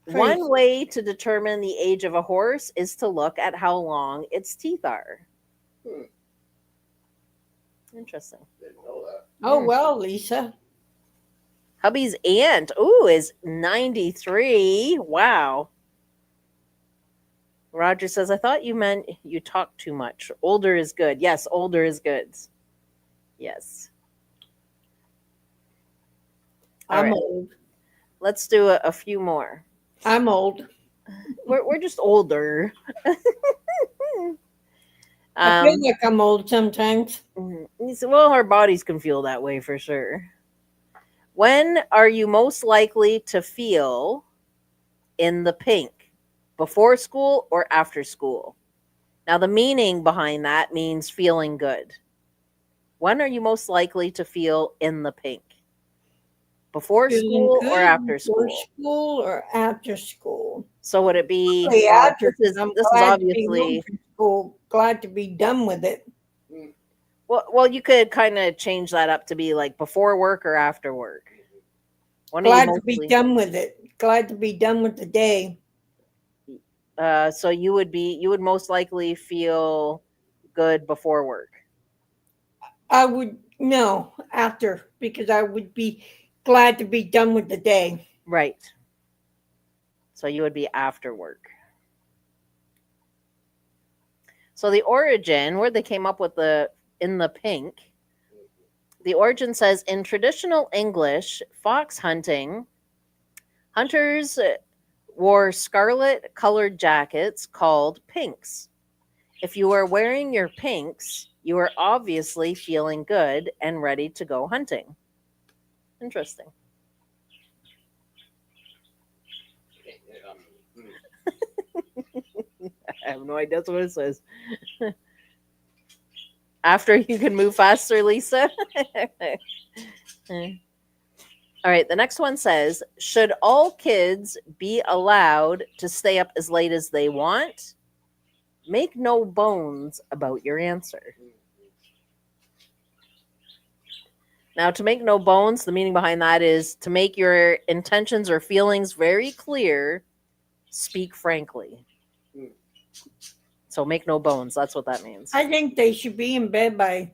[SPEAKER 3] crazy.
[SPEAKER 1] One way to determine the age of a horse is to look at how long its teeth are. Interesting.
[SPEAKER 2] Didn't know that.
[SPEAKER 3] Oh, well, Lisa.
[SPEAKER 1] Hubby's aunt, ooh, is 93. Wow. Roger says, I thought you meant you talk too much. Older is good. Yes, older is good. Yes. All
[SPEAKER 3] I'm
[SPEAKER 1] right.
[SPEAKER 3] old.
[SPEAKER 1] Let's do a few more.
[SPEAKER 3] I'm old.
[SPEAKER 1] We're just older.
[SPEAKER 3] I feel like I'm old sometimes.
[SPEAKER 1] Well, our bodies can feel that way for sure. When are you most likely to feel in the pink? Before school or after school? Now, the meaning behind that means feeling good. When are you most likely to feel in the pink? Before
[SPEAKER 3] Feeling
[SPEAKER 1] school or
[SPEAKER 3] good
[SPEAKER 1] after
[SPEAKER 3] before
[SPEAKER 1] school?
[SPEAKER 3] school or after school?
[SPEAKER 1] So would it be
[SPEAKER 3] Probably
[SPEAKER 1] well,
[SPEAKER 3] after. I'm
[SPEAKER 1] this is
[SPEAKER 3] glad to be home
[SPEAKER 1] obviously
[SPEAKER 3] from school. Glad to be done with it.
[SPEAKER 1] well you could kind of change that up to be like before work or after work. When are you
[SPEAKER 3] Glad to be
[SPEAKER 1] mostly
[SPEAKER 3] done with it. Glad to be done with the day.
[SPEAKER 1] so you would most likely feel good before work.
[SPEAKER 3] I would no after because I would be glad to be done with the day.
[SPEAKER 1] Right. So you would be after work. So the origin, where they came up with the in the pink, the origin says in traditional English fox hunting, hunters wore scarlet colored jackets called pinks. If you are wearing your pinks, you are obviously feeling good and ready to go hunting. Interesting. I have no idea what it says. After you can move faster, Lisa. All right, the next one says, should all kids be allowed to stay up as late as they want? Make no bones about your answer. Now, to make no bones, the meaning behind that is to make your intentions or feelings very clear, speak frankly. So make no bones. That's what that means.
[SPEAKER 3] I think they should be in bed by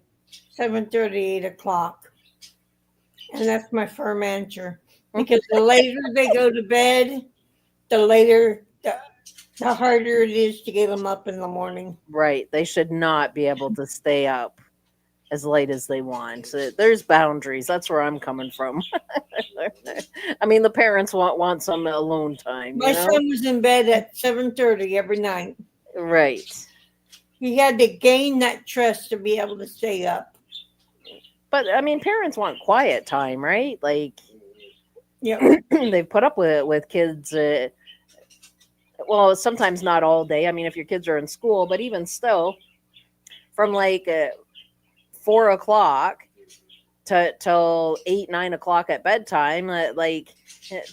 [SPEAKER 3] 7:30, 8 o'clock. And that's my firm answer. Because the later they go to bed, the harder it is to get them up in the morning.
[SPEAKER 1] Right. They should not be able to stay up as late as they want. There's boundaries. That's where I'm coming from. I mean, the parents want some alone time,
[SPEAKER 3] My
[SPEAKER 1] you know?
[SPEAKER 3] son was in bed at 7:30 every night.
[SPEAKER 1] Right.
[SPEAKER 3] He had to gain that trust to be able to stay up.
[SPEAKER 1] But I mean, parents want quiet time, right? Like
[SPEAKER 3] Yep.
[SPEAKER 1] they've put up with kids. Well, sometimes not all day. I mean, if your kids are in school, but even still, from like 4 o'clock to till 8, 9 o'clock at bedtime,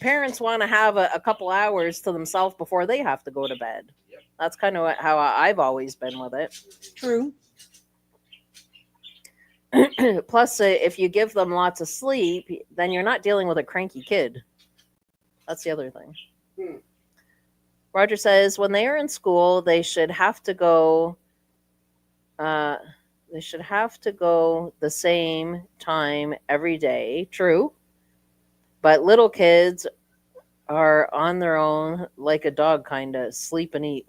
[SPEAKER 1] parents want to have a couple hours to themselves before they have to go to bed. That's kind of how I've always been with it.
[SPEAKER 3] True.
[SPEAKER 1] Plus, if you give them lots of sleep, then you're not dealing with a cranky kid. That's the other thing. Roger says when they are in school, they should have to go. They should have to go the same time every day. True, but little kids are on their own, like a dog, kind of sleep and eat.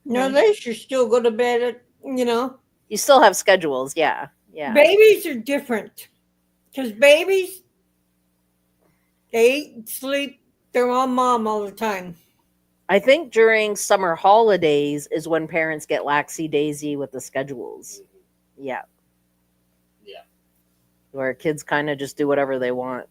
[SPEAKER 3] No, they should still go to bed at,
[SPEAKER 1] You still have schedules, yeah.
[SPEAKER 3] Babies are different. Because babies, they sleep, they're on mom all the time.
[SPEAKER 1] I think during summer holidays is when parents get laxy daisy with the schedules. Yeah. Where kids kind of just do whatever they want.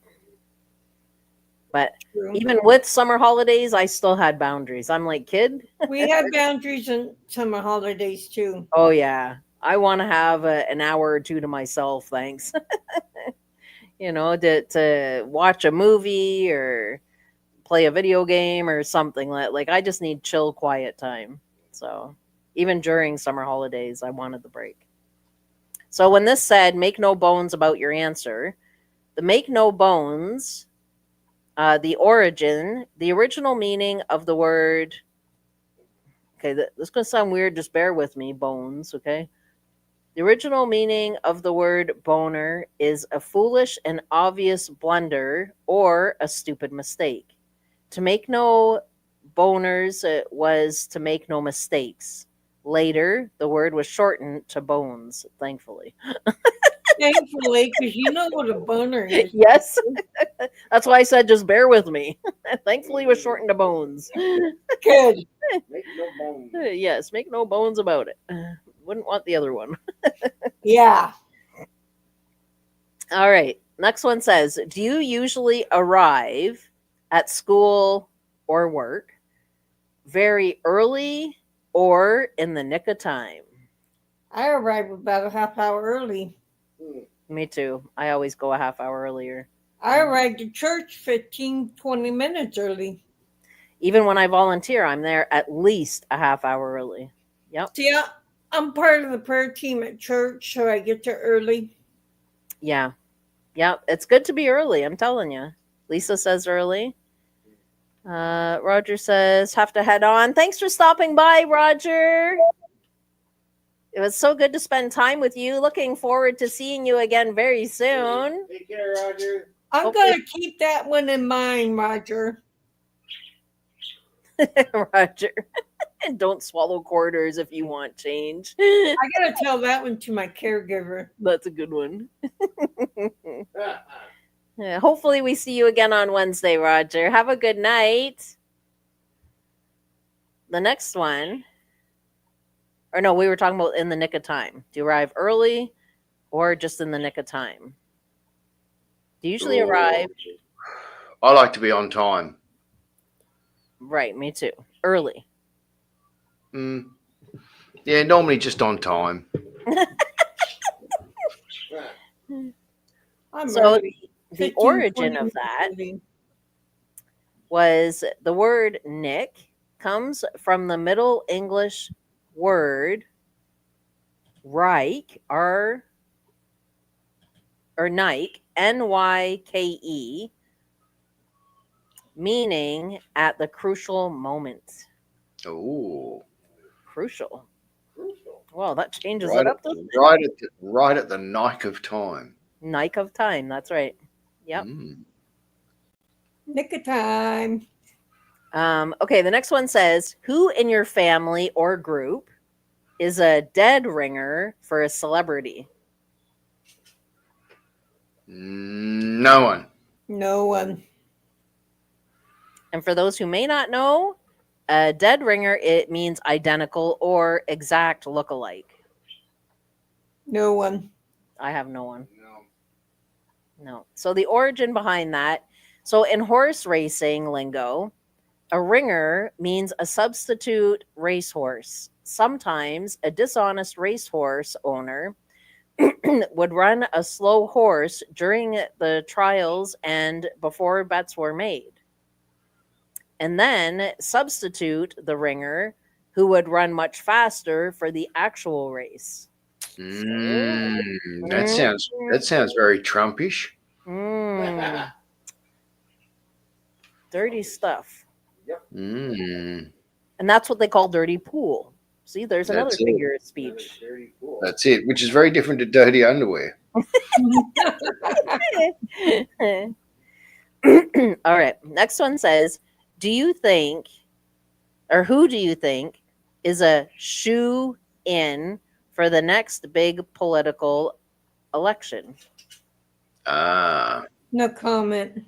[SPEAKER 1] But
[SPEAKER 3] True.
[SPEAKER 1] even with summer holidays, I still had boundaries. I'm like, kid.
[SPEAKER 3] We have boundaries in summer holidays too.
[SPEAKER 1] Oh yeah, I want to have an hour or two to myself. Thanks. To watch a movie or play a video game or something like I just need chill, quiet time. So even during summer holidays, I wanted the break. So when this said, "Make no bones about your answer," the "make no bones." The origin, the original meaning of the word. Okay, this is going to sound weird. Just bear with me, bones, okay? The original meaning of the word boner is a foolish and obvious blunder or a stupid mistake. To make no boners was to make no mistakes, Later, the word was shortened to bones, thankfully.
[SPEAKER 3] Thankfully, because you know what a boner is.
[SPEAKER 1] Yes. That's why I said just bear with me. Thankfully, it was shortened to bones.
[SPEAKER 3] Good.
[SPEAKER 2] Make no bones.
[SPEAKER 1] Yes, make no bones about it. Wouldn't want the other one.
[SPEAKER 3] Yeah.
[SPEAKER 1] All right. Next one says, do you usually arrive at school or work very early or in the nick of time?
[SPEAKER 3] I arrived about a half hour early.
[SPEAKER 1] Me too. I always go a half hour earlier.
[SPEAKER 3] I arrived at church 15, 20 minutes early.
[SPEAKER 1] Even when I volunteer, I'm there at least a half hour early. Yep.
[SPEAKER 3] See, I'm part of the prayer team at church, so I get there early.
[SPEAKER 1] Yeah. Yep. It's good to be early. I'm telling you. Lisa says early. Roger says, have to head on. Thanks for stopping by, Roger. It was so good to spend time with you. Looking forward to seeing you again very soon.
[SPEAKER 2] Take care, Roger.
[SPEAKER 3] I'm
[SPEAKER 1] Hopefully-
[SPEAKER 3] going to keep that one in mind, Roger.
[SPEAKER 1] Roger. And don't swallow quarters if you want change.
[SPEAKER 3] I got to tell that one to my caregiver.
[SPEAKER 1] That's a good one. Yeah, hopefully we see you again on Wednesday, Roger. Have a good night. The next one, or no, we were talking about in the nick of time. Do you arrive early or just in the nick of time? Do you usually arrive?
[SPEAKER 5] I like to be on time.
[SPEAKER 1] Right, me too. Early.
[SPEAKER 5] Yeah, normally just on time.
[SPEAKER 3] I'm
[SPEAKER 1] So
[SPEAKER 3] early.
[SPEAKER 1] the
[SPEAKER 3] 15,
[SPEAKER 1] origin
[SPEAKER 3] 20
[SPEAKER 1] of that
[SPEAKER 3] early.
[SPEAKER 1] was the word nick comes from the Middle English word Reich, or Nike, Nyke, meaning at the crucial moment.
[SPEAKER 5] Oh,
[SPEAKER 1] Crucial. Well, that changes
[SPEAKER 5] right
[SPEAKER 1] it up.
[SPEAKER 5] right at the nick of time.
[SPEAKER 1] Nike of time. That's right. Yep.
[SPEAKER 3] Nick of time.
[SPEAKER 1] Okay, the next one says, who in your family or group is a dead ringer for a celebrity?
[SPEAKER 5] No one.
[SPEAKER 3] No one.
[SPEAKER 1] And for those who may not know, a dead ringer, it means identical or exact lookalike.
[SPEAKER 3] No one.
[SPEAKER 1] I have no one.
[SPEAKER 2] No.
[SPEAKER 1] No. So the origin behind that, so in horse racing lingo, a ringer means a substitute racehorse. Sometimes a dishonest racehorse owner would run a slow horse during the trials and before bets were made. And then substitute the ringer who would run much faster for the actual race.
[SPEAKER 5] That sounds very Trumpish.
[SPEAKER 1] Dirty stuff.
[SPEAKER 5] Mm,
[SPEAKER 1] And that's what they call dirty pool. See, there's another
[SPEAKER 5] That's it.
[SPEAKER 1] figure of speech.
[SPEAKER 2] Very cool.
[SPEAKER 5] that's it, which is very different to dirty underwear.
[SPEAKER 1] All right. Next one says, do you think, or who do you think is a shoe in for the next big political election?
[SPEAKER 3] No comment.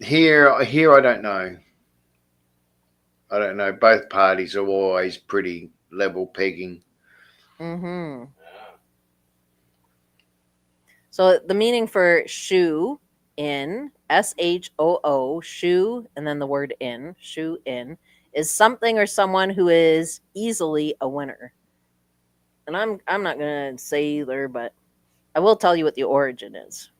[SPEAKER 5] Here I don't know. I don't know. Both parties are always pretty level pegging.
[SPEAKER 1] Mm-hmm. So the meaning for shoe in, SHOO, shoe, and then the word in, shoe in, is something or someone who is easily a winner. And I'm not gonna say either, but I will tell you what the origin is.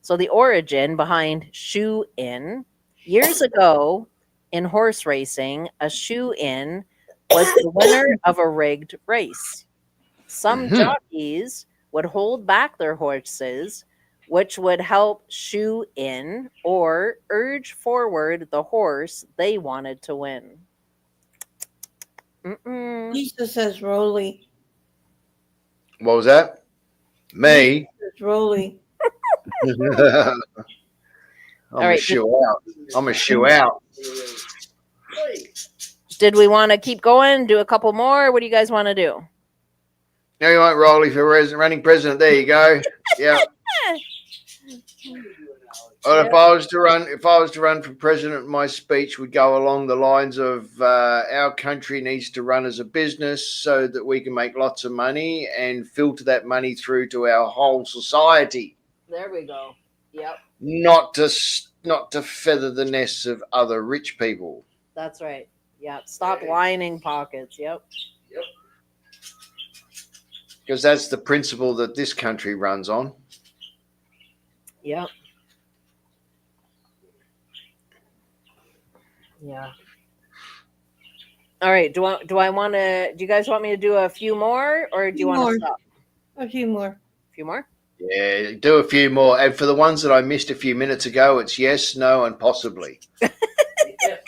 [SPEAKER 1] So the origin behind shoe in, years ago in horse racing, a shoe in was the winner of a rigged race. Some jockeys would hold back their horses, which would help shoe in or urge forward the horse they wanted to win.
[SPEAKER 3] Lisa says Rolly.
[SPEAKER 5] What was that? Me?
[SPEAKER 3] It's Rolly.
[SPEAKER 5] I'm
[SPEAKER 1] All right,
[SPEAKER 5] a shoe out. I'm a shoe out.
[SPEAKER 1] Did we want to keep going? Do a couple more? What do you guys want to do?
[SPEAKER 5] No, you won't, Rolly, for running president. There you go. Yeah. Well, if I was to run for president, my speech would go along the lines of our country needs to run as a business so that we can make lots of money and filter that money through to our whole society.
[SPEAKER 1] There we go. Yep.
[SPEAKER 5] Not to feather the nests of other rich people.
[SPEAKER 1] That's right. Yep. Stop lining pockets. Yep.
[SPEAKER 5] Because that's the principle that this country runs on.
[SPEAKER 1] Yep. Yeah. All right. Do I want to? Do you guys want me to do a few more, or do you want to stop?
[SPEAKER 3] A few more.
[SPEAKER 1] A few more.
[SPEAKER 5] Yeah, do a few more. And for the ones that I missed a few minutes ago, it's yes, no, and possibly.
[SPEAKER 2] Yes,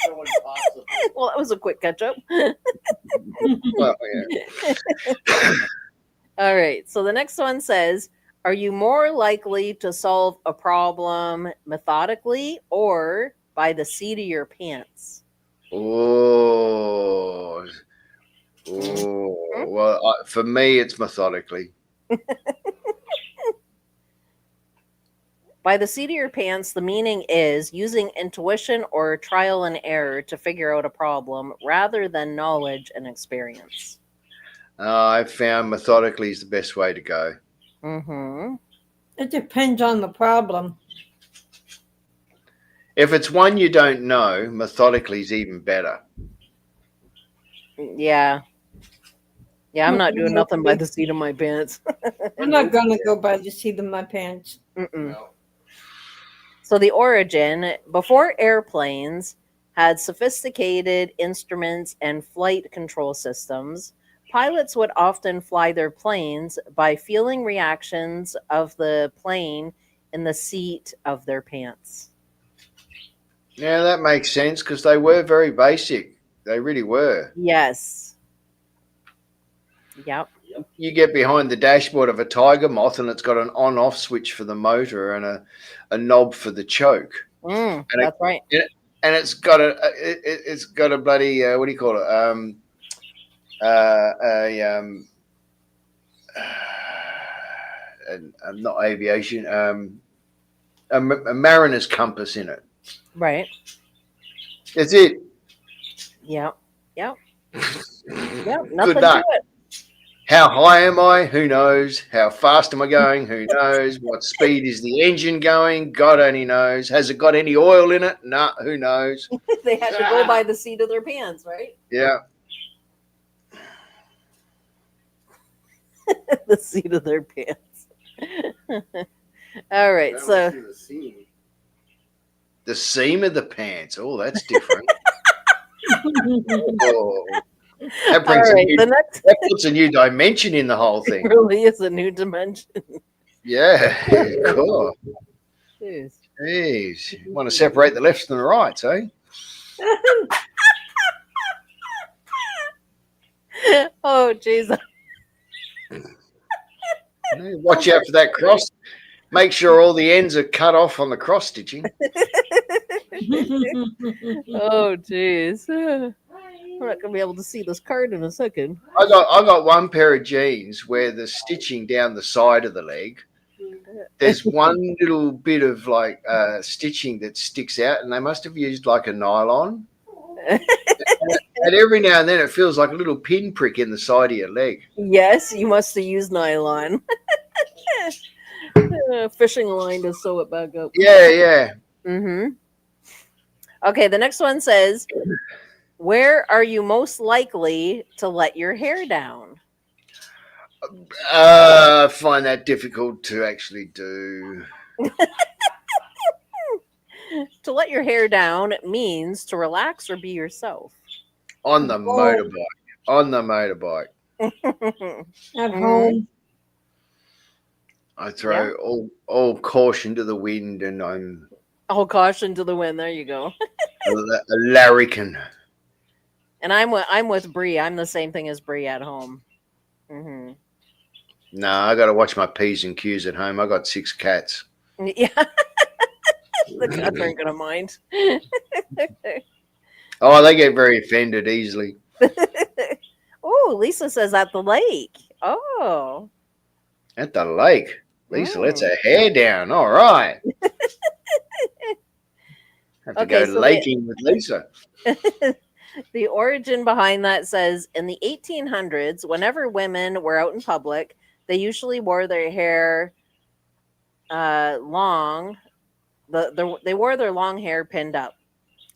[SPEAKER 2] no, and possibly.
[SPEAKER 1] Well, that was a quick catch up.
[SPEAKER 5] Well, yeah.
[SPEAKER 1] All right. So the next one says, are you more likely to solve a problem methodically or by the seat of your pants?
[SPEAKER 5] Oh, well, for me, it's methodically.
[SPEAKER 1] By the seat of your pants, the meaning is using intuition or trial and error to figure out a problem rather than knowledge and experience.
[SPEAKER 5] I've found methodically is the best way to go.
[SPEAKER 1] Mm-hmm.
[SPEAKER 3] It depends on the problem.
[SPEAKER 5] If it's one you don't know, methodically is even better.
[SPEAKER 1] Yeah. Yeah, I'm not doing nothing by the seat of my pants.
[SPEAKER 3] I'm not going to go by the seat of my pants.
[SPEAKER 1] Mm-mm.
[SPEAKER 2] No.
[SPEAKER 1] So the origin, before airplanes had sophisticated instruments and flight control systems, pilots would often fly their planes by feeling reactions of the plane in the seat of their pants.
[SPEAKER 5] Yeah, that makes sense because they were very basic. They really were.
[SPEAKER 1] Yes. Yep.
[SPEAKER 5] You get behind the dashboard of a Tiger Moth and it's got an on-off switch for the motor and a knob for the choke.
[SPEAKER 1] That's right.
[SPEAKER 5] And it's got a bloody what do you call it? Not aviation. A mariner's compass in it.
[SPEAKER 1] Right.
[SPEAKER 5] That's it.
[SPEAKER 1] Yep. Yep. Yep. Nothing
[SPEAKER 5] Good luck.
[SPEAKER 1] to it.
[SPEAKER 5] How high am I? Who knows? How fast am I going? Who knows? What speed is the engine going? God only knows. Has it got any oil in it? Nah, who knows?
[SPEAKER 1] They had to go by the seat of their pants, right?
[SPEAKER 5] Yeah.
[SPEAKER 1] The seat of their pants. All right,
[SPEAKER 2] That
[SPEAKER 1] so
[SPEAKER 2] must be the seam.
[SPEAKER 5] The seam of the pants. Oh, that's different. Oh, that brings
[SPEAKER 1] all right, the next
[SPEAKER 5] that puts a new dimension in the whole thing.
[SPEAKER 1] really is a new dimension.
[SPEAKER 5] Yeah, cool.
[SPEAKER 1] Jeez.
[SPEAKER 5] Jeez, you want to separate the lefts and the rights, eh?
[SPEAKER 1] Oh, jeez.
[SPEAKER 5] Watch out for that cross. Make sure all the ends are cut off on the cross stitching.
[SPEAKER 1] Oh, jeez. We're not gonna be able to see this card in a second.
[SPEAKER 5] I got one pair of jeans where the stitching down the side of the leg, there's one little bit of like stitching that sticks out, and they must have used like a nylon. And every now and then it feels like a little pinprick in the side of your leg.
[SPEAKER 1] Yes, you must have used nylon. Fishing line to sew it back up.
[SPEAKER 5] Yeah, yeah.
[SPEAKER 1] Mm-hmm. Okay, the next one says, where are you most likely to let your hair down?
[SPEAKER 5] I find that difficult to actually do.
[SPEAKER 1] To let your hair down means to relax or be yourself.
[SPEAKER 5] On the motorbike. On the motorbike.
[SPEAKER 3] At home.
[SPEAKER 5] I throw all caution to the wind, and I'm
[SPEAKER 1] All caution to the wind. There you go.
[SPEAKER 5] a larrikin.
[SPEAKER 1] And I'm with Bree. I'm the same thing as Bree at home. Mm-hmm.
[SPEAKER 5] No, I got to watch my P's and Q's at home. I got 6 cats.
[SPEAKER 1] Yeah. The cats aren't gonna mind.
[SPEAKER 5] Oh, they get very offended easily.
[SPEAKER 1] Oh, Lisa says at the lake. Oh.
[SPEAKER 5] At the lake. Lisa lets
[SPEAKER 1] Mm.
[SPEAKER 5] her hair down. All right. Have to go
[SPEAKER 1] Okay, so the
[SPEAKER 5] laking with Lisa.
[SPEAKER 1] the origin behind that says in the 1800s, whenever women were out in public, they usually wore their hair long. They wore their long hair pinned up.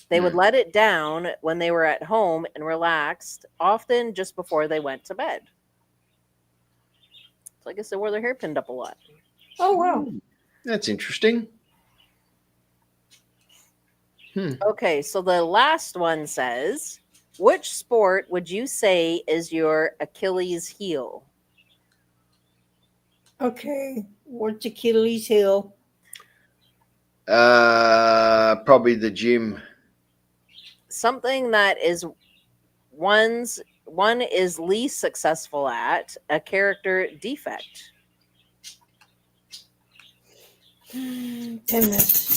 [SPEAKER 1] They would let it down when they were at home and relaxed, often just before they went to bed. So I guess they wore their hair pinned up a lot.
[SPEAKER 3] Oh wow.
[SPEAKER 5] That's interesting.
[SPEAKER 1] Okay, so the last one says, which sport would you say is your Achilles heel?
[SPEAKER 3] Okay. What's Achilles heel?
[SPEAKER 5] Probably the gym.
[SPEAKER 1] Something that is one is least successful at, a character defect.
[SPEAKER 3] Tennis.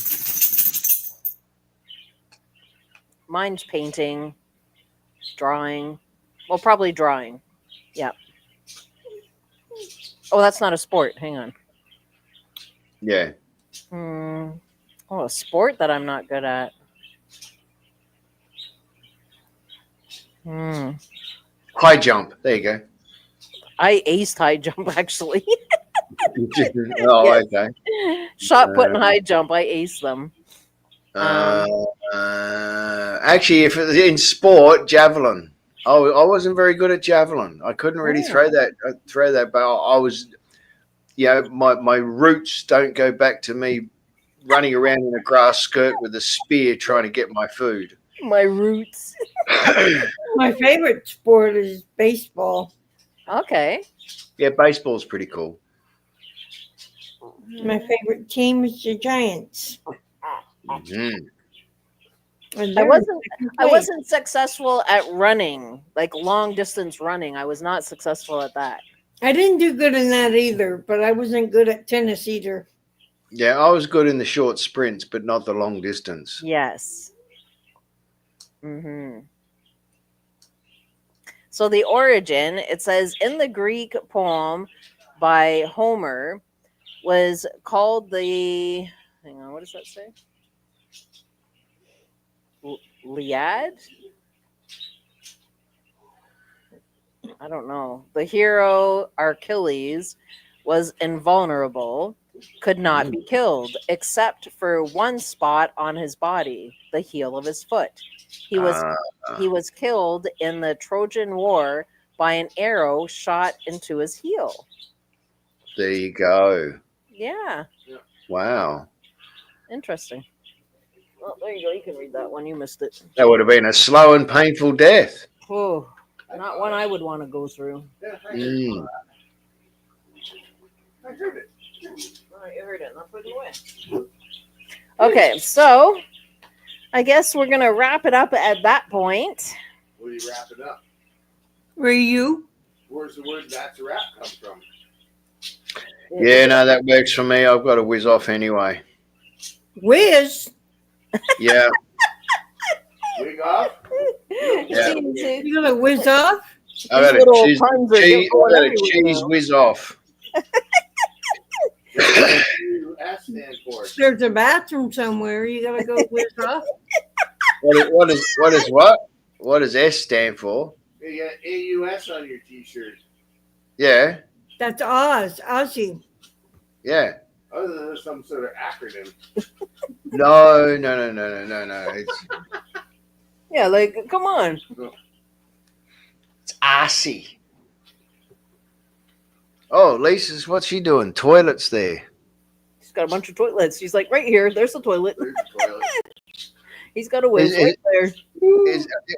[SPEAKER 1] Mine's painting, drawing. Well, probably drawing. Yeah. Oh, that's not a sport. Hang on.
[SPEAKER 5] Yeah.
[SPEAKER 1] Oh, a sport that I'm not good at.
[SPEAKER 5] High jump. There you go.
[SPEAKER 1] I aced high jump actually.
[SPEAKER 5] Oh,
[SPEAKER 1] Yes.
[SPEAKER 5] okay.
[SPEAKER 1] Shot put and high jump. I aced them.
[SPEAKER 5] Actually, if it was in sport, javelin. Oh, I wasn't very good at javelin. I couldn't really throw that bow. I was, my roots don't go back to me running around in a grass skirt with a spear trying to get my food.
[SPEAKER 1] My roots.
[SPEAKER 3] My favorite sport is baseball.
[SPEAKER 1] Okay.
[SPEAKER 5] Yeah, baseball's pretty cool.
[SPEAKER 3] My favorite team is the Giants.
[SPEAKER 5] Mm.
[SPEAKER 3] And
[SPEAKER 1] I
[SPEAKER 3] they're
[SPEAKER 1] wasn't
[SPEAKER 3] in second
[SPEAKER 1] I
[SPEAKER 3] place.
[SPEAKER 1] wasn't successful at running, like long distance running. I was not successful at that.
[SPEAKER 3] I didn't do good in that either, but I wasn't good at tennis either.
[SPEAKER 5] Yeah, I was good in the short sprints, but not the long distance.
[SPEAKER 1] Yes. So the origin, it says in the Greek poem by Homer, was called the. Hang on, what does that say? Iliad? I don't know. The hero Achilles was invulnerable, could not be killed, except for one spot on his body, the heel of his foot. He was killed in the Trojan War by an arrow shot into his heel.
[SPEAKER 5] There you go.
[SPEAKER 1] Yeah.
[SPEAKER 5] Wow.
[SPEAKER 1] Interesting. Well, there you go. You can read that one. You missed it.
[SPEAKER 5] That would have been a slow and painful death.
[SPEAKER 1] Oh, not one I would want to go through.
[SPEAKER 5] Mm.
[SPEAKER 2] I heard it.
[SPEAKER 1] Oh, you heard it. Not putting it away. Okay, so I guess we're gonna wrap it up at that point.
[SPEAKER 2] Will you wrap it up?
[SPEAKER 3] Were you?
[SPEAKER 2] Where's the word "that's a wrap" come from?
[SPEAKER 5] Yeah, no, that works for me. I've got to whiz off anyway.
[SPEAKER 3] Whiz?
[SPEAKER 5] Yeah.
[SPEAKER 2] Wig off?
[SPEAKER 5] Yeah.
[SPEAKER 3] You gonna whiz off?
[SPEAKER 5] I got
[SPEAKER 1] These little
[SPEAKER 5] a cheese,
[SPEAKER 1] puns are
[SPEAKER 5] cheese,
[SPEAKER 1] going
[SPEAKER 5] I got a
[SPEAKER 1] everywhere
[SPEAKER 5] cheese
[SPEAKER 1] now.
[SPEAKER 5] whiz off.
[SPEAKER 2] What does S stand for?
[SPEAKER 3] There's a bathroom somewhere. You gotta go whiz off.
[SPEAKER 5] What is what? What does S stand for?
[SPEAKER 2] You got AUS on your T-shirt.
[SPEAKER 5] Yeah.
[SPEAKER 3] That's Oz, Ozzy.
[SPEAKER 5] Yeah.
[SPEAKER 2] Other than there's some sort of acronym.
[SPEAKER 5] No. It's
[SPEAKER 1] Yeah, like come on.
[SPEAKER 5] Arcee. Oh, Lisa's, what's she doing? Toilets there.
[SPEAKER 1] She's got a bunch of toilets. She's like, right here. There's the toilet.
[SPEAKER 2] There's the toilet.
[SPEAKER 1] He's got a whiz
[SPEAKER 5] Is-
[SPEAKER 1] right there.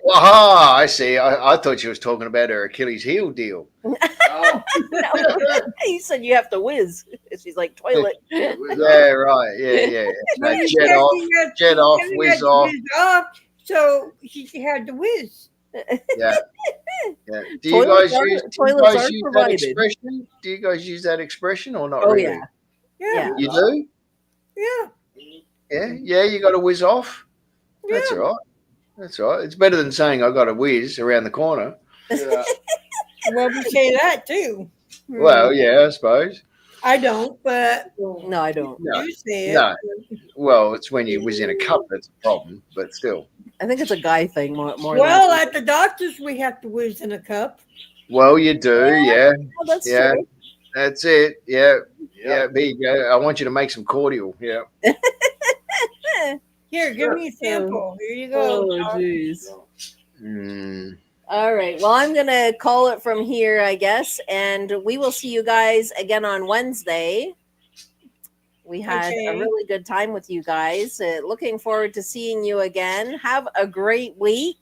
[SPEAKER 5] Aha, I see. I thought she was talking about her Achilles heel deal.
[SPEAKER 2] Oh,
[SPEAKER 1] No. He said you have to whiz. She's like toilet.
[SPEAKER 2] it was
[SPEAKER 5] Yeah, right. Yeah.
[SPEAKER 3] No,
[SPEAKER 5] Like
[SPEAKER 3] you
[SPEAKER 5] jet
[SPEAKER 3] said
[SPEAKER 5] off,
[SPEAKER 3] you had-
[SPEAKER 5] jet
[SPEAKER 3] you
[SPEAKER 5] off,
[SPEAKER 3] said you
[SPEAKER 5] whiz
[SPEAKER 3] had to
[SPEAKER 5] off.
[SPEAKER 3] whiz off, so she had to whiz.
[SPEAKER 5] Yeah. Do you
[SPEAKER 1] Toilets
[SPEAKER 5] guys
[SPEAKER 1] are-
[SPEAKER 5] use
[SPEAKER 1] toilets are
[SPEAKER 5] that
[SPEAKER 1] provided.
[SPEAKER 5] expression? Do you guys use that expression or not
[SPEAKER 1] Oh
[SPEAKER 5] really?
[SPEAKER 1] yeah.
[SPEAKER 3] Yeah,
[SPEAKER 5] You do?
[SPEAKER 3] yeah.
[SPEAKER 5] Yeah. You got to whiz off. That's
[SPEAKER 3] Yeah.
[SPEAKER 5] all right. That's all right. It's better than saying I got a whiz around the corner.
[SPEAKER 2] Yeah.
[SPEAKER 3] Well, we say that too.
[SPEAKER 5] Well, yeah, I suppose.
[SPEAKER 3] I don't, but
[SPEAKER 1] No, I don't.
[SPEAKER 5] No,
[SPEAKER 3] you say it.
[SPEAKER 5] no. Well, it's when you whiz in a cup that's a problem, but still.
[SPEAKER 1] I think it's a guy thing more
[SPEAKER 3] Well,
[SPEAKER 1] than.
[SPEAKER 3] at the doctor's, we have to whiz in a cup.
[SPEAKER 5] Well, you do, yeah.
[SPEAKER 1] Oh, that's
[SPEAKER 5] Yeah.
[SPEAKER 1] true.
[SPEAKER 5] That's it. Yeah. Yeah,
[SPEAKER 2] Yeah.
[SPEAKER 5] there you go. I want you to make some cordial. Yeah.
[SPEAKER 3] Here, give me a sample. Here you go.
[SPEAKER 1] Oh,
[SPEAKER 3] Doc.
[SPEAKER 1] jeez.
[SPEAKER 5] Mm.
[SPEAKER 1] All right. Well, I'm going to call it from here, I guess. And we will see you guys again on Wednesday. We had a
[SPEAKER 3] Okay.
[SPEAKER 1] really good time with you guys. Looking forward to seeing you again. Have a great week.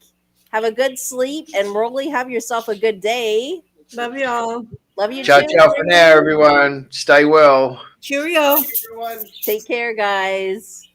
[SPEAKER 1] Have a good sleep. And Rolly, have yourself a good day.
[SPEAKER 3] Love y'all.
[SPEAKER 1] Love you
[SPEAKER 5] Ciao,
[SPEAKER 1] too.
[SPEAKER 5] ciao for now, everyone. Stay well.
[SPEAKER 3] Cheerio.
[SPEAKER 2] Everyone.
[SPEAKER 1] Take care, guys.